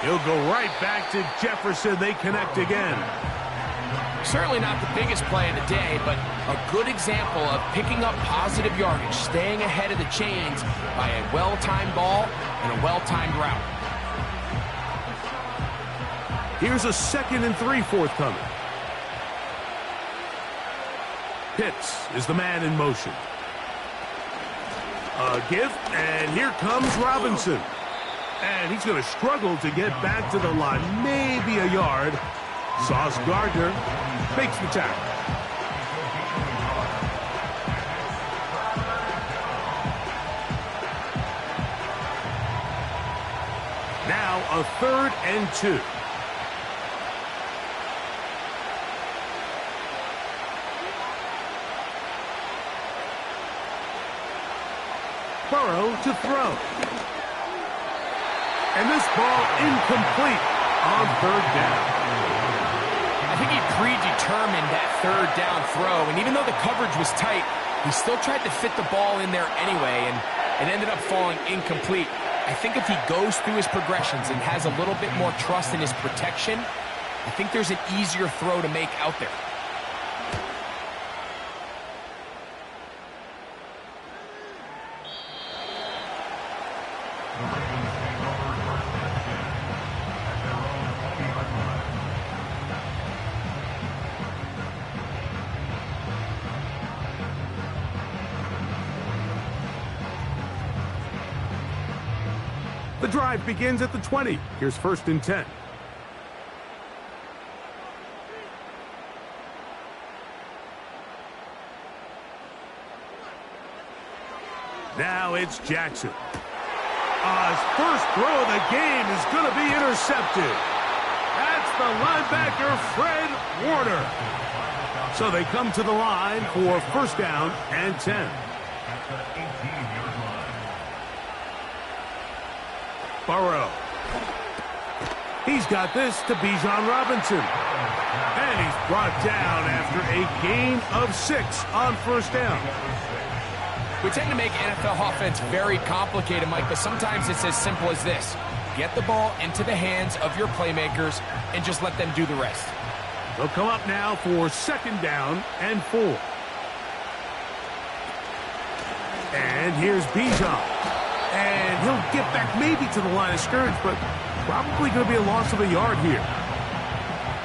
He'll go right back to Jefferson. They connect again. Certainly not the biggest play of the day, but a good example of picking up positive yardage, staying ahead of the chains by a well-timed ball and a well-timed route. Here's a 2nd and 3 forthcoming. Pitts is the man in motion. A give, and here comes Robinson. And he's going to struggle to get back to the line, maybe a yard. Sauce Gardner makes the tackle. Now a 3rd and 2. Burrow to throw. And this ball incomplete on 3rd down. I think he predetermined that 3rd down throw, and even though the coverage was tight, he still tried to fit the ball in there anyway, and it ended up falling incomplete. I think if he goes through his progressions and has a little bit more trust in his protection, I think there's an easier throw to make out there. The drive begins at the 20. Here's 1st and 10. Now it's Jackson. His first throw of the game is going to be intercepted. That's the linebacker, Fred Warner. So they come to the line for 1st down and 10. Burrow. He's got this to Bijan Robinson. And he's brought down after a gain of 6 on 1st down. We tend to make NFL offense very complicated, Mike, but sometimes it's as simple as this. Get the ball into the hands of your playmakers and just let them do the rest. They'll come up now for 2nd down and 4. And here's Bijan. And he'll get back maybe to the line of scrimmage, but probably going to be a loss of a yard here.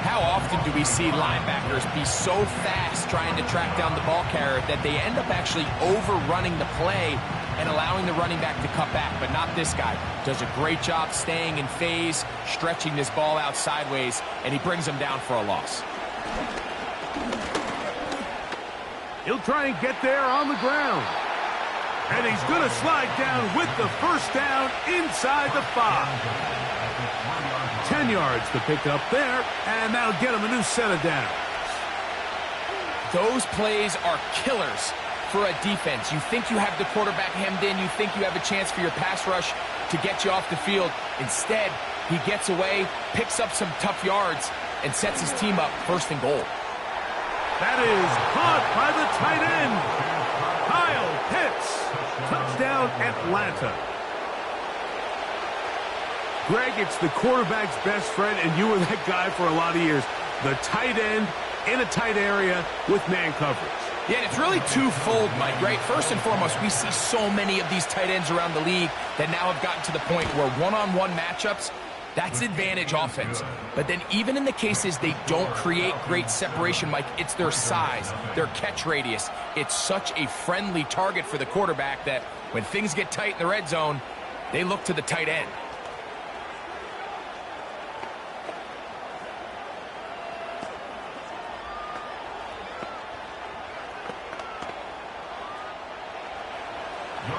How often do we see linebackers be so fast trying to track down the ball carrier that they end up actually overrunning the play and allowing the running back to cut back? But not this guy. Does a great job staying in phase, stretching this ball out sideways, and he brings him down for a loss. He'll try and get there on the ground. And he's going to slide down with the 1st down inside the 5. 10 yards to pick up there, and that'll get him a new set of downs. Those plays are killers for a defense. You think you have the quarterback hemmed in. You think you have a chance for your pass rush to get you off the field. Instead, he gets away, picks up some tough yards, and sets his team up 1st and goal. That is caught by the tight end, Kyle Pitts. Touchdown, Atlanta. Greg, it's the quarterback's best friend, and you were that guy for a lot of years. The tight end in a tight area with man coverage. Yeah, and it's really twofold, Mike, right? First and foremost, we see so many of these tight ends around the league that now have gotten to the point where one-on-one matchups, That's advantage offense. But then even in the cases they don't create great separation, Mike, it's their size, their catch radius. It's such a friendly target for the quarterback that when things get tight in the red zone, they look to the tight end.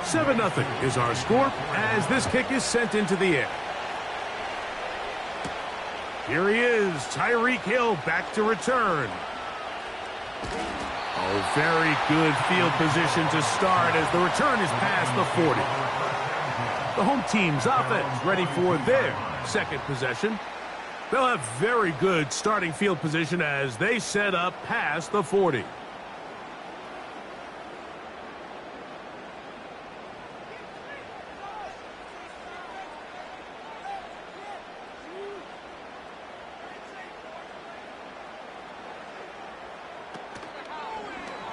Seven 0 is our score as this kick is sent into the air. Here he is, Tyreek Hill back to return. Oh, very good field position to start as the return is past the 40. The home team's offense ready for their second possession. They'll have very good starting field position as they set up past the 40.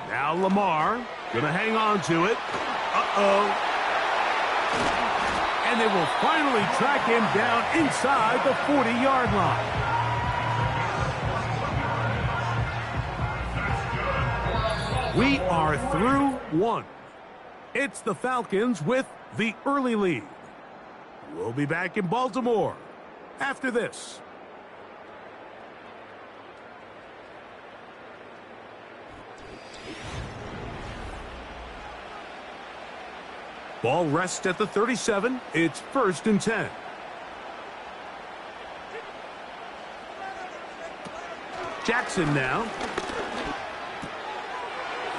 Now Lamar, gonna hang on to it. Uh-oh. And they will finally track him down inside the 40-yard line. We are through one. It's the Falcons with the early lead. We'll be back in Baltimore after this. Ball rests at the 37. It's 1st and 10. Jackson now.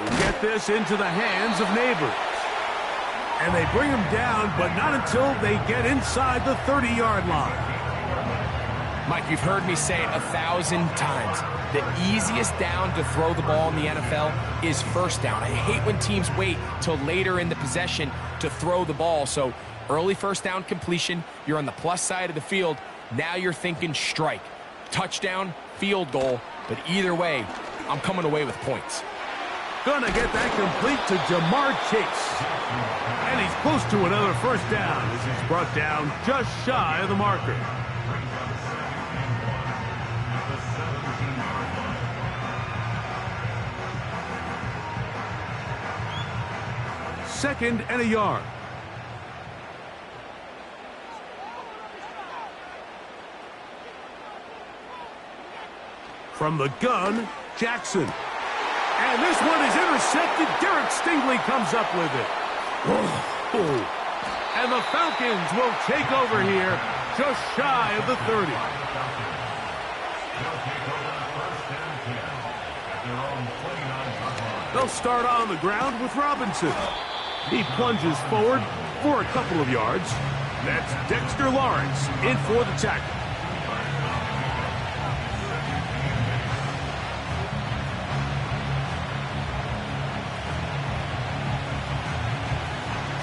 We'll get this into the hands of Neighbors. And they bring him down, but not until they get inside the 30-yard line. Mike, you've heard me say it 1,000 times. The easiest down to throw the ball in the NFL is first down. I hate when teams wait till later in the possession to throw the ball. So early first down completion, you're on the plus side of the field. Now you're thinking strike, touchdown, field goal. But either way, I'm coming away with points. Gonna get that complete to Jamar Chase. And he's close to another first down as he's brought down just shy of the marker. Second and a yard. From the gun, Jackson. And this one is intercepted. Derek Stingley comes up with it. Oh. And the Falcons will take over here just shy of the 30. They'll start on the ground with Robinson. He plunges forward for a couple of yards. That's Dexter Lawrence in for the tackle.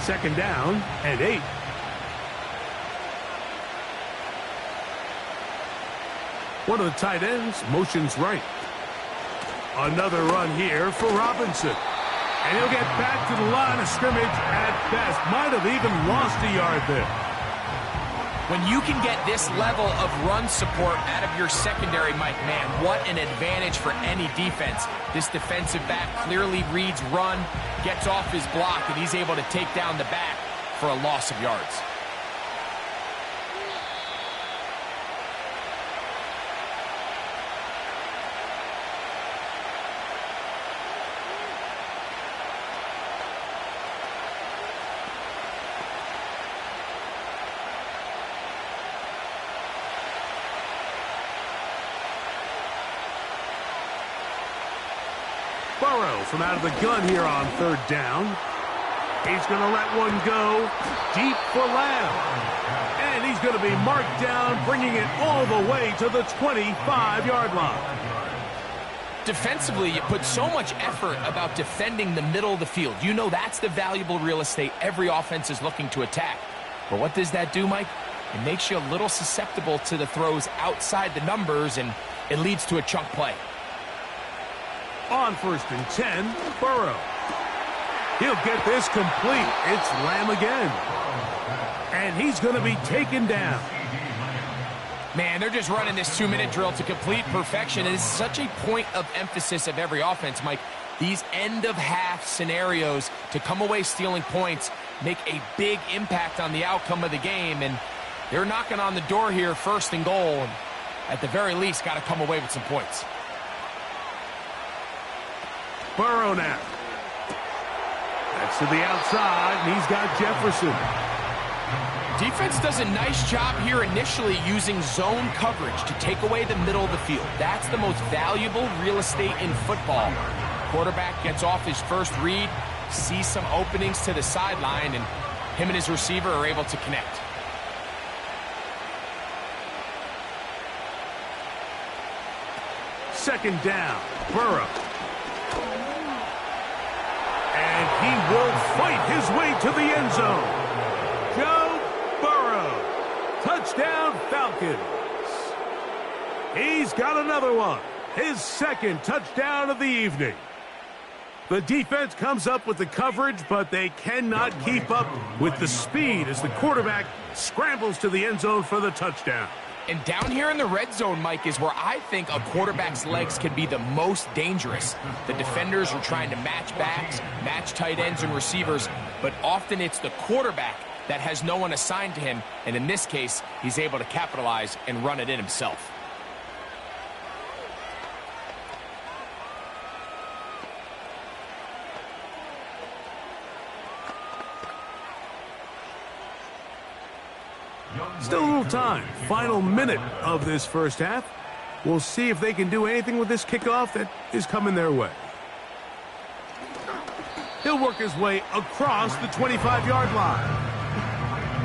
Second down and 8. One of the tight ends motions right. Another run here for Robinson. And he'll get back to the line of scrimmage at best. Might have even lost a yard there. When you can get this level of run support out of your secondary, Mike, man, what an advantage for any defense. This defensive back clearly reads run, gets off his block, and he's able to take down the back for a loss of yards. Burrow from out of the gun here on third down. He's going to let one go deep for Lamb. And he's going to be marked down, bringing it all the way to the 25-yard line. Defensively, you put so much effort about defending the middle of the field. You know that's the valuable real estate every offense is looking to attack. But what does that do, Mike? It makes you a little susceptible to the throws outside the numbers, and it leads to a chunk play. On 1st and 10, Burrow. He'll get this complete. It's Lamb again. And he's going to be taken down. Man, they're just running this 2-minute drill to complete perfection. It is such a point of emphasis of every offense, Mike. These end-of-half scenarios to come away stealing points make a big impact on the outcome of the game, and they're knocking on the door here, first and goal, and at the very least, got to come away with some points. Burrow now. That's to the outside, and he's got Jefferson. Defense does a nice job here initially using zone coverage to take away the middle of the field. That's the most valuable real estate in football. Quarterback gets off his first read, sees some openings to the sideline, and him and his receiver are able to connect. Second down, Burrow. And he will fight his way to the end zone. Joe Burrow. Touchdown, Falcons. He's got another one. His second touchdown of the evening. The defense comes up with the coverage, but they cannot keep up with the speed as the quarterback scrambles to the end zone for the touchdown. And down here in the red zone, Mike, is where I think a quarterback's legs can be the most dangerous. The defenders are trying to match backs, match tight ends and receivers, but often it's the quarterback that has no one assigned to him, and in this case, he's able to capitalize and run it in himself. Still a little time. Final minute of this first half. We'll see if they can do anything with this kickoff that is coming their way. He'll work his way across the 25-yard line.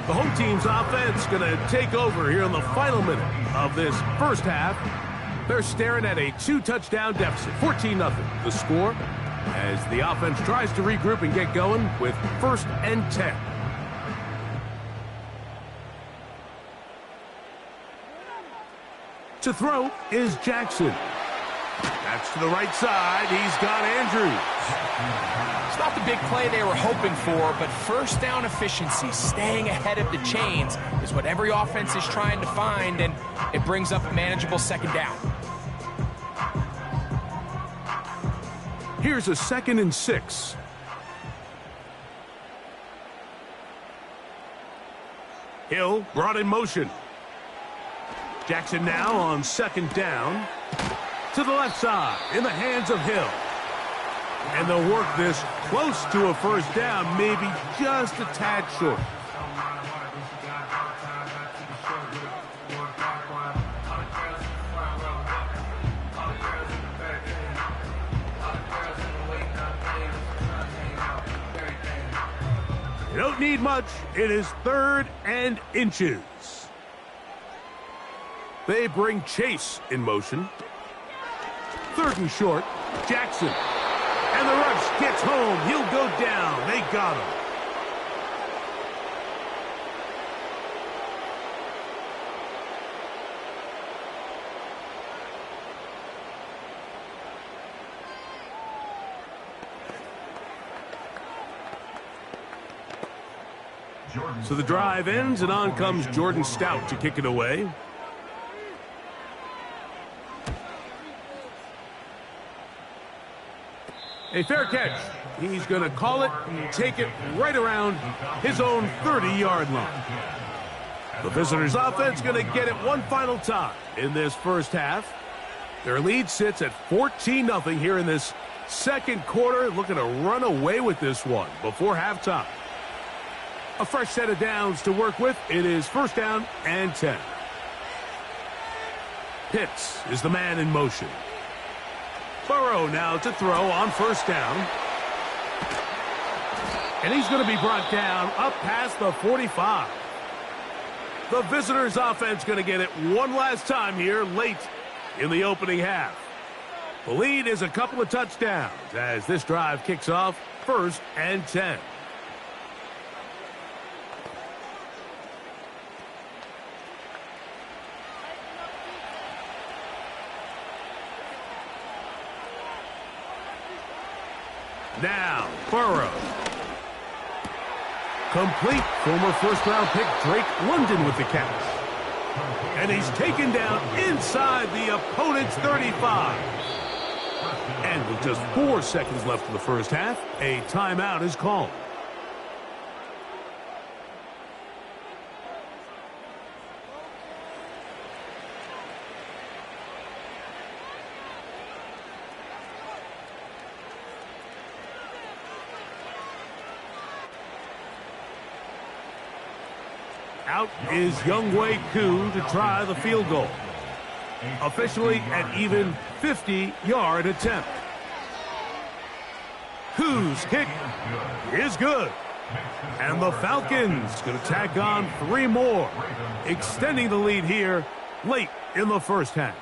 The home team's offense going to take over here in the final minute of this first half. They're staring at a 2-touchdown deficit, 14-0. The score as the offense tries to regroup and get going with 1st and 10. To throw is Jackson. That's to the right side. He's got Andrews. It's not the big play they were hoping for, but first down efficiency, staying ahead of the chains, is what every offense is trying to find, and it brings up a manageable second down. Here's a 2nd and 6. Hill brought in motion. Jackson now on 2nd down. To the left side, in the hands of Hill. And they'll work this close to a first down, maybe just a tad short. You don't need much. It is 3rd and inches. They bring Chase in motion. 3rd and short. Jackson. And the rush gets home. He'll go down. They got him. So the drive ends, and on comes Jordan Stout to kick it away. A fair catch. He's going to call it and take it right around his own 30-yard line. The visitors' offense going to get it one final time in this first half. Their lead sits at 14-0 here in this second quarter, looking to run away with this one before halftime. A fresh set of downs to work with. It is 1st down and 10. Pitts is the man in motion. Burrow now to throw on 1st down. And he's going to be brought down up past the 45. The visitors' offense going to get it one last time here late in the opening half. The lead is a couple of touchdowns as this drive kicks off 1st and 10. Now, Burrow. Complete. Former 1st-round pick Drake London with the catch. And he's taken down inside the opponent's 35. And with just 4 seconds left in the first half, a timeout is called. Out is Younghoe Koo to try the field goal. Officially an even 50-yard attempt. Koo's kick is good. And the Falcons going to tack on 3 more, extending the lead here late in the first half.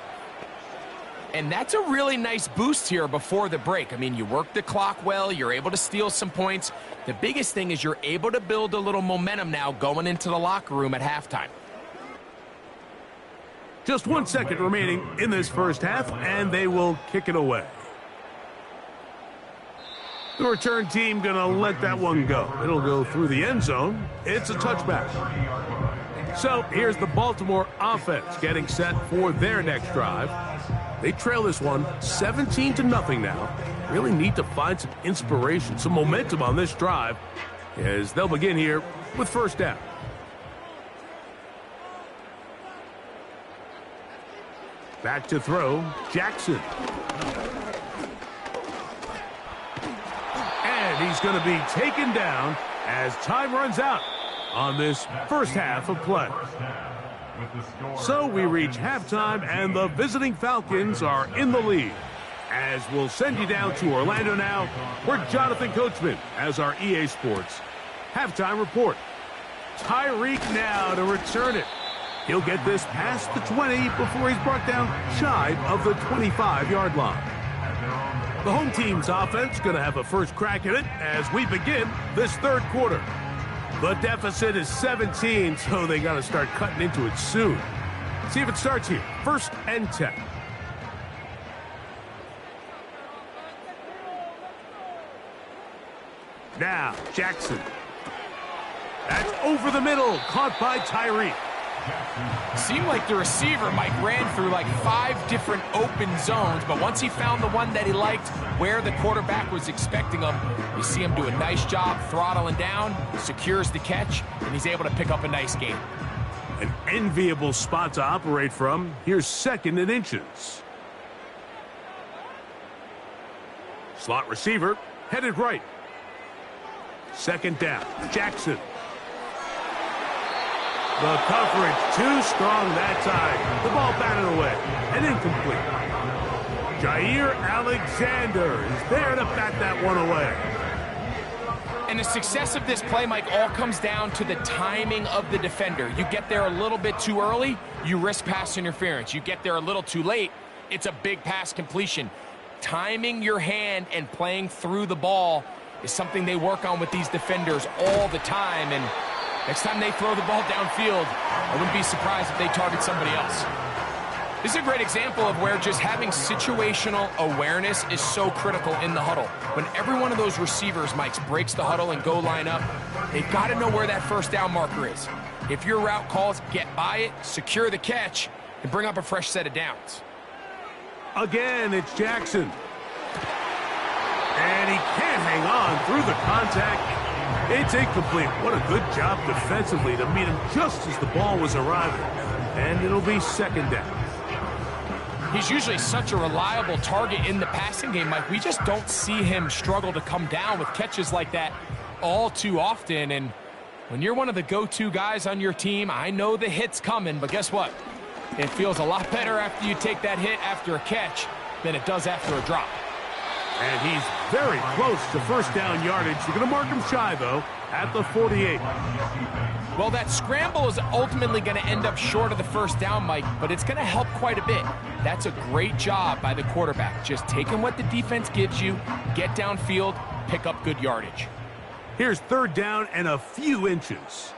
And that's a really nice boost here before the break. I mean, you work the clock well. You're able to steal some points. The biggest thing is you're able to build a little momentum now going into the locker room at halftime. Just 1 second remaining in this first half, and they will kick it away. The return team going to let that one go. It'll go through the end zone. It's a touchback. So here's the Baltimore offense getting set for their next drive. They trail this one 17-0 now. Really need to find some inspiration, some momentum on this drive as they'll begin here with first down. Back to throw, Jackson. And he's going to be taken down as time runs out on this first half of play. So we reach halftime, and the visiting Falcons are in the lead. As we'll send you down to Orlando now, where Jonathan Coachman has our EA Sports halftime report. Tyreek now to return it. He'll get this past the 20 before he's brought down shy of the 25-yard line. The home team's offense going to have a first crack at it as we begin this third quarter. The deficit is 17, so they got to start cutting into it soon. See if it starts here. 1st and 10. Now, Jackson. That's over the middle, caught by Tyreek. Seemed like the receiver, Mike, ran through like 5 different open zones, but once he found the one that he liked, where the quarterback was expecting him, you see him do a nice job throttling down, secures the catch, and he's able to pick up a nice gain. An enviable spot to operate from. Here's 2nd and inches. Slot receiver, headed right. 2nd down, Jackson. The coverage too strong that time. The ball batted away and incomplete. Jair Alexander is there to bat that one away. And the success of this play, Mike, all comes down to the timing of the defender. You get there a little bit too early, you risk pass interference. You get there a little too late, it's a big pass completion. Timing your hand and playing through the ball is something they work on with these defenders all the time. And next time they throw the ball downfield, I wouldn't be surprised if they target somebody else. This is a great example of where just having situational awareness is so critical in the huddle. When every one of those receivers, Mike, breaks the huddle and go line up, they've got to know where that first down marker is. If your route calls, get by it, secure the catch, and bring up a fresh set of downs. Again, it's Jackson. And he can't hang on through the contact. It's incomplete. What a good job defensively to meet him just as the ball was arriving. And it'll be 2nd down. He's usually such a reliable target in the passing game, Mike. We just don't see him struggle to come down with catches like that all too often. And when you're one of the go-to guys on your team, I know the hit's coming, but guess what? It feels a lot better after you take that hit after a catch than it does after a drop. And he's very close to first down yardage. You're going to mark him shy, though, at the 48. Well, that scramble is ultimately going to end up short of the first down, Mike, but it's going to help quite a bit. That's a great job by the quarterback. Just taking what the defense gives you, get downfield, pick up good yardage. Here's 3rd down and a few inches.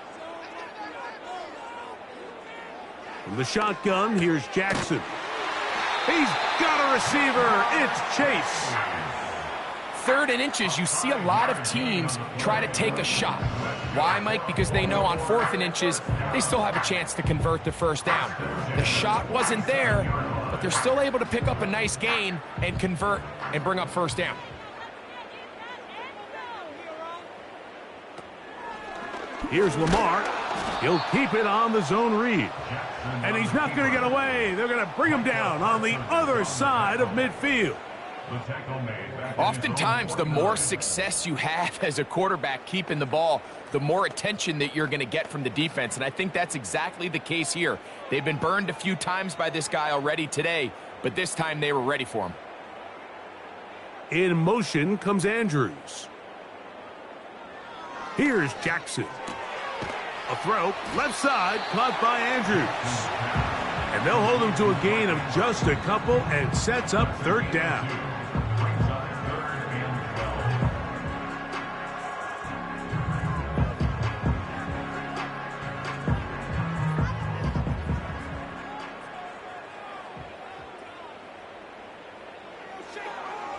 From the shotgun, here's Jackson. He's got a receiver. It's Chase. 3rd and inches, you see a lot of teams try to take a shot. Why, Mike? Because they know on 4th and inches, they still have a chance to convert the first down. The shot wasn't there, but they're still able to pick up a nice gain and convert and bring up first down. Here's Lamar. He'll keep it on the zone read. And he's not going to get away. They're going to bring him down on the other side of midfield. Oftentimes, the more success you have as a quarterback keeping the ball, the more attention that you're going to get from the defense. And I think that's exactly the case here. They've been burned a few times by this guy already today, but this time they were ready for him. In motion comes Andrews. Here's Jackson. A throw, left side, caught by Andrews. And they'll hold him to a gain of just a couple and sets up 3rd down.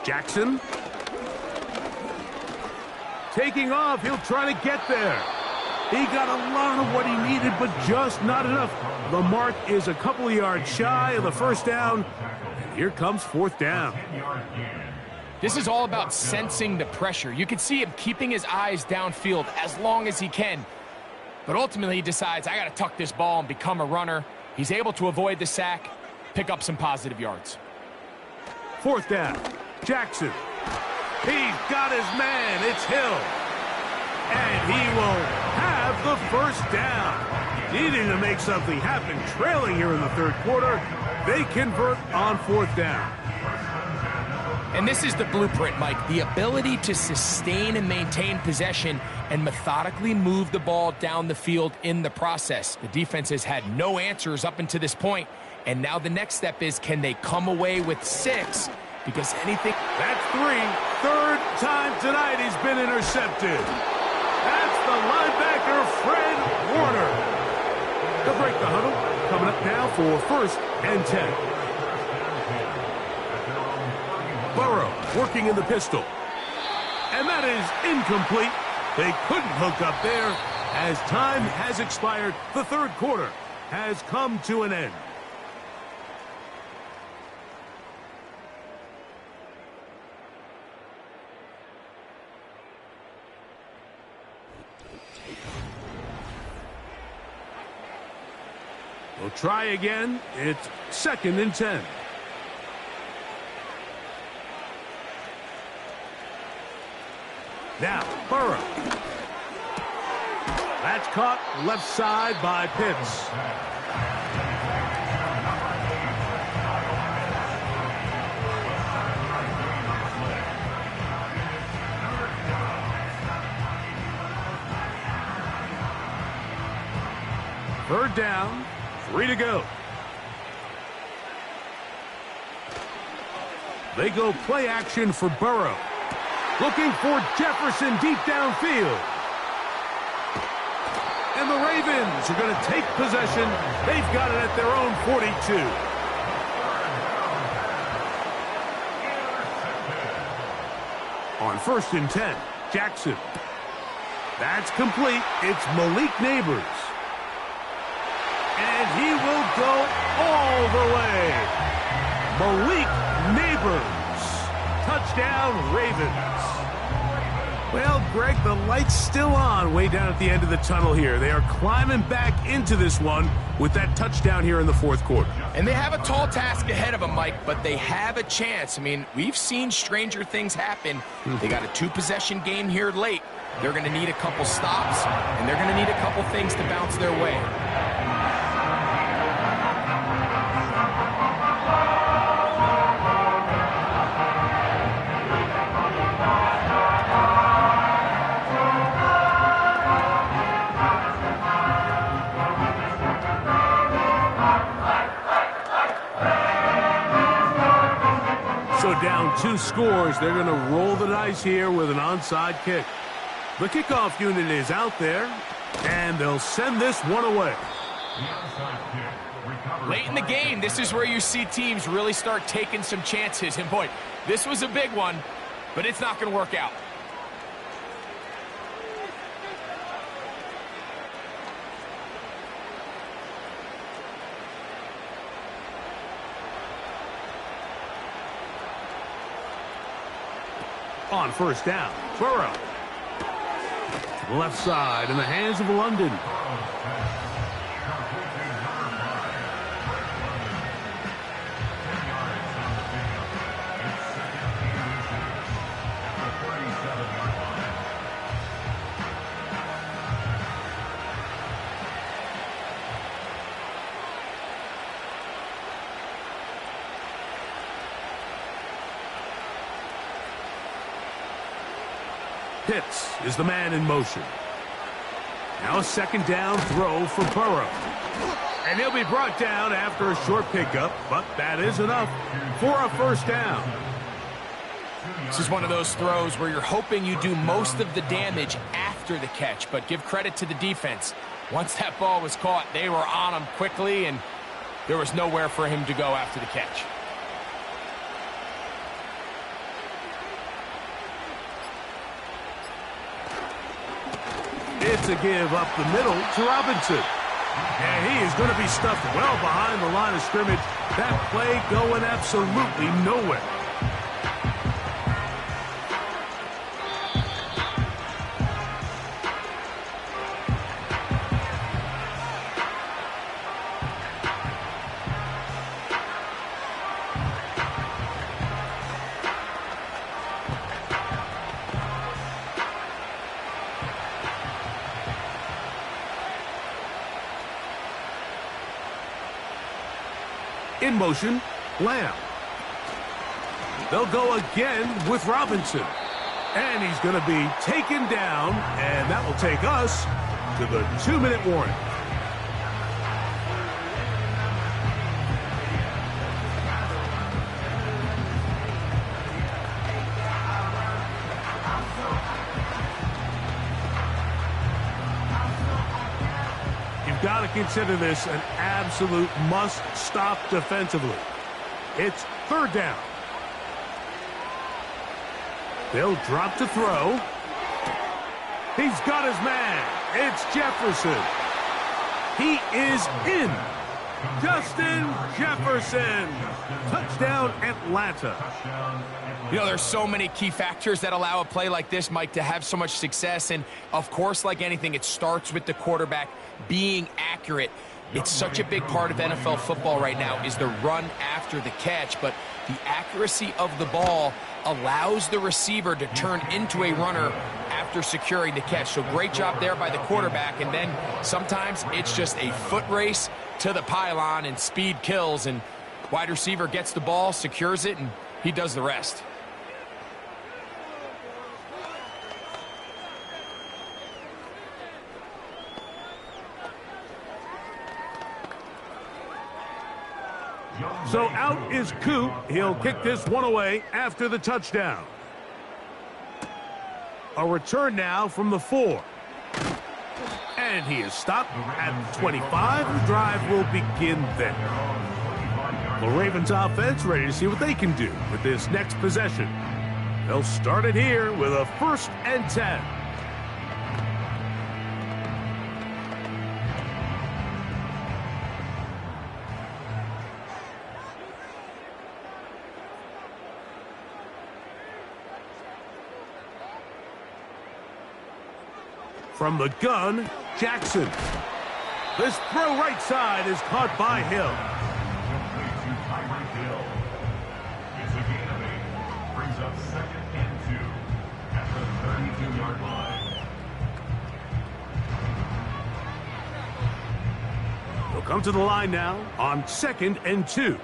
Jackson. Taking off, he'll try to get there. He got a lot of what he needed, but just not enough. The mark is a couple of yards shy of the first down. And here comes 4th down. This is all about sensing the pressure. You can see him keeping his eyes downfield as long as he can. But ultimately, he decides, I got to tuck this ball and become a runner. He's able to avoid the sack, pick up some positive yards. 4th down. Jackson. He's got his man. It's Hill. And he will have the first down. Needing to make something happen, trailing here in the 3rd quarter. They convert on 4th down. And this is the blueprint, Mike. The ability to sustain and maintain possession and methodically move the ball down the field in the process. The defense has had no answers up until this point. And now the next step is, can they come away with 6? Because anything... That's 3. 3rd time tonight he's been intercepted. That's the linebacker, Fred Warner. They'll break the huddle. Coming up now for 1st and 10. Burrow working in the pistol. And that is incomplete. They couldn't hook up there. As time has expired, the 3rd quarter has come to an end. We'll try again. It's 2nd and 10. Now, Burrow. That's caught left side by Pitts. Third down. 3 to go. They go play action for Burrow. Looking for Jefferson deep downfield. And the Ravens are going to take possession. They've got it at their own 42. On 1st and 10, Jackson. That's complete. It's Malik Neighbors. And he will go all the way. Malik Neighbors. Touchdown, Ravens. Well, Greg, the light's still on way down at the end of the tunnel here. They are climbing back into this one with that touchdown here in the 4th quarter. And they have a tall task ahead of them, Mike, but they have a chance. I mean, we've seen stranger things happen. They got a 2-possession game here late. They're going to need a couple stops, and they're going to need a couple things to bounce their way. So down 2 scores, they're going to roll the dice here with an onside kick. The kickoff unit is out there, and they'll send this one away. Late in the game, this is where you see teams really start taking some chances. And boy, this was a big one. but it's not going to work out. On first down, Burrow. To the left side in the hands of London. Pitts is the man in motion. Now a second down throw for Burrow. And he'll be brought down after a short pickup, but that is enough for a first down. This is one of those throws where you're hoping you do most of the damage after the catch, but give credit to the defense. Once that ball was caught, they were on him quickly, and there was nowhere for him to go after the catch. It's a give up the middle to Robinson. And he is going to be stuffed well behind the line of scrimmage. That play going absolutely nowhere. In motion, Lamb. They'll go again with Robinson. And he's going to be taken down, and that will take us to the 2-minute warning. Got to consider this an absolute must-stop defensively. It's third down. They'll drop to throw. He's got his man. It's Jefferson. He is in. Justin Jefferson. Touchdown, Atlanta. You know, there's so many key factors that allow a play like this, Mike, to have so much success. And, of course, like anything, it starts with the quarterback being accurate. It's such a big part of NFL football right now is the run after the catch. But the accuracy of the ball allows the receiver to turn into a runner after securing the catch. So great job there by the quarterback. And then sometimes it's just a foot race to the pylon and speed kills. And wide receiver gets the ball, secures it, and he does the rest. So out is Coop. He'll kick this one away after the touchdown. A return now from the 4. And he is stopped at 25. The drive will begin then. The Ravens offense ready to see what they can do with this next possession. They'll start it here with a 1st and 10. From the gun, Jackson. This throw right side is caught by Hill. It's a gain of 8. Brings up 2nd and 2 at the 32-yard line. They'll come to the line now on 2nd and 2.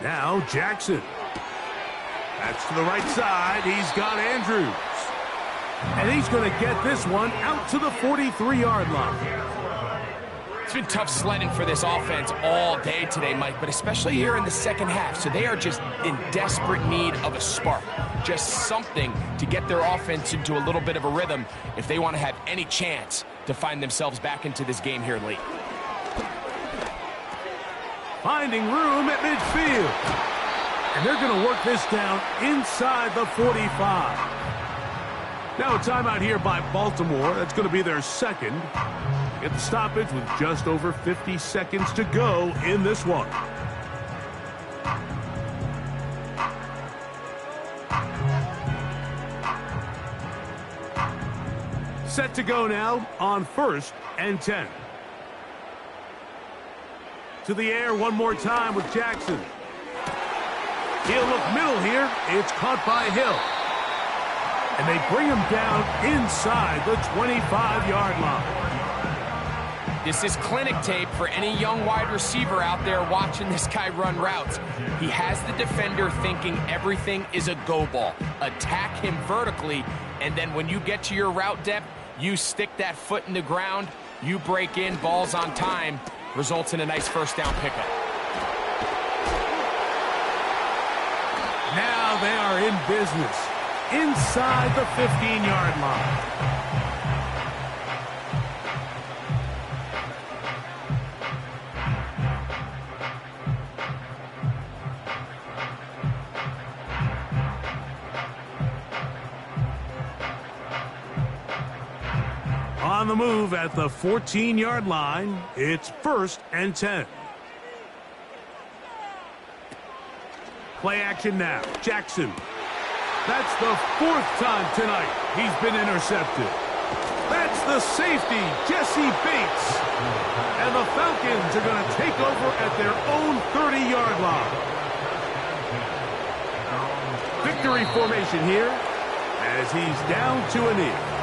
Now Jackson. That's to the right side. He's got Andrews. And he's going to get this one out to the 43-yard line. It's been tough sledding for this offense all day today, Mike, but especially here in the second half. So they are just in desperate need of a spark, just something to get their offense into a little bit of a rhythm if they want to have any chance to find themselves back into this game here late. Finding room at midfield. And they're going to work this down inside the 45. Now a timeout here by Baltimore. That's going to be their second. Get the stoppage with just over 50 seconds to go in this one. Set to go now on 1st and 10. To the air one more time with Jackson. He'll look middle here. It's caught by Hill. And they bring him down inside the 25-yard line. This is clinic tape for any young wide receiver out there watching this guy run routes. He has the defender thinking everything is a go ball. Attack him vertically, and then when you get to your route depth, you stick that foot in the ground, you break in, balls on time, results in a nice first down pickup. Now they are in business inside the 15-yard line. On the move at the 14-yard line, it's 1st and 10. Play action now. Jackson. That's the 4th time tonight he's been intercepted. That's the safety, Jesse Bates. And the Falcons are going to take over at their own 30-yard line. Victory formation here as he's down to a knee.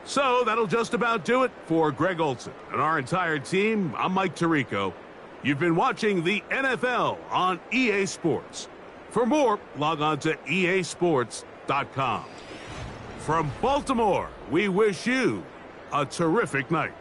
So that'll just about do it for Greg Olsen and our entire team. I'm Mike Tirico. You've been watching the NFL on EA Sports. For more, log on to easports.com. From Baltimore, we wish you a terrific night.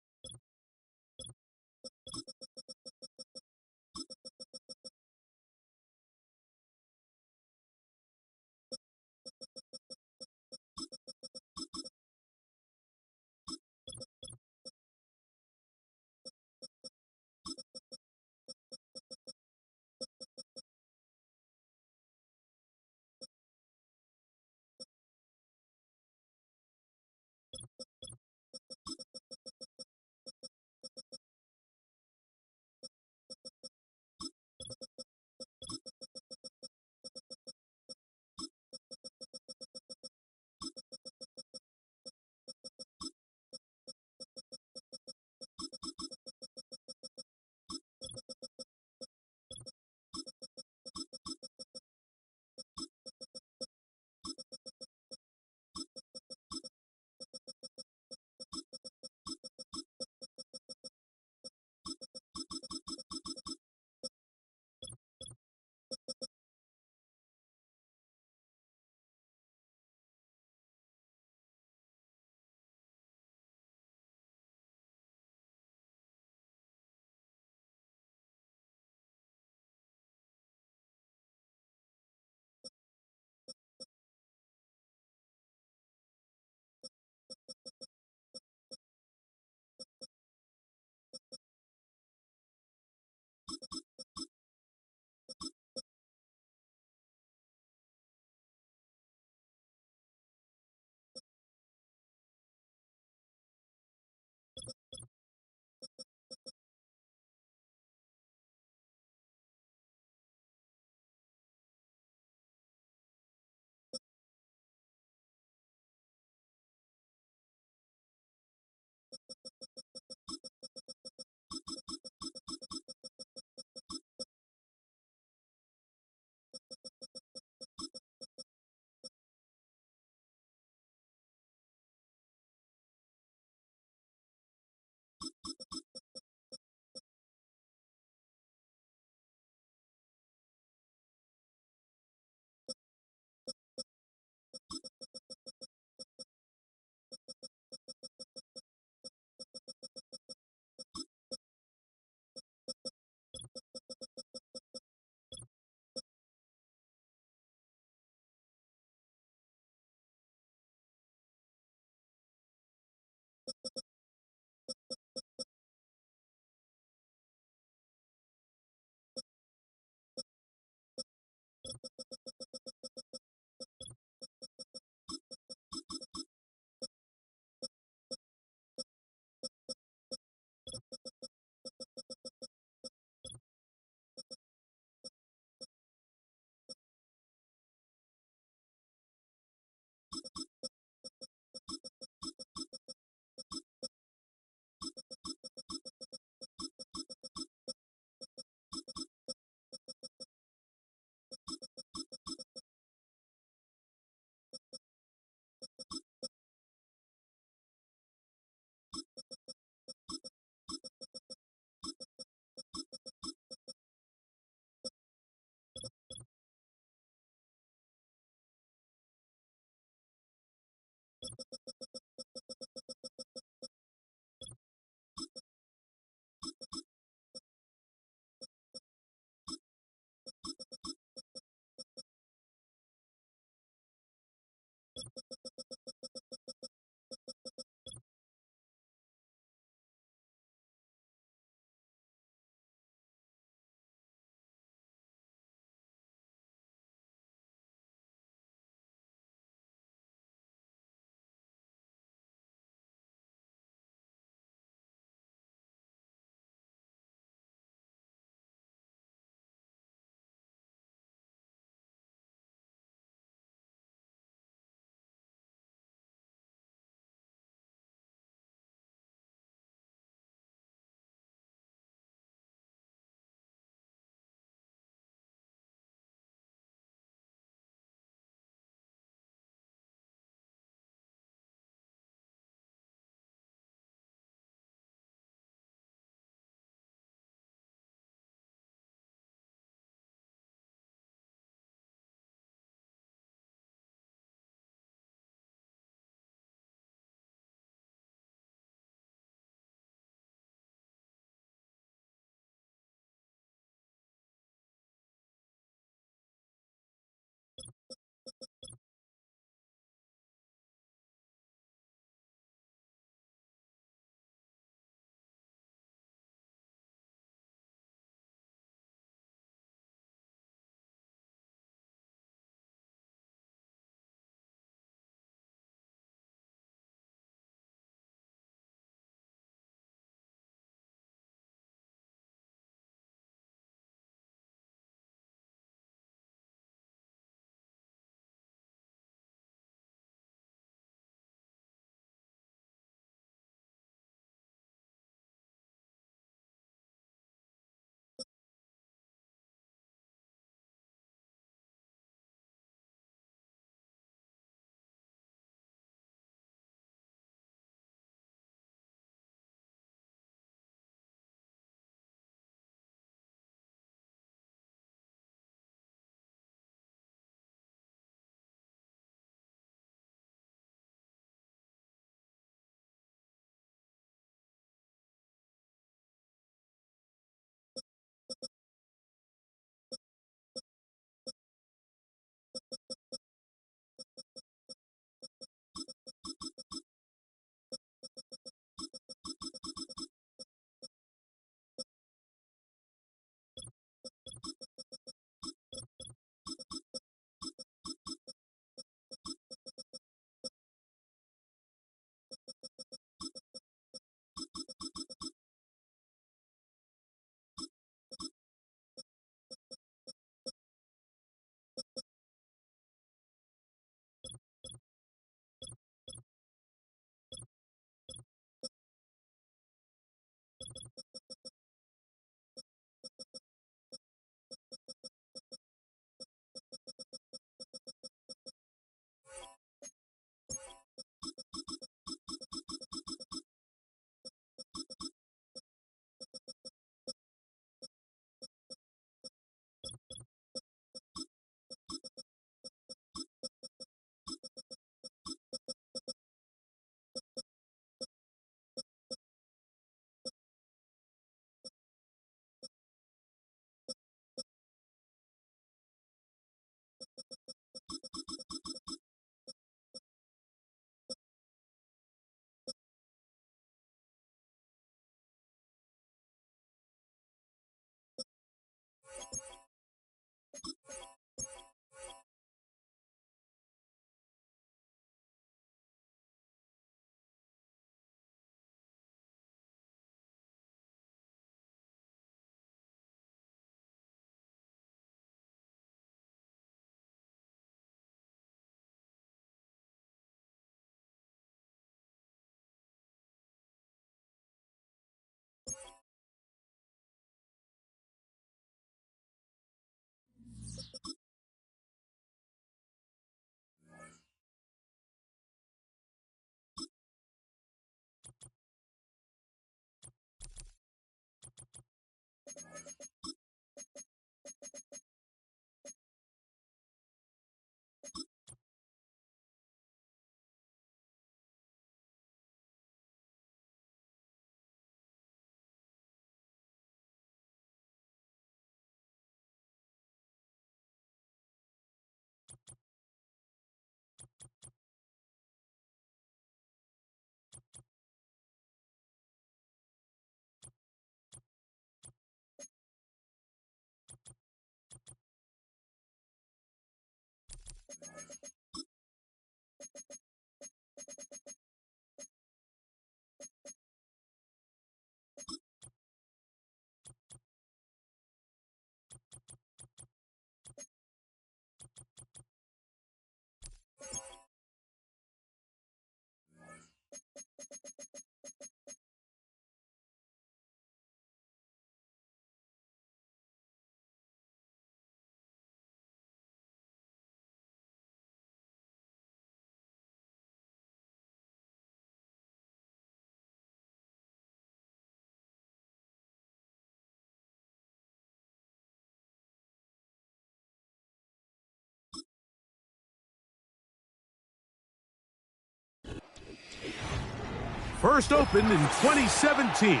First opened in 2017.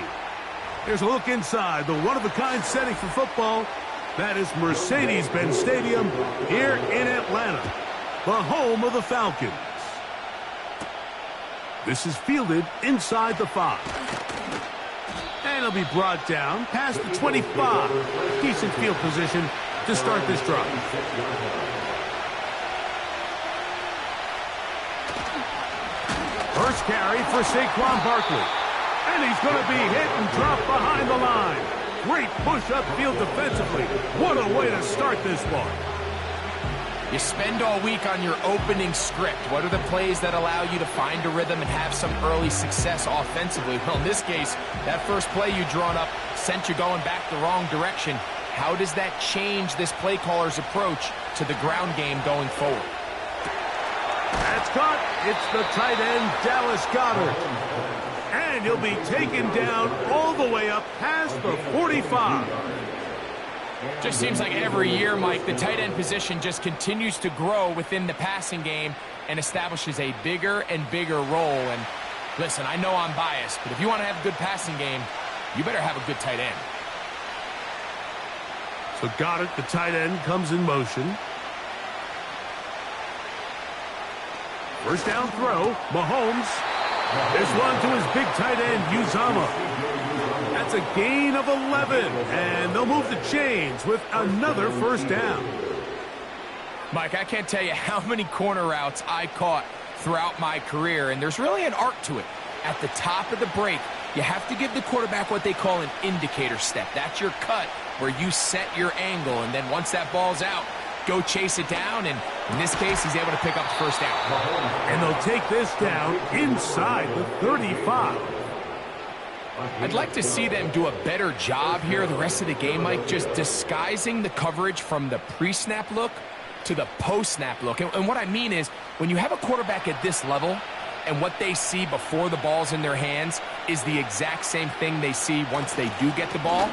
Here's a look inside the one-of-a-kind setting for football. That is Mercedes-Benz Stadium here in Atlanta, the home of the Falcons. This is fielded inside the 5. And it'll be brought down past the 25. Decent field position to start this drive. First carry for Saquon Barkley. And he's going to be hit and dropped behind the line. Great push upfield defensively. What a way to start this one. You spend all week on your opening script. What are the plays that allow you to find a rhythm and have some early success offensively? Well, in this case, that first play you drawn up sent you going back the wrong direction. How does that change this play caller's approach to the ground game going forward? That's caught. It's the tight end, Dallas Goedert. And he'll be taken down all the way up past the 45. Just seems like every year, Mike, the tight end position just continues to grow within the passing game and establishes a bigger and bigger role. And listen, I know I'm biased, but if you want to have a good passing game, you better have a good tight end. So Goedert, the tight end, comes in motion. First down throw, Mahomes. This one to his big tight end, Uzomah. That's a gain of 11, and they'll move the chains with another first down. Mike, I can't tell you how many corner routes I caught throughout my career, and there's really an art to it. At the top of the break, you have to give the quarterback what they call an indicator step. That's your cut where you set your angle, and then once that ball's out, go chase it down, and in this case, he's able to pick up the first down. And they'll take this down inside the 35. I'd like to see them do a better job here the rest of the game, Mike, just disguising the coverage from the pre-snap look to the post-snap look. And what I mean is, when you have a quarterback at this level, and what they see before the ball's in their hands is the exact same thing they see once they do get the ball,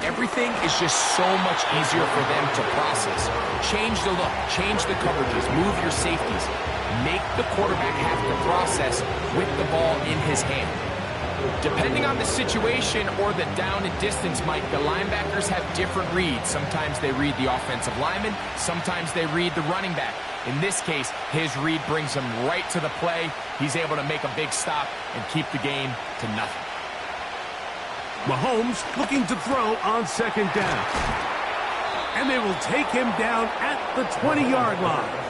everything is just so much easier for them to process. Change the look, change the coverages, move your safeties. Make the quarterback have to process with the ball in his hand. Depending on the situation or the down and distance, Mike, the linebackers have different reads. Sometimes they read the offensive lineman, sometimes they read the running back. In this case, his read brings him right to the play. He's able to make a big stop and keep the game to nothing. Mahomes looking to throw on second down. And they will take him down at the 20-yard line.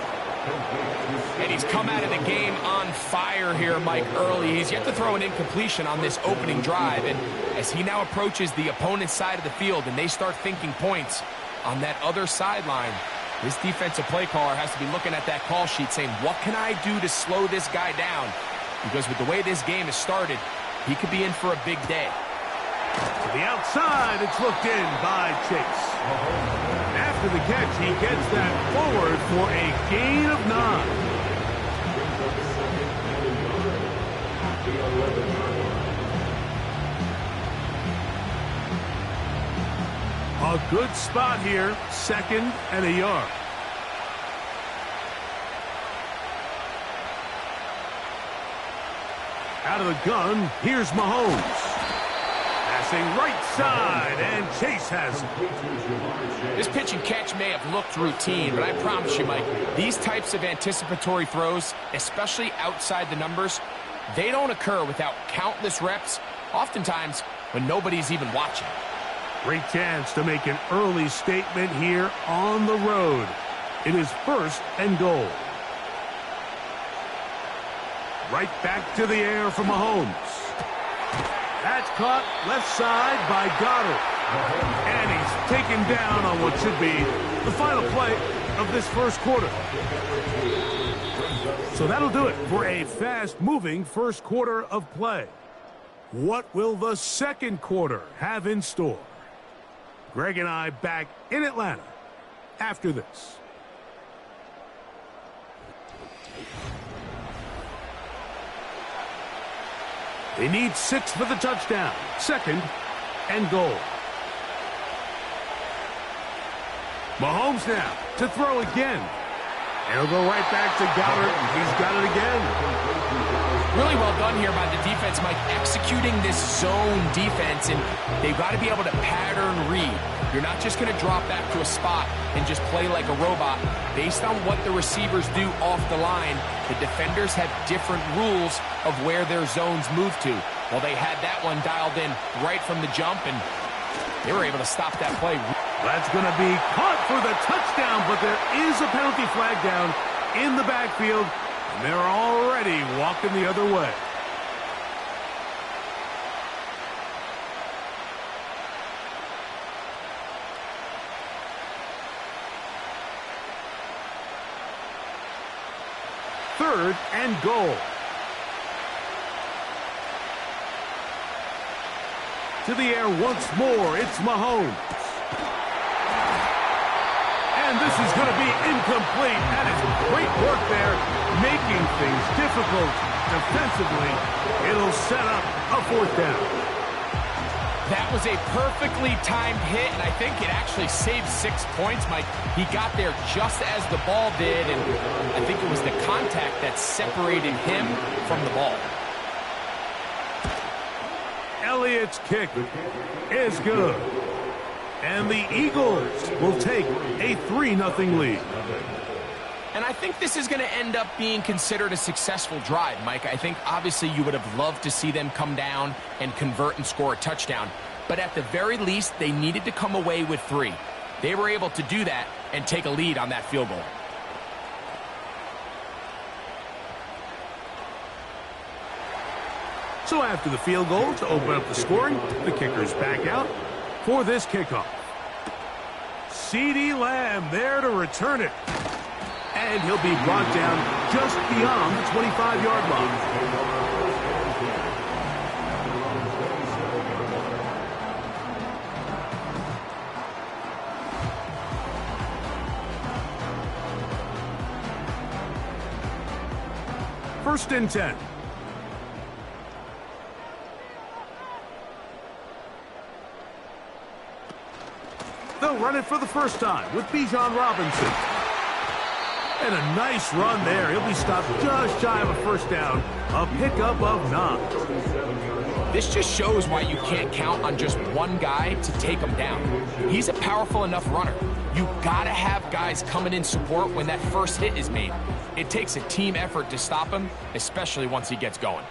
And he's come out of the game on fire here, Mike, early. He's yet to throw an incompletion on this opening drive. And as he now approaches the opponent's side of the field and they start thinking points on that other sideline, this defensive play caller has to be looking at that call sheet saying, what can I do to slow this guy down? Because with the way this game has started, he could be in for a big day. To the outside, it's looked in by Chase. After the catch, he gets that forward for a gain of 9. A good spot here, 2nd and a yard. Out of the gun, here's Mahomes. Passing right side, and Chase has it. This pitch and catch may have looked routine, but I promise you, Mike, these types of anticipatory throws, especially outside the numbers, they don't occur without countless reps, oftentimes when nobody's even watching. Great chance to make an early statement here on the road. It is 1st and goal. Right back to the air for Mahomes. That's caught left side by Goedert. And he's taken down on what should be the final play of this first quarter. So that'll do it for a fast-moving first quarter of play. What will the second quarter have in store? Greg and I back in Atlanta after this. They need 6 for the touchdown. 2nd and goal. Mahomes now to throw again. And he'll go right back to Goedert. He's got it again. Really well done here by the defense, Mike, executing this zone defense, and they've got to be able to pattern read. You're not just going to drop back to a spot and just play like a robot. Based on what the receivers do off the line, the defenders have different rules of where their zones move to. Well, they had that one dialed in right from the jump, and they were able to stop that play. That's going to be caught for the touchdown, but there is a penalty flag down in the backfield. And they're already walking the other way. Third and goal. To the air once more, it's Mahomes. And this is going to be incomplete. That is great work there, making things difficult defensively. It'll set up a fourth down. That was a perfectly timed hit, and I think it actually saved 6 points, Mike. He got there just as the ball did, and I think it was the contact that separated him from the ball. Elliott's kick is good. And the Eagles will take a 3-0 lead. And I think this is going to end up being considered a successful drive, Mike. I think obviously you would have loved to see them come down and convert and score a touchdown. But at the very least, they needed to come away with 3. They were able to do that and take a lead on that field goal. So after the field goal to open up the scoring, the kicker's back out for this kickoff. CeeDee Lamb there to return it. And he'll be brought down just beyond the 25-yard line. First and 10. They'll run it for the first time with Bijan Robinson. And a nice run there. He'll be stopped just shy of a first down. A pickup of 9. This just shows why you can't count on just one guy to take him down. He's a powerful enough runner. You gotta have guys coming in support when that first hit is made. It takes a team effort to stop him, especially once he gets going.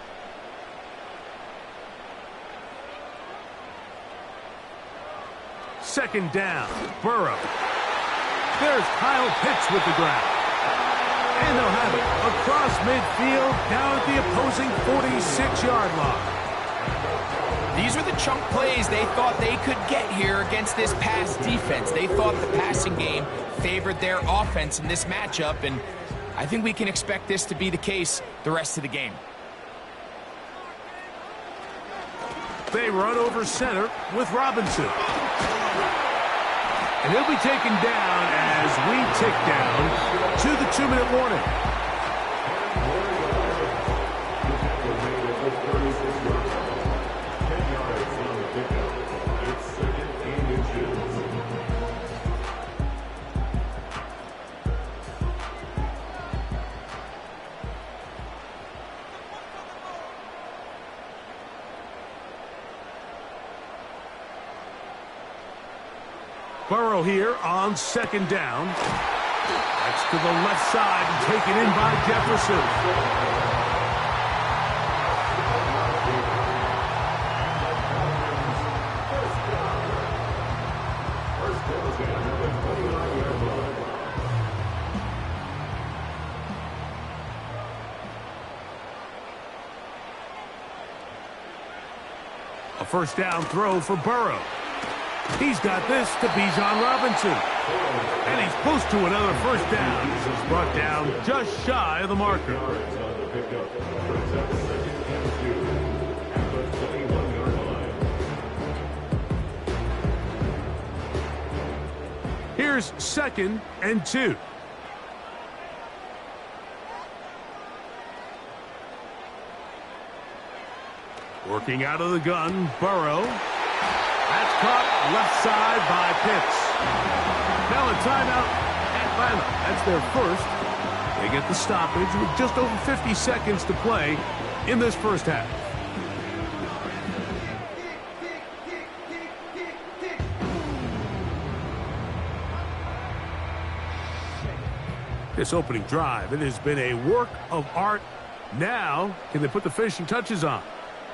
Second down, Burrow. There's Kyle Pitts with the grab. And they'll have it across midfield down at the opposing 46-yard line. These are the chunk plays they thought they could get here against this pass defense. They thought the passing game favored their offense in this matchup, and I think we can expect this to be the case the rest of the game. They run over center with Robinson. And he'll be taken down as we tick down to the 2-minute warning. Burrow here on second down. That's to the left side and taken in by Jefferson. A first down throw for Burrow. He's got this to Bijan Robinson. And he's close to another first down. He's brought down just shy of the marker. Here's 2nd and 2. Working out of the gun, Burrow. That's caught left side by Pitts. Now a timeout, Atlanta. That's their first. They get the stoppage with just over 50 seconds to play in this first half. This opening drive, it has been a work of art. Now, can they put the finishing touches on?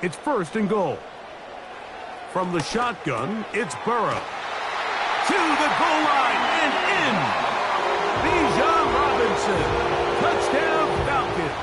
It's 1st and goal. From the shotgun, it's Burrow. To the goal line and in. Bijan Robinson. Touchdown Falcons.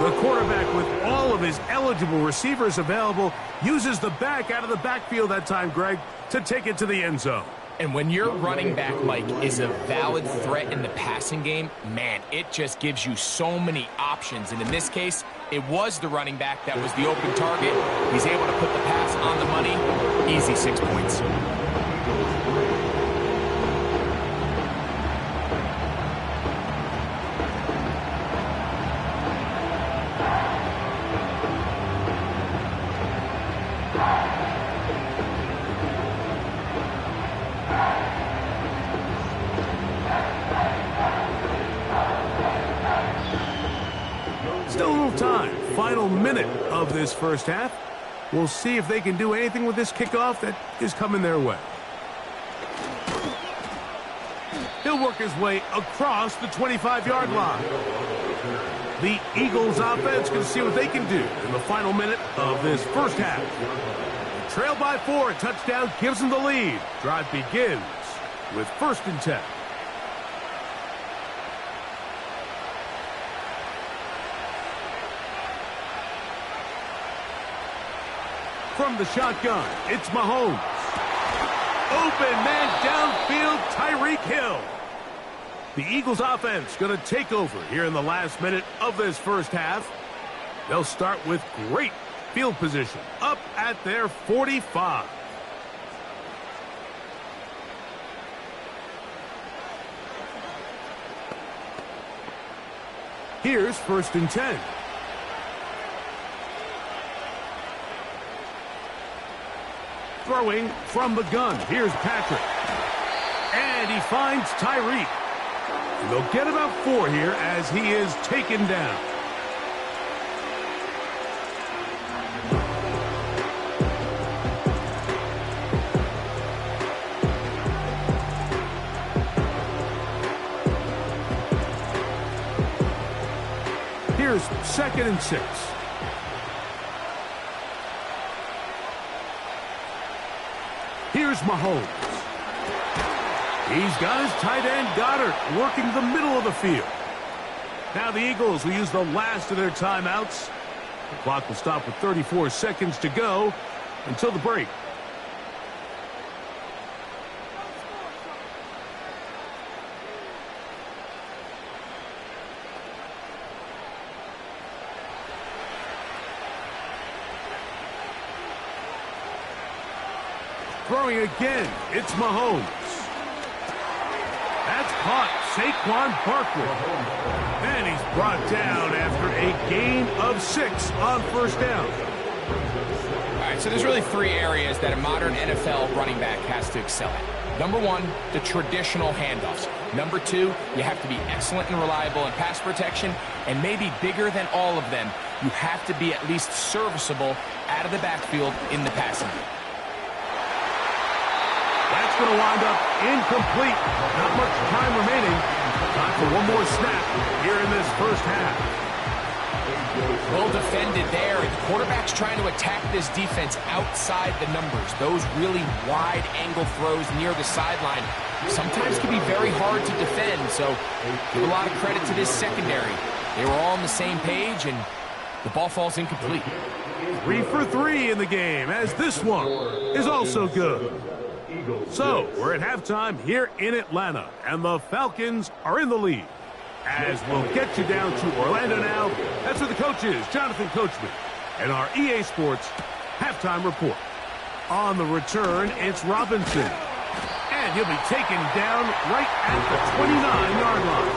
The quarterback, with all of his eligible receivers available, uses the back out of the backfield that time, Greg, to take it to the end zone. And when your running back, Mike, is a valid threat in the passing game, man, it just gives you so many options. And in this case, it was the running back that was the open target. He's able to put the pass on the money. Easy 6 points. Still a little time. Final minute of this first half. We'll see if they can do anything with this kickoff that is coming their way. He'll work his way across the 25-yard line. The Eagles offense can see what they can do in the final minute of this first half. Trail by 4, a touchdown gives them the lead. Drive begins with 1st and 10. From the shotgun, it's Mahomes. Open man downfield, Tyreek Hill. The Eagles offense going to take over here in the last minute of this first half. They'll start with great field position up at their 45. Here's 1st and 10. Throwing from the gun. Here's Patrick. And he finds Tyreek. They'll get about 4 here as he is taken down. Here's 2nd and 6. Here's Mahomes. He's got his tight end, Goddard, working the middle of the field. Now the Eagles will use the last of their timeouts. The clock will stop with 34 seconds to go until the break. Throwing again, it's Mahomes. That's caught, Saquon Barkley. And he's brought down after a gain of 6 on 1st down. All right, so there's really 3 areas that a modern NFL running back has to excel at. Number 1, the traditional handoffs. Number 2, you have to be excellent and reliable in pass protection. And maybe bigger than all of them, you have to be at least serviceable out of the backfield in the passing game. That's going to wind up incomplete. Not much time remaining. Time for one more snap here in this first half. Well defended there. The quarterback's trying to attack this defense outside the numbers. Those really wide angle throws near the sideline sometimes can be very hard to defend. So give a lot of credit to this secondary. They were all on the same page, and the ball falls incomplete. 3 for 3 in the game, as this one is also good. So, we're at halftime here in Atlanta, and the Falcons are in the lead. As we'll get you down to Orlando now, that's where the coach is, Jonathan Coachman, and our EA Sports halftime report. On the return, it's Robinson, and he'll be taken down right at the 29-yard line.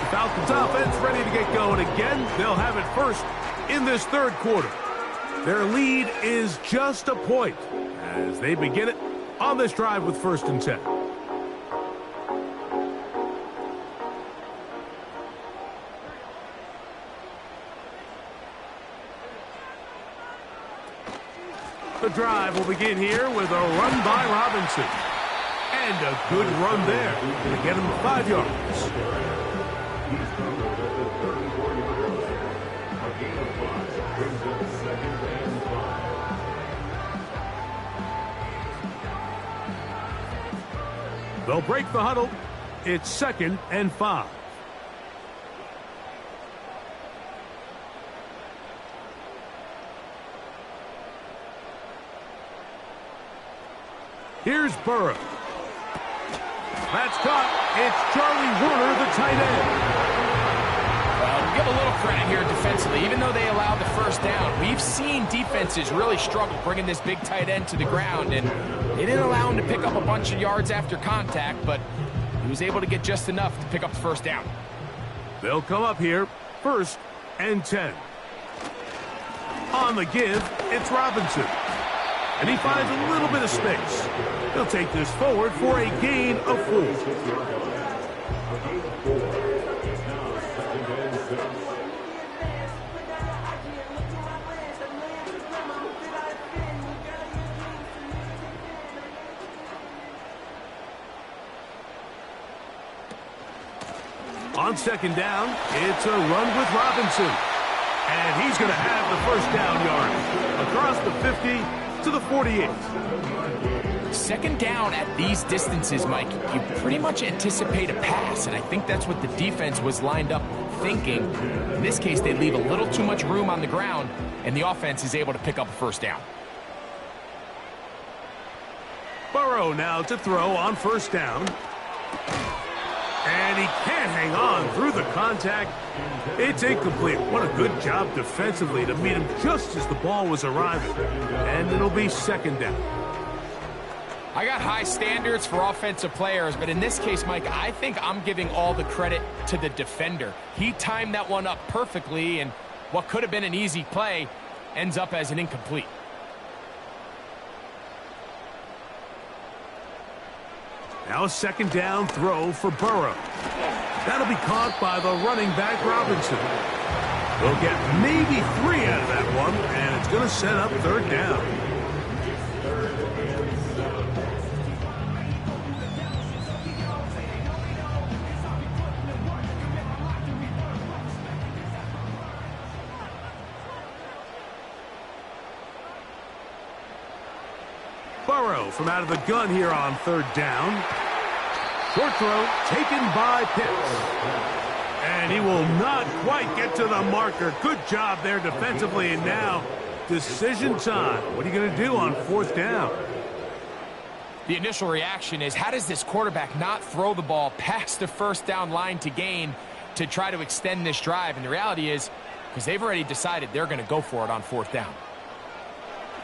The Falcons offense ready to get going again. They'll have it first in this third quarter. Their lead is just a point as they begin it on this drive with 1st and 10. The drive will begin here with a run by Robinson. And a good run there to get him 5 yards. They'll break the huddle. It's 2nd and 5. Here's Burrow. That's caught. It's Charlie Warner, the tight end. Well, give a little credit here defensively. Even though they allowed the first down, we've seen defenses really struggle bringing this big tight end to the ground, and they didn't allow him to pick up a bunch of yards after contact, but he was able to get just enough to pick up the first down. They'll come up here, 1st and 10. On the give, it's Robinson. And he finds a little bit of space. He'll take this forward for a gain of 4. On 2nd down, it's a run with Robinson. And he's going to have the first down yard. Across the 50 to the 48. 2nd down at these distances, Mike, you pretty much anticipate a pass, and I think that's what the defense was lined up thinking. In this case, they leave a little too much room on the ground, and the offense is able to pick up a first down. Burrow now to throw on 1st down. And he can't hang on through the contact. It's incomplete. What a good job defensively to meet him just as the ball was arriving. And it'll be 2nd down. I got high standards for offensive players, but in this case, Mike, I think I'm giving all the credit to the defender. He timed that one up perfectly, and what could have been an easy play ends up as an incomplete. Now a 2nd down throw for Burrow. That'll be caught by the running back, Robinson. They'll get maybe 3 out of that one, and it's going to set up 3rd down. Burrow from out of the gun here on 3rd down. Short throw taken by Pitts. And he will not quite get to the marker. Good job there defensively. And now decision time. What are you going to do on 4th down? The initial reaction is, how does this quarterback not throw the ball past the 1st down line to gain to try to extend this drive? And the reality is, because they've already decided they're going to go for it on 4th down.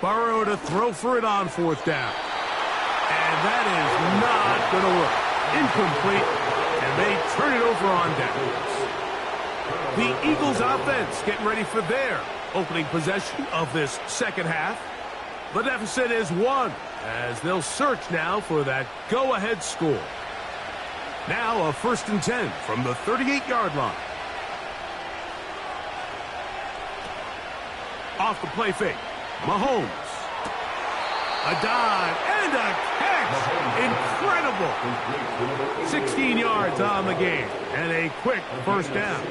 Burrow to throw for it on 4th down. And that is not going to work. Incomplete, and they turn it over on downs. The Eagles offense getting ready for their opening possession of this 2nd half. The deficit is 1, as they'll search now for that go-ahead score. Now a 1st and 10 from the 38-yard line. Off the play fake. Mahomes. A dive and a catch. Incredible. 16 yards on the game and a quick 1st down.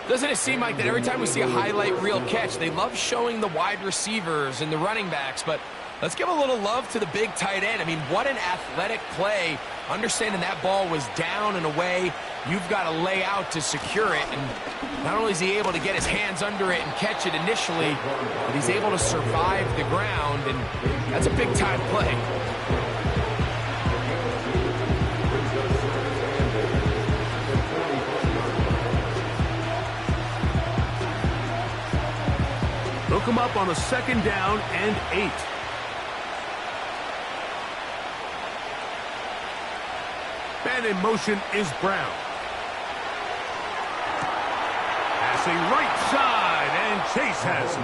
Doesn't it seem like that every time we see a highlight reel catch, they love showing the wide receivers and the running backs, but let's give a little love to the big tight end. I mean, what an athletic play. Understanding that ball was down and away, you've got to lay out to secure it. And not only is he able to get his hands under it and catch it initially, but he's able to survive the ground, and that's a big-time play. They'll come up on a 2nd down and 8. And in motion is Brown. Passing right side, and Chase has it.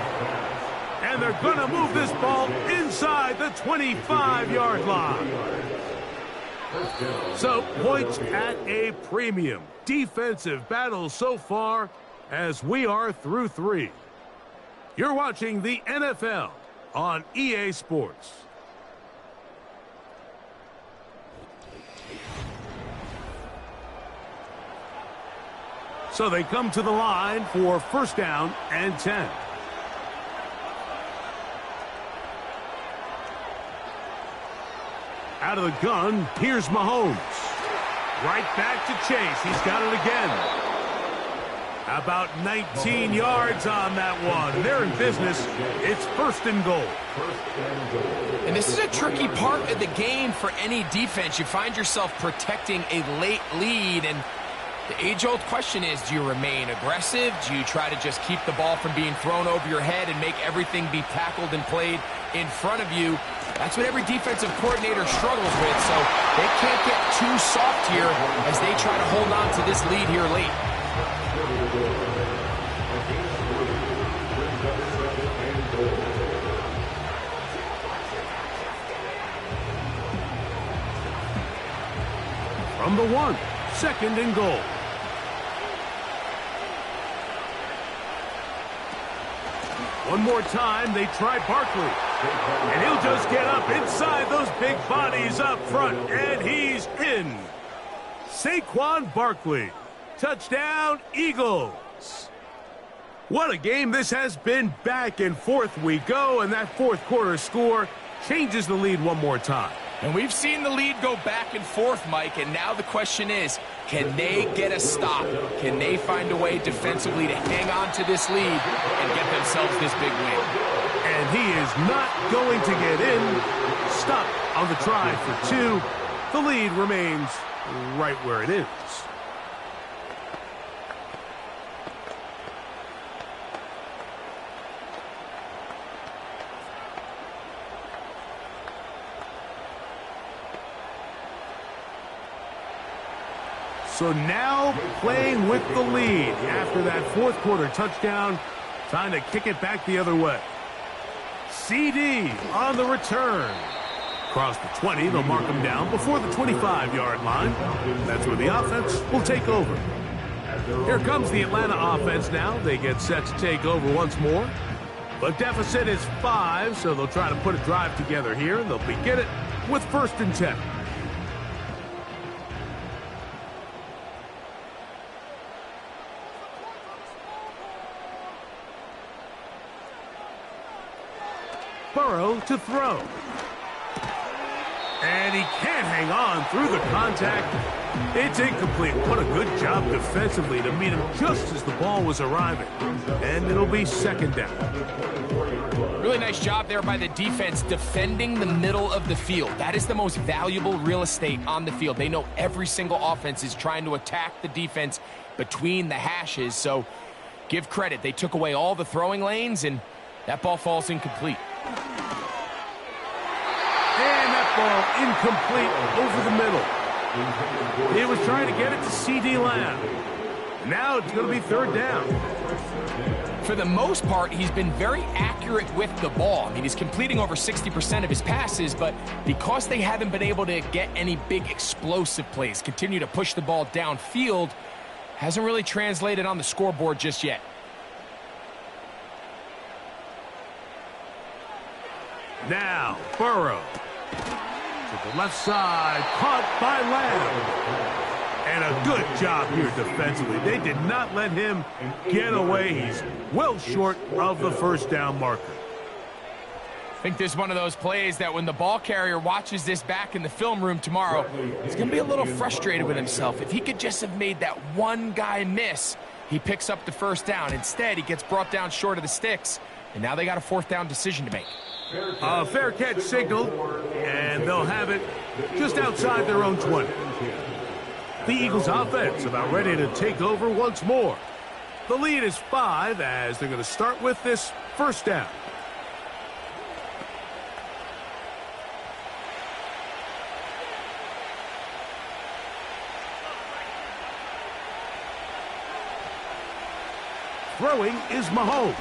And they're going to move this ball inside the 25-yard line. So, points at a premium. Defensive battle so far as we are through 3. You're watching the NFL on EA Sports. So they come to the line for first down and 10. Out of the gun, here's Mahomes. Right back to Chase. He's got it again. About 19 yards on that one. They're in business. It's first and goal. And this is a tricky part of the game for any defense. You find yourself protecting a late lead, and the age-old question is, do you remain aggressive? Do you try to just keep the ball from being thrown over your head and make everything be tackled and played in front of you? That's what every defensive coordinator struggles with, so they can't get too soft here as they try to hold on to this lead here late. From the 1, second and goal. One more time, they try Barkley. And he'll just get up inside those big bodies up front, and he's in. Saquon Barkley. Touchdown, Eagles. What a game this has been. Back and forth we go, and that fourth quarter score changes the lead one more time. And we've seen the lead go back and forth, Mike, and now the question is, can they get a stop? Can they find a way defensively to hang on to this lead and get themselves this big win? And he is not going to get in. Stop on the try for 2. The lead remains right where it is. So now playing with the lead after that fourth quarter touchdown. Time to kick it back the other way. CD on the return. Across the 20, they'll mark him down before the 25-yard line. That's where the offense will take over. Here comes the Atlanta offense now. They get set to take over once more. The deficit is 5, so they'll try to put a drive together here. They'll begin it with first and 10. Burrow to throw. And he can't hang on through the contact. It's incomplete. What a good job defensively to meet him just as the ball was arriving. And it'll be second down. Really nice job there by the defense defending the middle of the field. That is the most valuable real estate on the field. They know every single offense is trying to attack the defense between the hashes. So give credit. They took away all the throwing lanes, and that ball falls incomplete. And that ball incomplete over the middle. He was trying to get it to CD Lamb. Now it's going to be third down. For the most part, he's been very accurate with the ball. I mean, he's completing over 60% of his passes, but because they haven't been able to get any big explosive plays, continue to push the ball downfield, hasn't really translated on the scoreboard just yet. Now, Burrow to the left side, caught by Lamb. And a good job here defensively. They did not let him get away. He's well short of the first down marker. I think this is one of those plays that when the ball carrier watches this back in the film room tomorrow, he's going to be a little frustrated with himself. If he could just have made that one guy miss, he picks up the first down. Instead, he gets brought down short of the sticks, and now they got a fourth down decision to make. A fair catch signal, and they'll have it just outside their own 20. The Eagles offense about ready to take over once more. The lead is 5 as they're going to start with this first down. Throwing is Mahomes.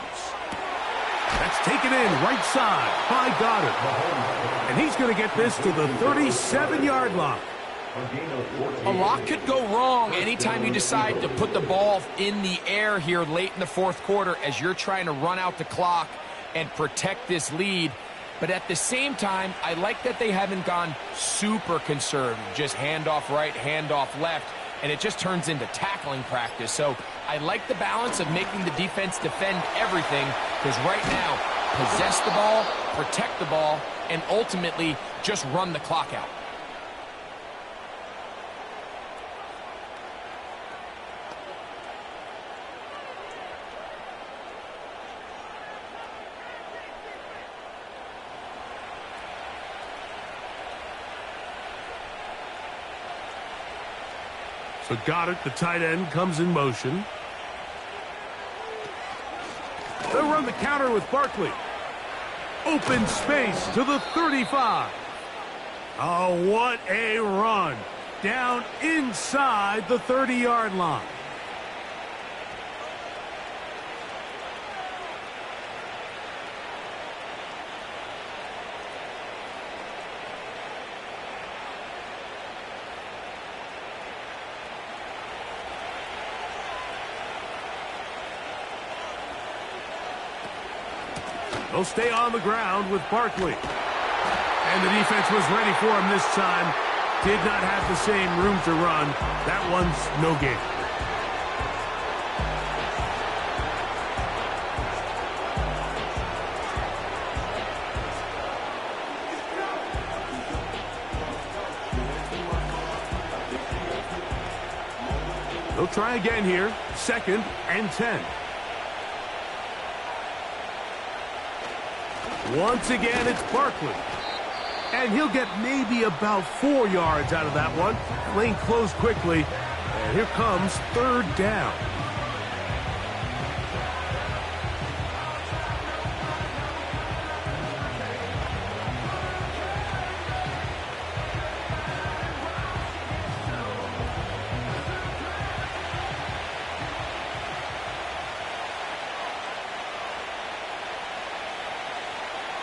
That's taken in right side by Goddard. And he's going to get this to the 37-yard line. A lot could go wrong anytime you decide to put the ball in the air here late in the fourth quarter as you're trying to run out the clock and protect this lead. But at the same time, I like that they haven't gone super conservative, just handoff right, handoff left, and it just turns into tackling practice. So I like the balance of making the defense defend everything, because right now, possess the ball, protect the ball, and ultimately just run the clock out. So Goddard, the tight end, comes in motion. They'll run the counter with Barkley. Open space to the 35. Oh, what a run. Down inside the 30-yard line. They'll stay on the ground with Barkley. And the defense was ready for him this time. Did not have the same room to run. That one's no gain. They'll try again here. 2nd and 10. Once again, it's Barkley. And he'll get maybe about 4 yards out of that one. Lane closed quickly. And here comes 3rd down.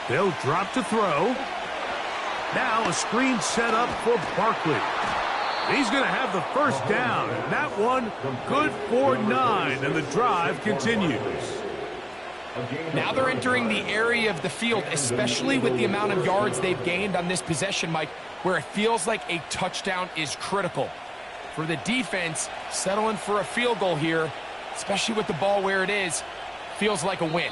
They'll drop to throw. Now a screen set up for Barkley. He's going to have the 1st down. And that one good for 9. And the drive continues. Now they're entering the area of the field, especially with the amount of yards they've gained on this possession, Mike, where it feels like a touchdown is critical. For the defense, settling for a field goal here, especially with the ball where it is, feels like a win.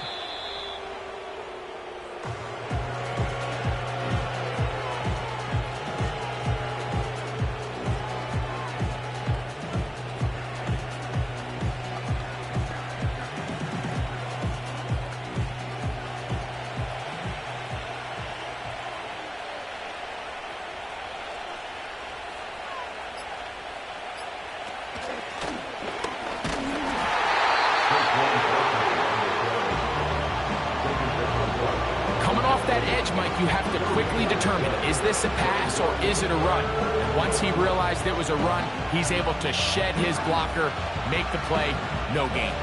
You have to quickly determine, is this a pass or is it a run? And once he realized it was a run, he's able to shed his blocker, make the play, no gain.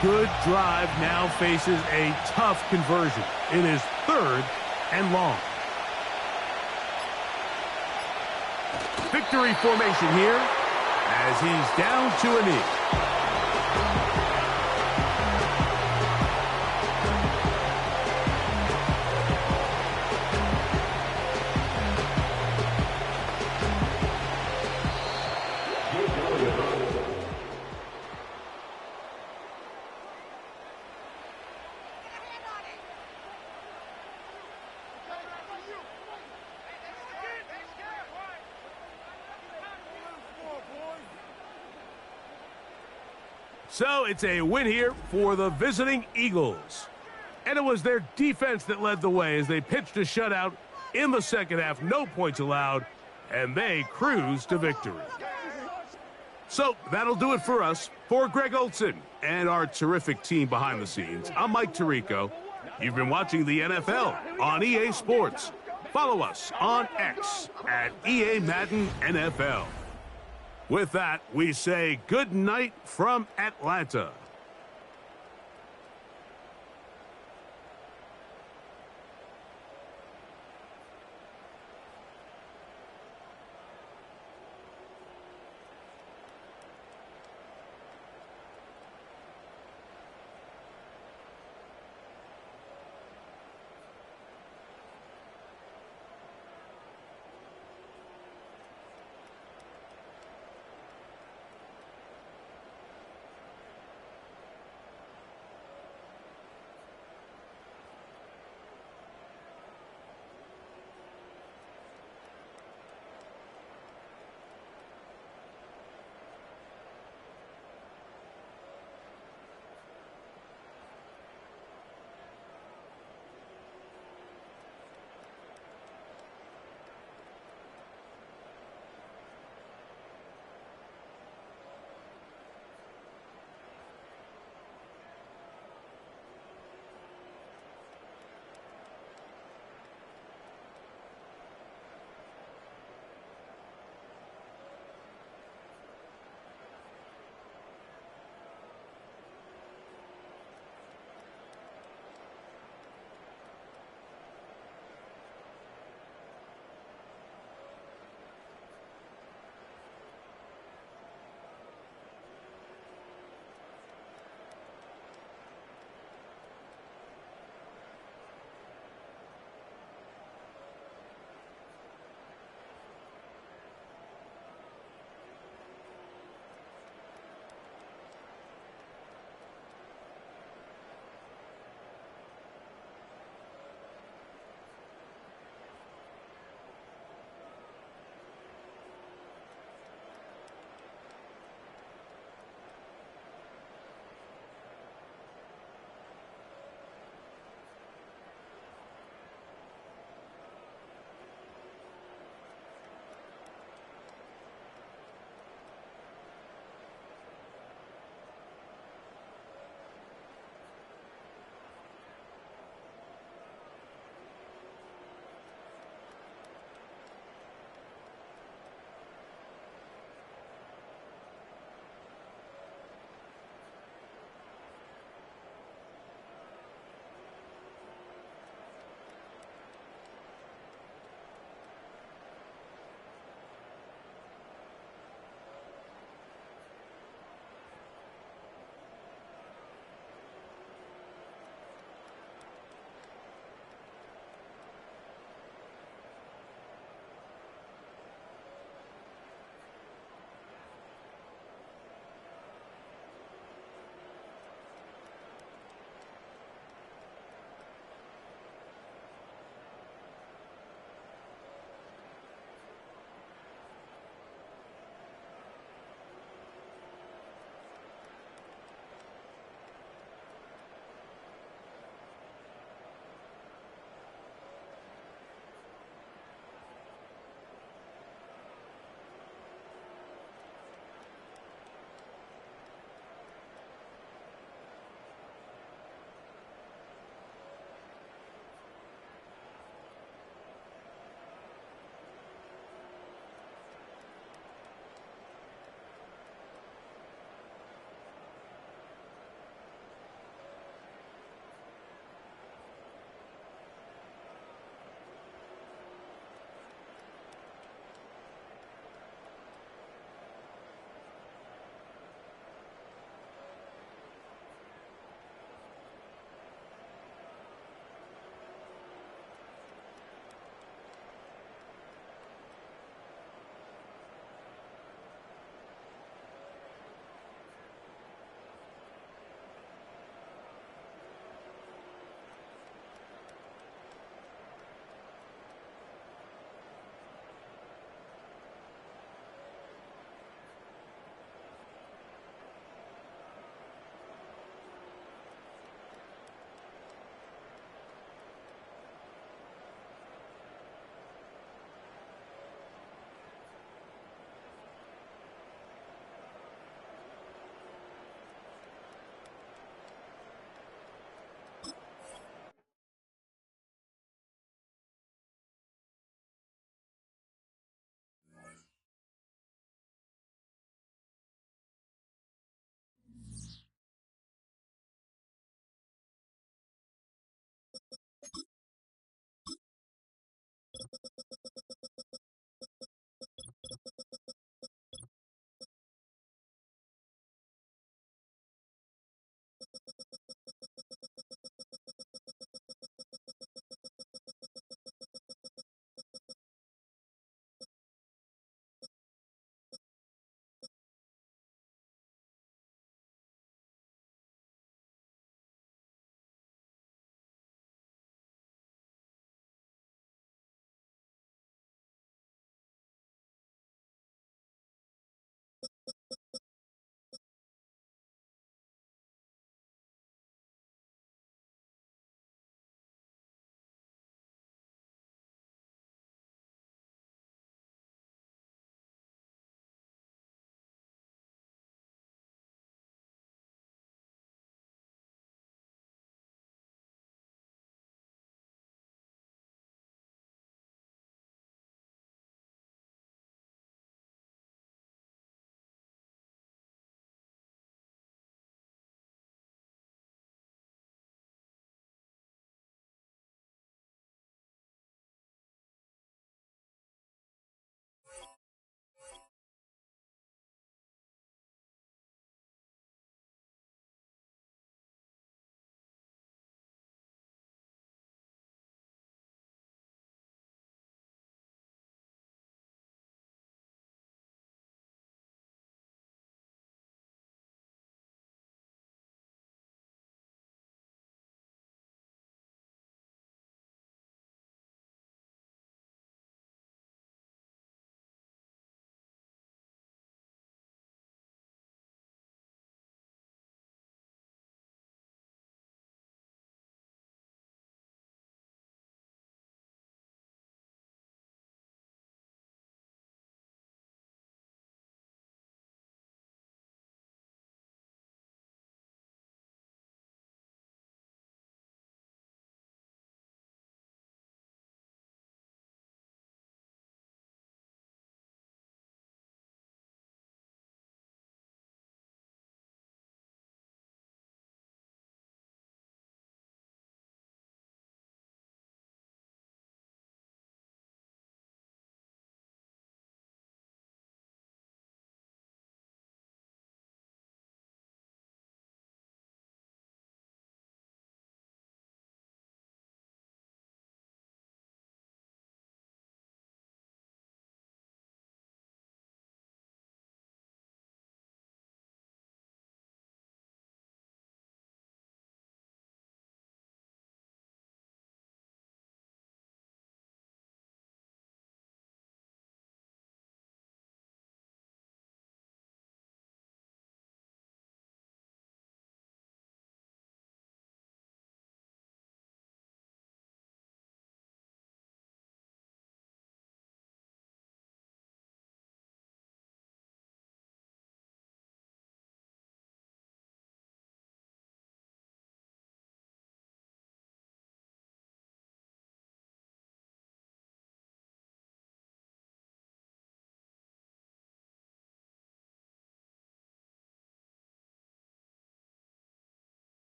Good drive now faces a tough conversion. It is 3rd and long. Victory formation here as he's down to a knee. So it's a win here for the visiting Eagles. And it was their defense that led the way as they pitched a shutout in the 2nd half. No points allowed, and they cruised to victory. So that'll do it for us. For Greg Olson and our terrific team behind the scenes, I'm Mike Tirico. You've been watching the NFL on EA Sports. Follow us on X at EA Madden NFL. With that, we say good night from Atlanta.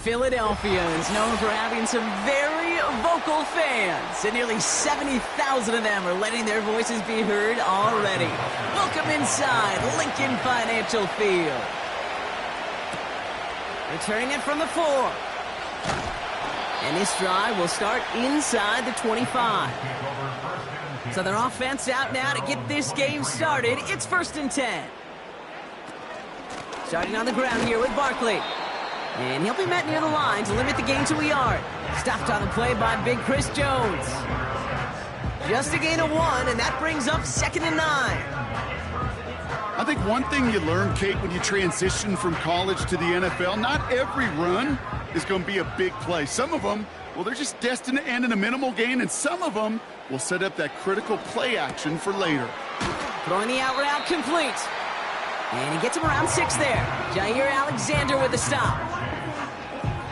Philadelphia is known for having some very vocal fans, and nearly 70,000 of them are letting their voices be heard already. Welcome inside Lincoln Financial Field. Returning it from the 4. And this drive will start inside the 25. So their offense out now to get this game started. It's 1st and 10. Starting on the ground here with Barkley. And he'll be met near the line to limit the gain to a yard. Stopped on the play by Big Chris Jones. Just a gain of 1, and that brings up 2nd and 9. I think one thing you learn, Kate, when you transition from college to the NFL, not every run is going to be a big play. Some of them, well, they're just destined to end in a minimal gain, and some of them will set up that critical play action for later. Throwing the out route complete. And he gets him around 6 there. Jair Alexander with the stop.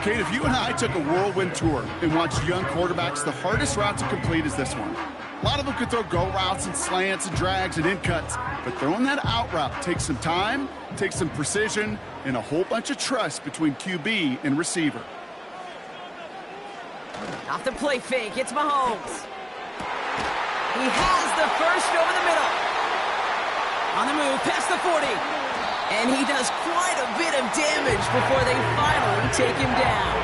Kate, if you and I took a whirlwind tour and watched young quarterbacks, the hardest route to complete is this one. A lot of them could throw go routes and slants and drags and in cuts, but throwing that out route takes some time, takes some precision, and a whole bunch of trust between QB and receiver. Off the play fake, it's Mahomes. He has the first over the middle. On the move, past the 40. And he does quite a bit of damage before they finally take him down.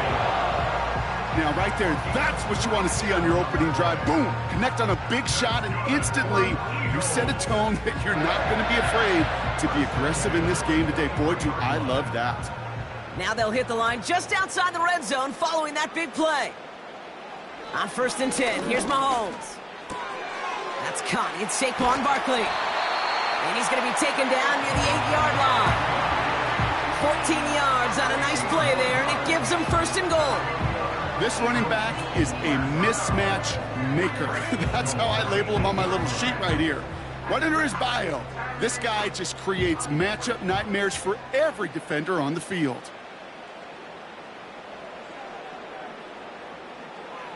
Now, right there, that's what you want to see on your opening drive. Boom! Connect on a big shot, and instantly you set a tone that you're not going to be afraid to be aggressive in this game today. Boy, do I love that. Now they'll hit the line just outside the red zone following that big play. On 1st and 10, here's Mahomes. That's caught. It's Saquon Barkley. And he's going to be taken down near the 8-yard line. 14 yards on a nice play there, and it gives them 1st and goal. This running back is a mismatch maker. That's how I label him on my little sheet right here. Right under his bio, this guy just creates matchup nightmares for every defender on the field.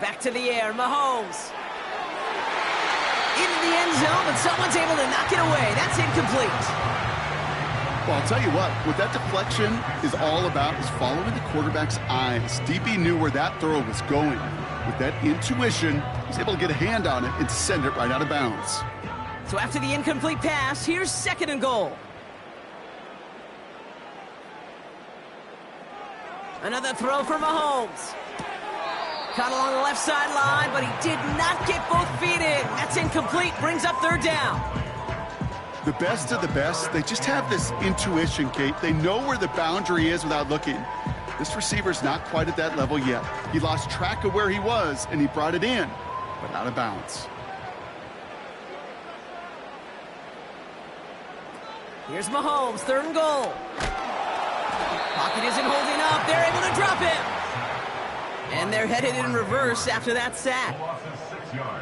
Back to the air, Mahomes. Into the end zone, but someone's able to knock it away. That's incomplete. Well, I'll tell you what that deflection is all about is following the quarterback's eyes. DB knew where that throw was going. With that intuition, he's able to get a hand on it and send it right out of bounds. So after the incomplete pass, here's 2nd and goal. Another throw for Mahomes. Caught along the left sideline, but he did not get both feet in. That's incomplete, brings up 3rd down. The best of the best, they just have this intuition, Kate. They know where the boundary is without looking. This receiver's not quite at that level yet. He lost track of where he was, and he brought it in, but out of bounds. Here's Mahomes, 3rd and goal. Pocket isn't holding up. They're able to drop him. And they're headed in reverse after that sack.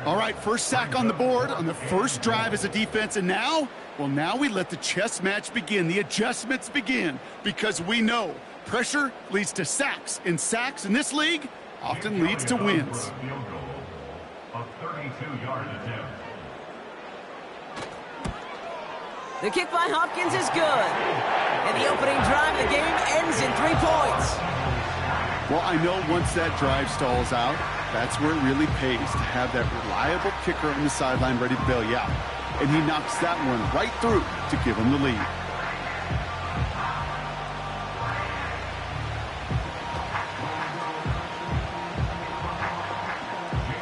All right, first sack on the board on the first drive as a defense. And now, well, now we let the chess match begin. The adjustments begin because we know pressure leads to sacks. And sacks in this league often leads to wins. A 32-yard attempt. The kick by Hopkins is good. And the opening drive of the game ends in 3 points. Well, I know once that drive stalls out, that's where it really pays to have that reliable kicker on the sideline ready to bail you out. And he knocks that one right through to give him the lead.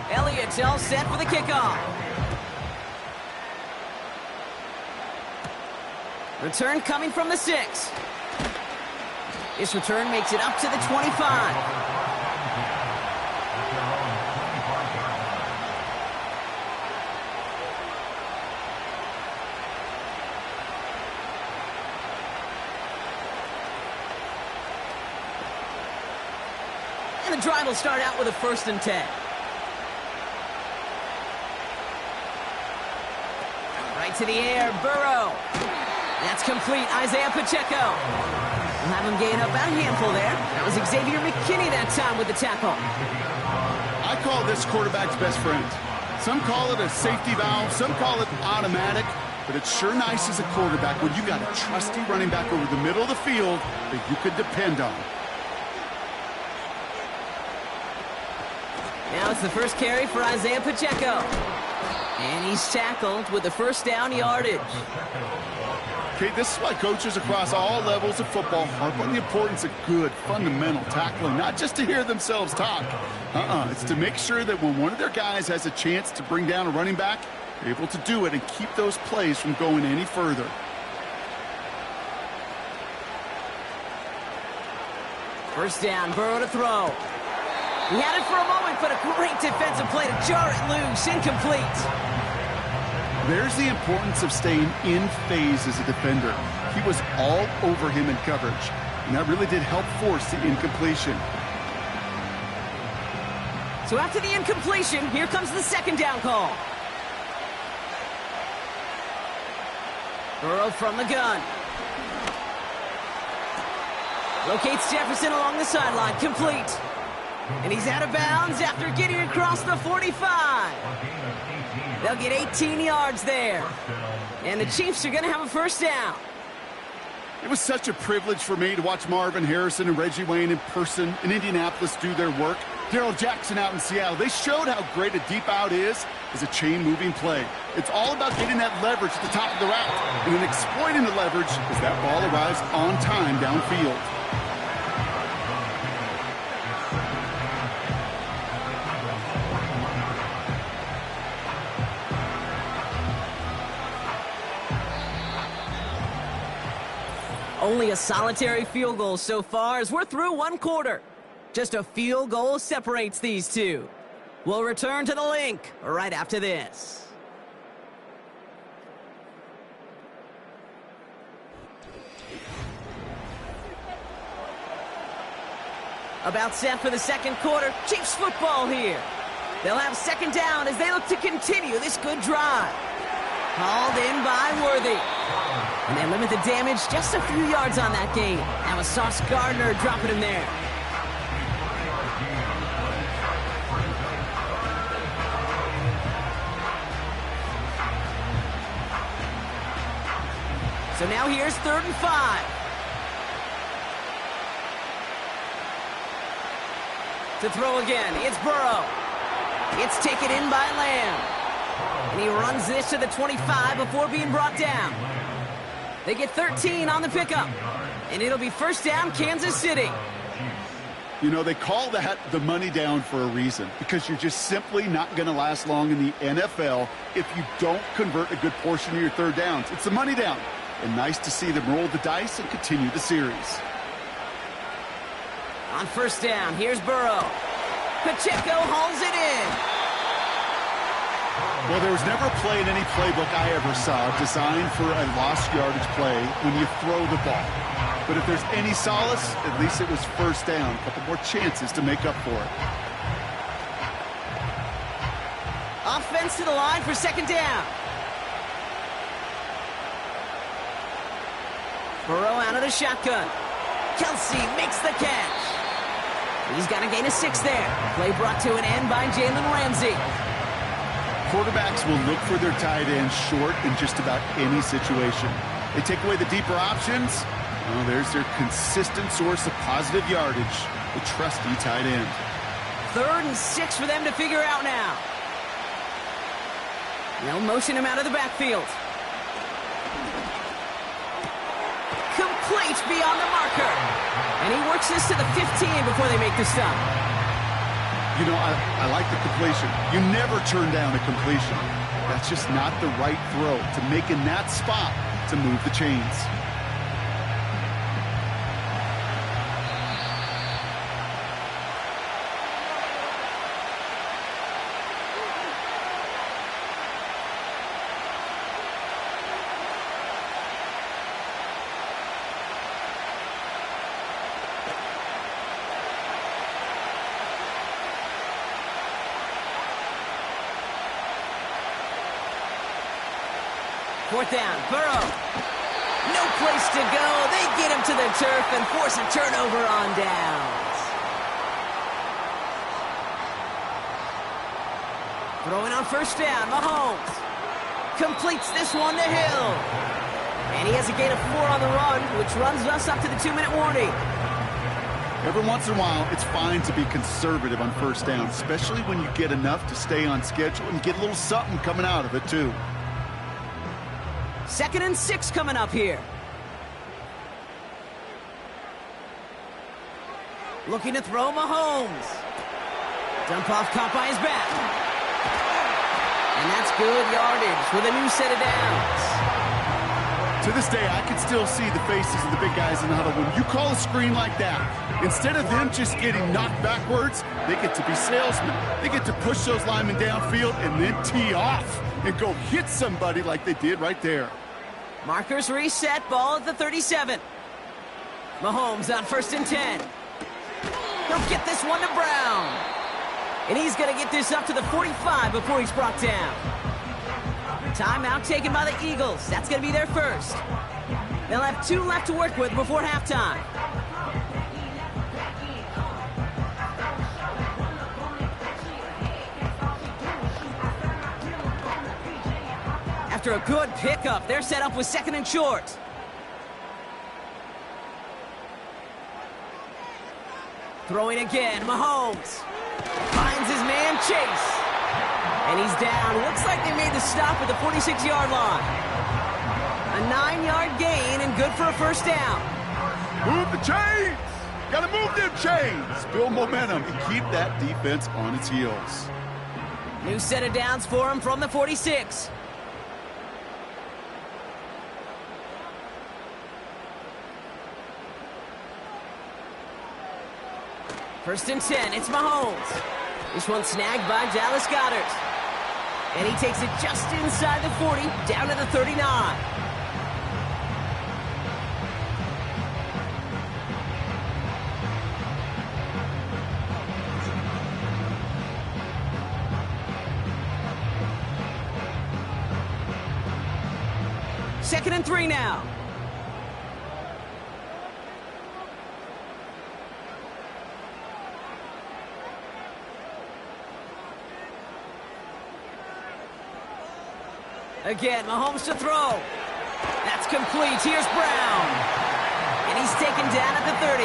Elliott's all set for the kickoff. Return coming from the 6. This return makes it up to the 25. And the drive will start out with a 1st and 10. Right to the air, Burrow. That's complete, Isaiah Pacheco. We'll have him gain up about a handful there. That was Xavier McKinney that time with the tackle. I call this quarterback's best friend. Some call it a safety valve, some call it automatic, but it's sure nice as a quarterback when you got a trusty running back over the middle of the field that you could depend on. Now it's the first carry for Isaiah Pacheco. And he's tackled with the 1st down yardage. Okay, this is why coaches across all levels of football harp on the importance of good, fundamental tackling, not just to hear themselves talk. It's to make sure that when one of their guys has a chance to bring down a running back, they're able to do it and keep those plays from going any further. First down, Burrow to throw. He had it for a moment, but a great defensive play to jar it loose, incomplete. There's the importance of staying in phase as a defender. He was all over him in coverage, and that really did help force the incompletion. So after the incompletion, here comes the 2nd down call. Burrow from the gun. Locates Jefferson along the sideline, complete. And he's out of bounds after getting across the 45. They'll get 18 yards there. And the Chiefs are going to have a 1st down. It was such a privilege for me to watch Marvin Harrison and Reggie Wayne in person in Indianapolis do their work. Darrell Jackson out in Seattle. They showed how great a deep out is as a chain-moving play. It's all about getting that leverage at the top of the route and then exploiting the leverage as that ball arrives on time downfield. Only a solitary field goal so far as we're through 1 quarter. Just a field goal separates these two. We'll return to the link right after this. About set for the 2nd quarter. Chiefs football here. They'll have 2nd down as they look to continue this good drive. Hauled in by Worthy. And they limit the damage just a few yards on that gain. That was Sauce Gardner dropping him there. So now here's 3rd and 5. To throw again, it's Burrow. It's taken in by Lamb. And he runs this to the 25 before being brought down. They get 13 on the pickup. And it'll be 1st down, Kansas City. You know, they call that the money down for a reason, because you're just simply not going to last long in the NFL if you don't convert a good portion of your 3rd downs. It's the money down. And nice to see them roll the dice and continue the series. On 1st down, here's Burrow. Pacheco hauls it in. Well, there was never a play in any playbook I ever saw designed for a lost yardage play when you throw the ball. But if there's any solace, at least it was 1st down. A couple more chances to make up for it. Offense to the line for 2nd down. Burrow out of the shotgun. Kelsey makes the catch. He's got a gain of 6 there. Play brought to an end by Jalen Ramsey. Quarterbacks will look for their tight end short in just about any situation. They take away the deeper options. Well, there's their consistent source of positive yardage. the trusty tight end. 3rd and 6 for them to figure out now. They'll motion him out of the backfield. Complete beyond the marker. And he works this to the 15 before they make the stop. You know, I like the completion. You never turn down a completion. That's just not the right throw to make in that spot to move the chains. Fourth down, Burrow. No place to go. They get him to the turf and force a turnover on downs. Throwing on first down, Mahomes. Completes this one to Hill. And he has a gain of 4 on the run, which runs us up to the 2-minute warning. Every once in a while, it's fine to be conservative on first down, especially when you get enough to stay on schedule and get a little something coming out of it, too. 2nd and 6 coming up here. Looking to throw Mahomes. Dump off caught by his back. And that's good yardage with a new set of downs. To this day, I can still see the faces of the big guys in the huddle. When you call a screen like that, instead of them just getting knocked backwards, they get to be salesmen. They get to push those linemen downfield and then tee off and go hit somebody like they did right there. Markers reset, ball at the 37. Mahomes on 1st and 10. He'll get this one to Brown. And he's going to get this up to the 45 before he's brought down. Timeout taken by the Eagles. That's going to be their first. They'll have 2 left to work with before halftime. After a good pickup, they're set up with 2nd and short. Throwing again, Mahomes. Finds his man, Chase. And he's down. Looks like they made the stop at the 46-yard line. A 9-yard gain and good for a first down. Move the chains! Gotta move them chains! Build momentum and keep that defense on its heels. New set of downs for him from the 46. First and 10, it's Mahomes. This one snagged by Dallas Goedert. And he takes it just inside the 40, down to the 39. Second and 3 now. Again, Mahomes to throw. That's complete. Here's Brown. And he's taken down at the 30.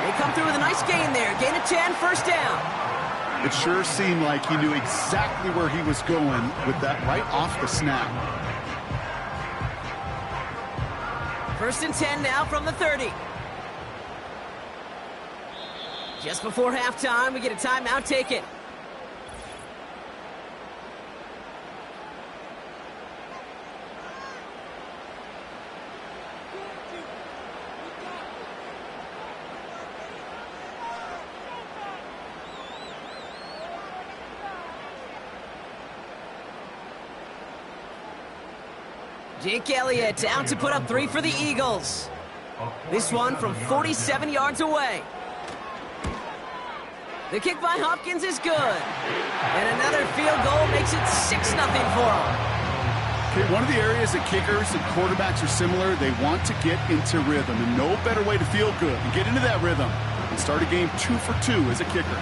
They come through with a nice gain there. Gain of 10, first down. It sure seemed like he knew exactly where he was going with that right off the snap. First and 10 now from the 30. Just before halftime, we get a timeout taken. Jake Elliott out to put up 3 for the Eagles. This one from 47 yards away. The kick by Hopkins is good. And another field goal makes it 6-0 for them. Okay, one of the areas that kickers and quarterbacks are similar, they want to get into rhythm. And no better way to feel good and get into that rhythm and start a game 2 for 2 as a kicker.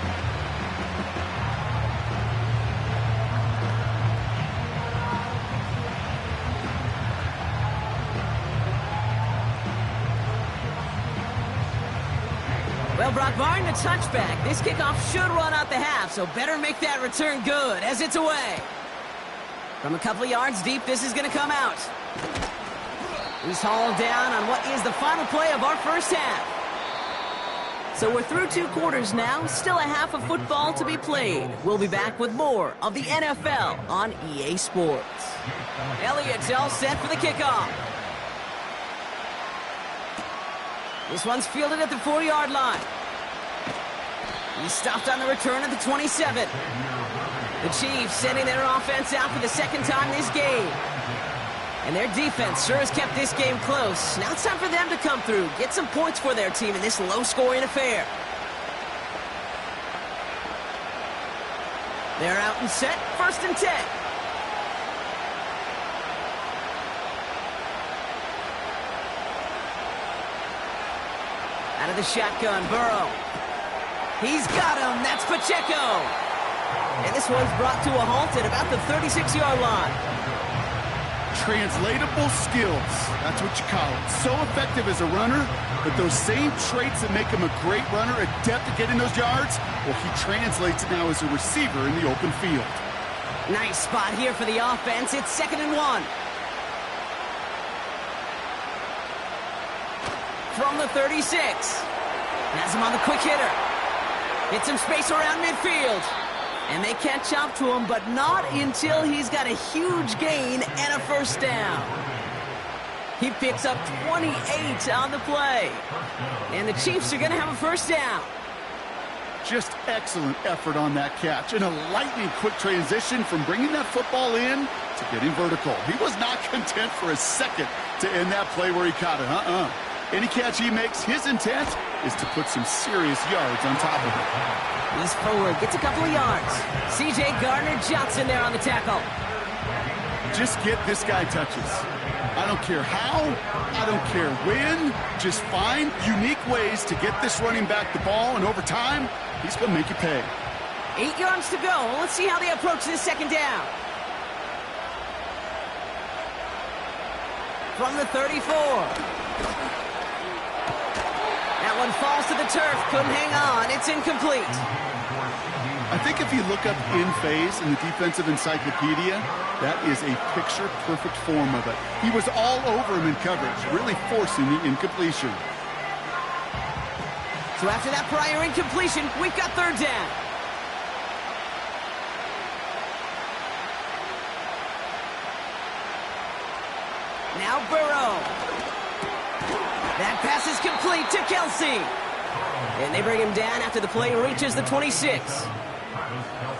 Well, Brock, barring the touchback, this kickoff should run out the half, so better make that return good as it's away. From a couple of yards deep, this is going to come out. He's hauled down on what is the final play of our first half. So we're through 2 quarters now, still a half of football to be played. We'll be back with more of the NFL on EA Sports. Elliott's all set for the kickoff. This one's fielded at the 4-yard line. He's stopped on the return at the 27. The Chiefs sending their offense out for the second time this game. And their defense sure has kept this game close. Now it's time for them to come through, get some points for their team in this low-scoring affair. They're out and set, 1st and 10. Out of the shotgun, Burrow. He's got him. That's Pacheco. And this one's brought to a halt at about the 36-yard line. Translatable skills. That's what you call it. So effective as a runner, but those same traits that make him a great runner, adept at getting those yards, well, he translates it now as a receiver in the open field. Nice spot here for the offense. It's 2nd and 1. From the 36. Has him on the quick hitter. Hits some space around midfield. And they catch up to him, but not until he's got a huge gain and a 1st down. He picks up 28 on the play. And the Chiefs are going to have a 1st down. Just excellent effort on that catch. And a lightning quick transition from bringing that football in to getting vertical. He was not content for a second to end that play where he caught it. Any catch he makes, his intent is to put some serious yards on top of it. He's forward, gets a couple of yards. C.J. Gardner-Johnson there on the tackle. Just get this guy touches. I don't care how, I don't care when. Just find unique ways to get this running back the ball, and over time, he's going to make you pay. 8 yards to go. Let's see how they approach this 2nd down. From the 34. That one falls to the turf. Couldn't hang on. It's incomplete. I think if you look up in phase in the defensive encyclopedia, that is a picture-perfect form of it. He was all over him in coverage, really forcing the incompletion. So after that prior incompletion, we've got 3rd down. Now Burrow. That pass is complete to Kelsey. And they bring him down after the play reaches the 26.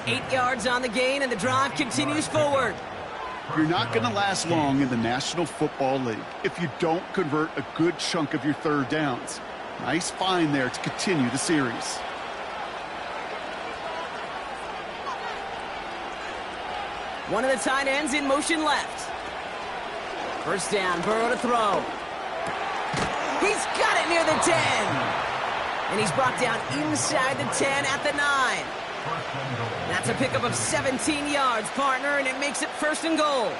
8 yards on the gain, and the drive continues forward. You're not going to last long in the National Football League if you don't convert a good chunk of your 3rd downs. Nice find there to continue the series. One of the tight ends in motion left. 1st down, Burrow to throw. He's got it near the 10. And he's brought down inside the 10 at the 9. That's a pickup of 17 yards, partner, and it makes it 1st and goal.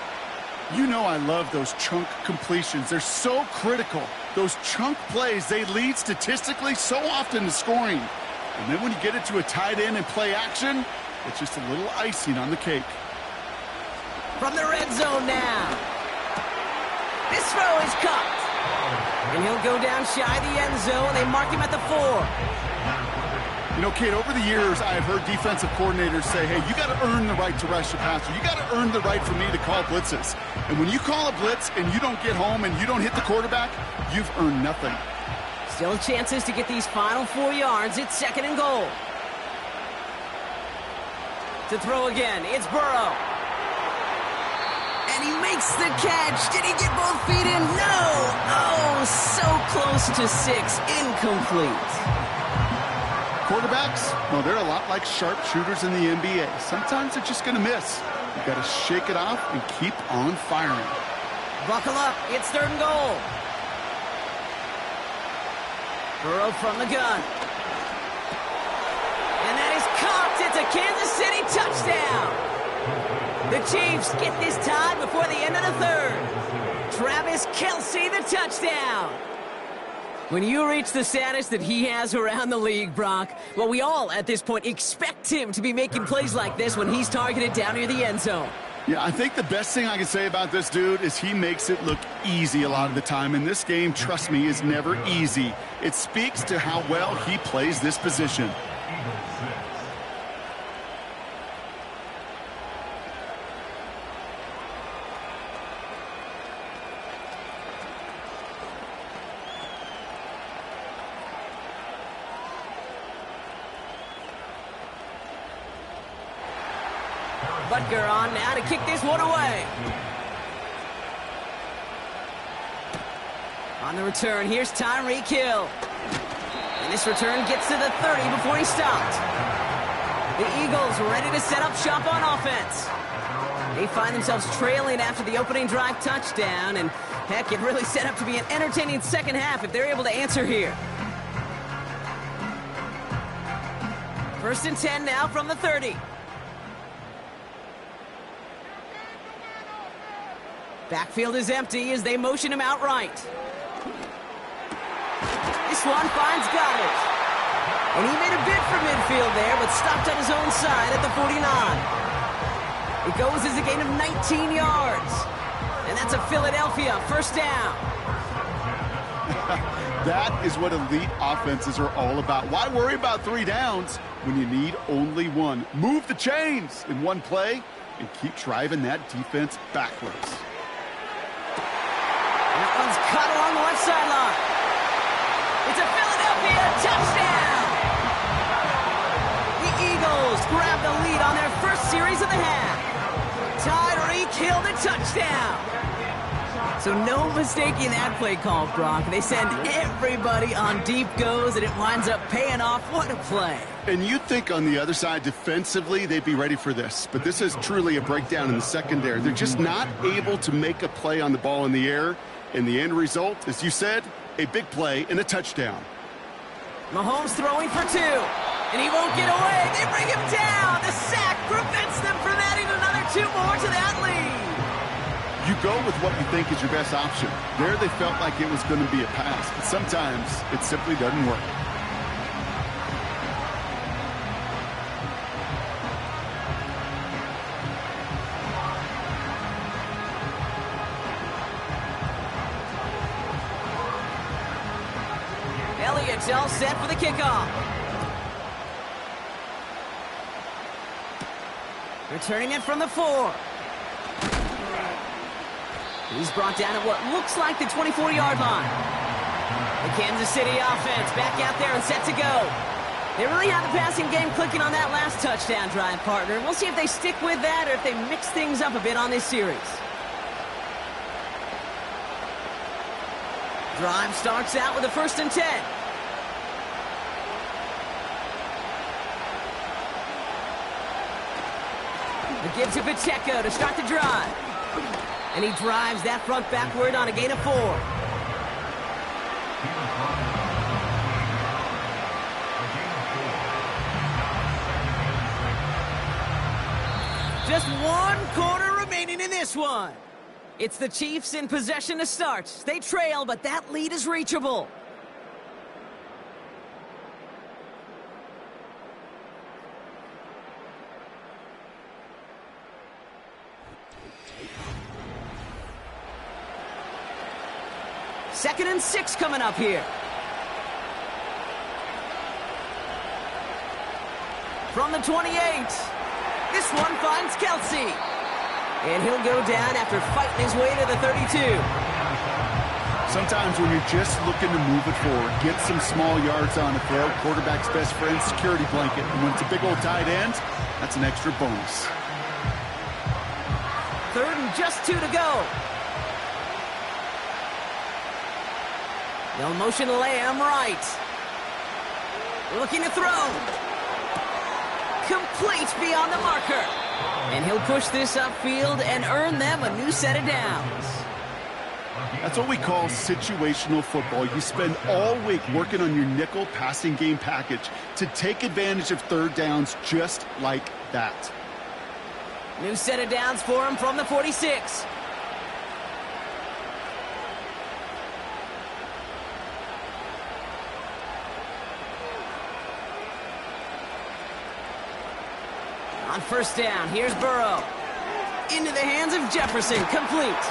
You know I love those chunk completions. They're so critical. Those chunk plays, they lead statistically so often to scoring. And then when you get it to a tight end and play action, it's just a little icing on the cake. From the red zone now. This throw is caught. And he'll go down shy of the end zone. They mark him at the 4. You know, Kate, over the years, I have heard defensive coordinators say, hey, you got to earn the right to rush the passer. You got to earn the right for me to call blitzes. And when you call a blitz and you don't get home and you don't hit the quarterback, you've earned nothing. Still chances to get these final 4 yards. It's 2nd and goal. To throw again, it's Burrow. And he makes the catch. Did he get both feet in? No! Oh, so close to 6. Incomplete. Quarterbacks, well, they're a lot like sharpshooters in the NBA. Sometimes they're just going to miss. You've got to shake it off and keep on firing. Buckle up. It's 3rd and goal. Burrow from the gun. And that is caught. It's a Kansas City touchdown. The Chiefs get this tied before the end of the 3rd. Travis Kelce, the touchdown. When you reach the status that he has around the league, Brock, well, we all at this point expect him to be making plays like this when he's targeted down near the end zone. Yeah, I think the best thing I can say about this dude is he makes it look easy a lot of the time. And this game, trust me, is never easy. It speaks to how well he plays this position. Butker on now to kick this one away. On the return, here's Tyreek Hill. And this return gets to the 30 before he stopped. The Eagles ready to set up shop on offense. They find themselves trailing after the opening drive touchdown, and heck, it really set up to be an entertaining second half if they're able to answer here. 1st and 10 now from the 30. Backfield is empty as they motion him outright. This one finds Goddard. And he made a bid for midfield there, but stopped on his own side at the 49. It goes as a gain of 19 yards. And that's a Philadelphia first down. That is what elite offenses are all about. Why worry about 3 downs when you need only 1? Move the chains in one play and keep driving that defense backwards. That one's cut along the left sideline. It's a Philadelphia touchdown. The Eagles grab the lead on their first series of the half. Tyreek Hill the touchdown. So no mistaking that play call, Brock. They send everybody on deep goes, and it winds up paying off. What a play. And you'd think on the other side, defensively, they'd be ready for this. But this is truly a breakdown in the secondary. They're just not able to make a play on the ball in the air. And the end result, as you said, a big play and a touchdown. Mahomes throwing for 2. And he won't get away. They bring him down. The sack prevents them from adding another 2 more to that lead. You go with what you think is your best option. There they felt like it was going to be a pass, but sometimes it simply doesn't work. Elliott's all set for the kickoff. Returning it from the 4. He's brought down at what looks like the 24-yard line. The Kansas City offense back out there and set to go. They really have the passing game clicking on that last touchdown drive, partner. We'll see if they stick with that or if they mix things up a bit on this series. Drive starts out with a 1st and 10. The give to Pacheco to start the drive. And he drives that front backward on a gain of 4. Just 1 quarter remaining in this one. It's the Chiefs in possession to start. They trail, but that lead is reachable. Second and 6 coming up here. From the 28, this one finds Kelsey. And he'll go down after fighting his way to the 32. Sometimes when you're just looking to move it forward, get some small yards on the throw, quarterback's best friend, security blanket. And when it's a big old tight end, that's an extra bonus. 3rd and just 2 to go. They'll motion Lamb right. Looking to throw. Complete beyond the marker. And he'll push this upfield and earn them a new set of downs. That's what we call situational football. You spend all week working on your nickel passing game package to take advantage of 3rd downs just like that. New set of downs for him from the 46. On first down, here's Burrow. Into the hands of Jefferson, complete.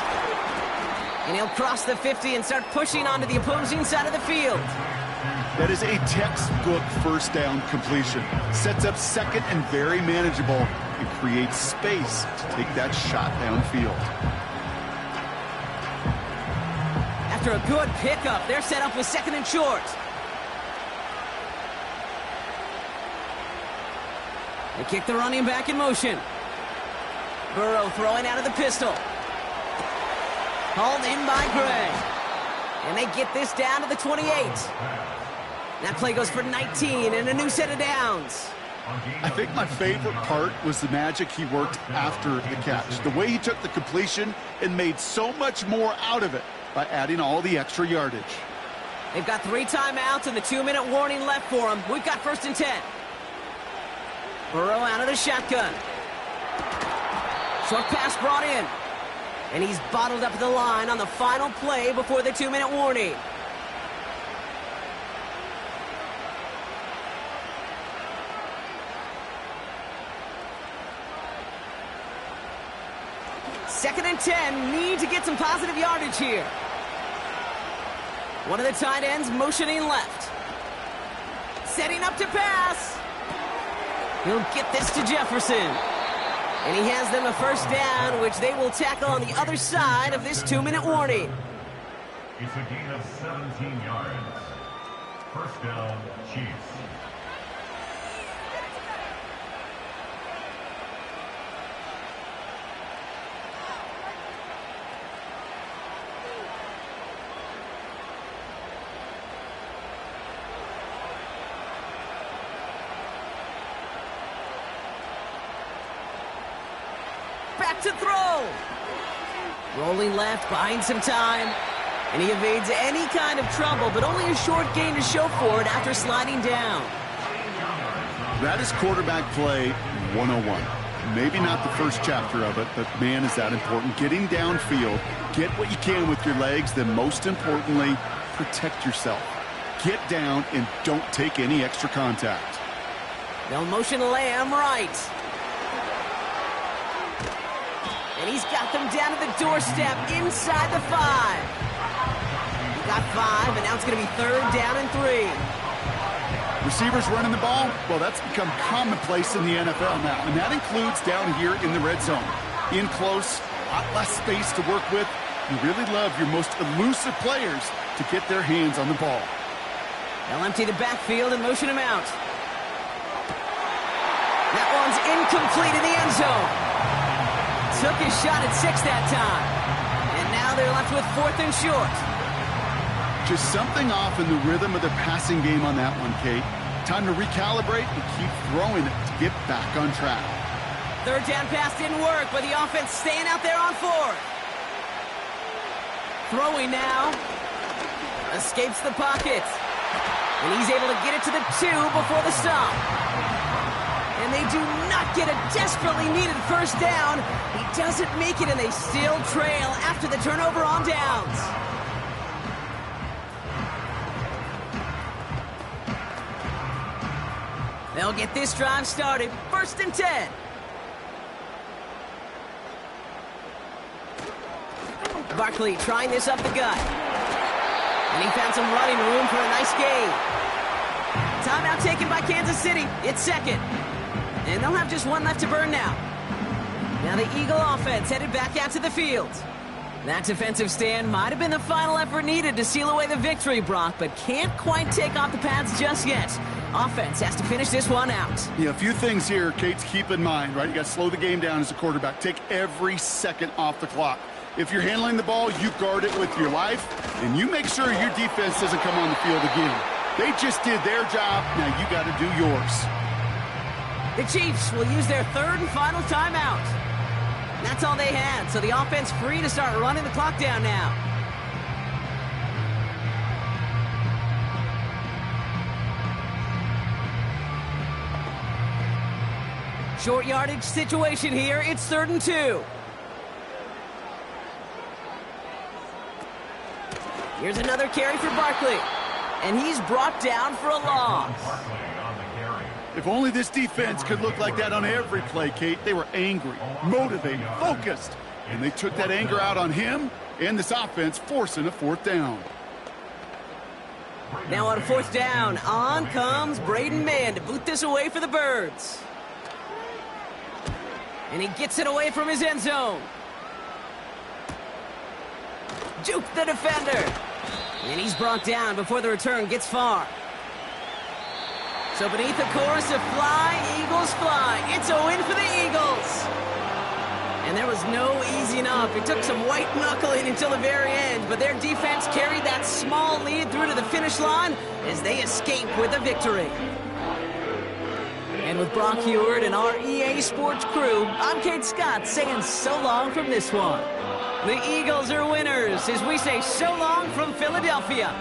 And he'll cross the 50 and start pushing onto the opposing side of the field. That is a textbook first down completion. Sets up second and very manageable and creates space to take that shot downfield. After a good pickup, they're set up with second and short. They kick the running back in motion. Burrow throwing out of the pistol. Hauled in by Gray. And they get this down to the 28. That play goes for 19 and a new set of downs. I think my favorite part was the magic he worked after the catch. The way he took the completion and made so much more out of it by adding all the extra yardage. They've got 3 timeouts and the 2-minute warning left for them. We've got first and 10. Burrow out of the shotgun. Short pass brought in. And he's bottled up at the line on the final play before the 2-minute warning. Second and 10, need to get some positive yardage here. One of the tight ends motioning left. Setting up to pass. He'll get this to Jefferson. And he has them a first down, which they will tackle on the other side of this 2-minute warning. It's a gain of 17 yards. First down, Chiefs. Back to throw. Rolling left, buying some time. And he evades any kind of trouble, but only a short gain to show for it after sliding down. That is quarterback play 101. Maybe not the first chapter of it, but man, is that important. Getting downfield, get what you can with your legs, then most importantly, protect yourself. Get down and don't take any extra contact. They'll motion Lamb right. And he's got them down to the doorstep inside the 5. He got 5, and now it's going to be third down and 3. Receivers running the ball, well, that's become commonplace in the NFL now, and that includes down here in the red zone. In close, a lot less space to work with. You really love your most elusive players to get their hands on the ball. They'll empty the backfield and motion him out. That one's incomplete in the end zone. Took his shot at 6 that time. And now they're left with 4th and short. Just something off in the rhythm of their passing game on that one, Kate. Time to recalibrate and keep throwing it to get back on track. Third down pass didn't work, but the offense staying out there on 4th. Throwing now. Escapes the pocket. And he's able to get it to the 2 before the stop. And they do not get a desperately needed first down. He doesn't make it, and they still trail after the turnover on downs. They'll get this drive started. First and 10. Barkley trying this up the gut. And he found some running room for a nice gain. Timeout taken by Kansas City. It's second. And they'll have just one left to burn now. Now the Eagle offense headed back out to the field. That defensive stand might have been the final effort needed to seal away the victory, Brock, but can't quite take off the pads just yet. Offense has to finish this one out. Yeah, a few things here, Kate, to keep in mind, right? You got to slow the game down as a quarterback. Take every second off the clock. If you're handling the ball, you guard it with your life, and you make sure your defense doesn't come on the field again. They just did their job. Now you got to do yours. The Chiefs will use their third and final timeout. That's all they had, so the offense free to start running the clock down now. Short yardage situation here. It's 3rd and 2. Here's another carry for Barkley. And he's brought down for a loss. If only this defense could look like that on every play, Kate. They were angry, motivated, focused, and they took that anger out on him and this offense, forcing a 4th down. Now on 4th down, on comes Braden Mann to boot this away for the Birds. And he gets it away from his end zone. Juke the defender. And he's brought down before the return gets far. So beneath the chorus of Fly, Eagles Fly, it's a win for the Eagles. And there was no easing up. It took some white knuckling until the very end, but their defense carried that small lead through to the finish line as they escape with a victory. And with Brock Huard and our EA Sports crew, I'm Kate Scott saying so long from this one. The Eagles are winners as we say so long from Philadelphia.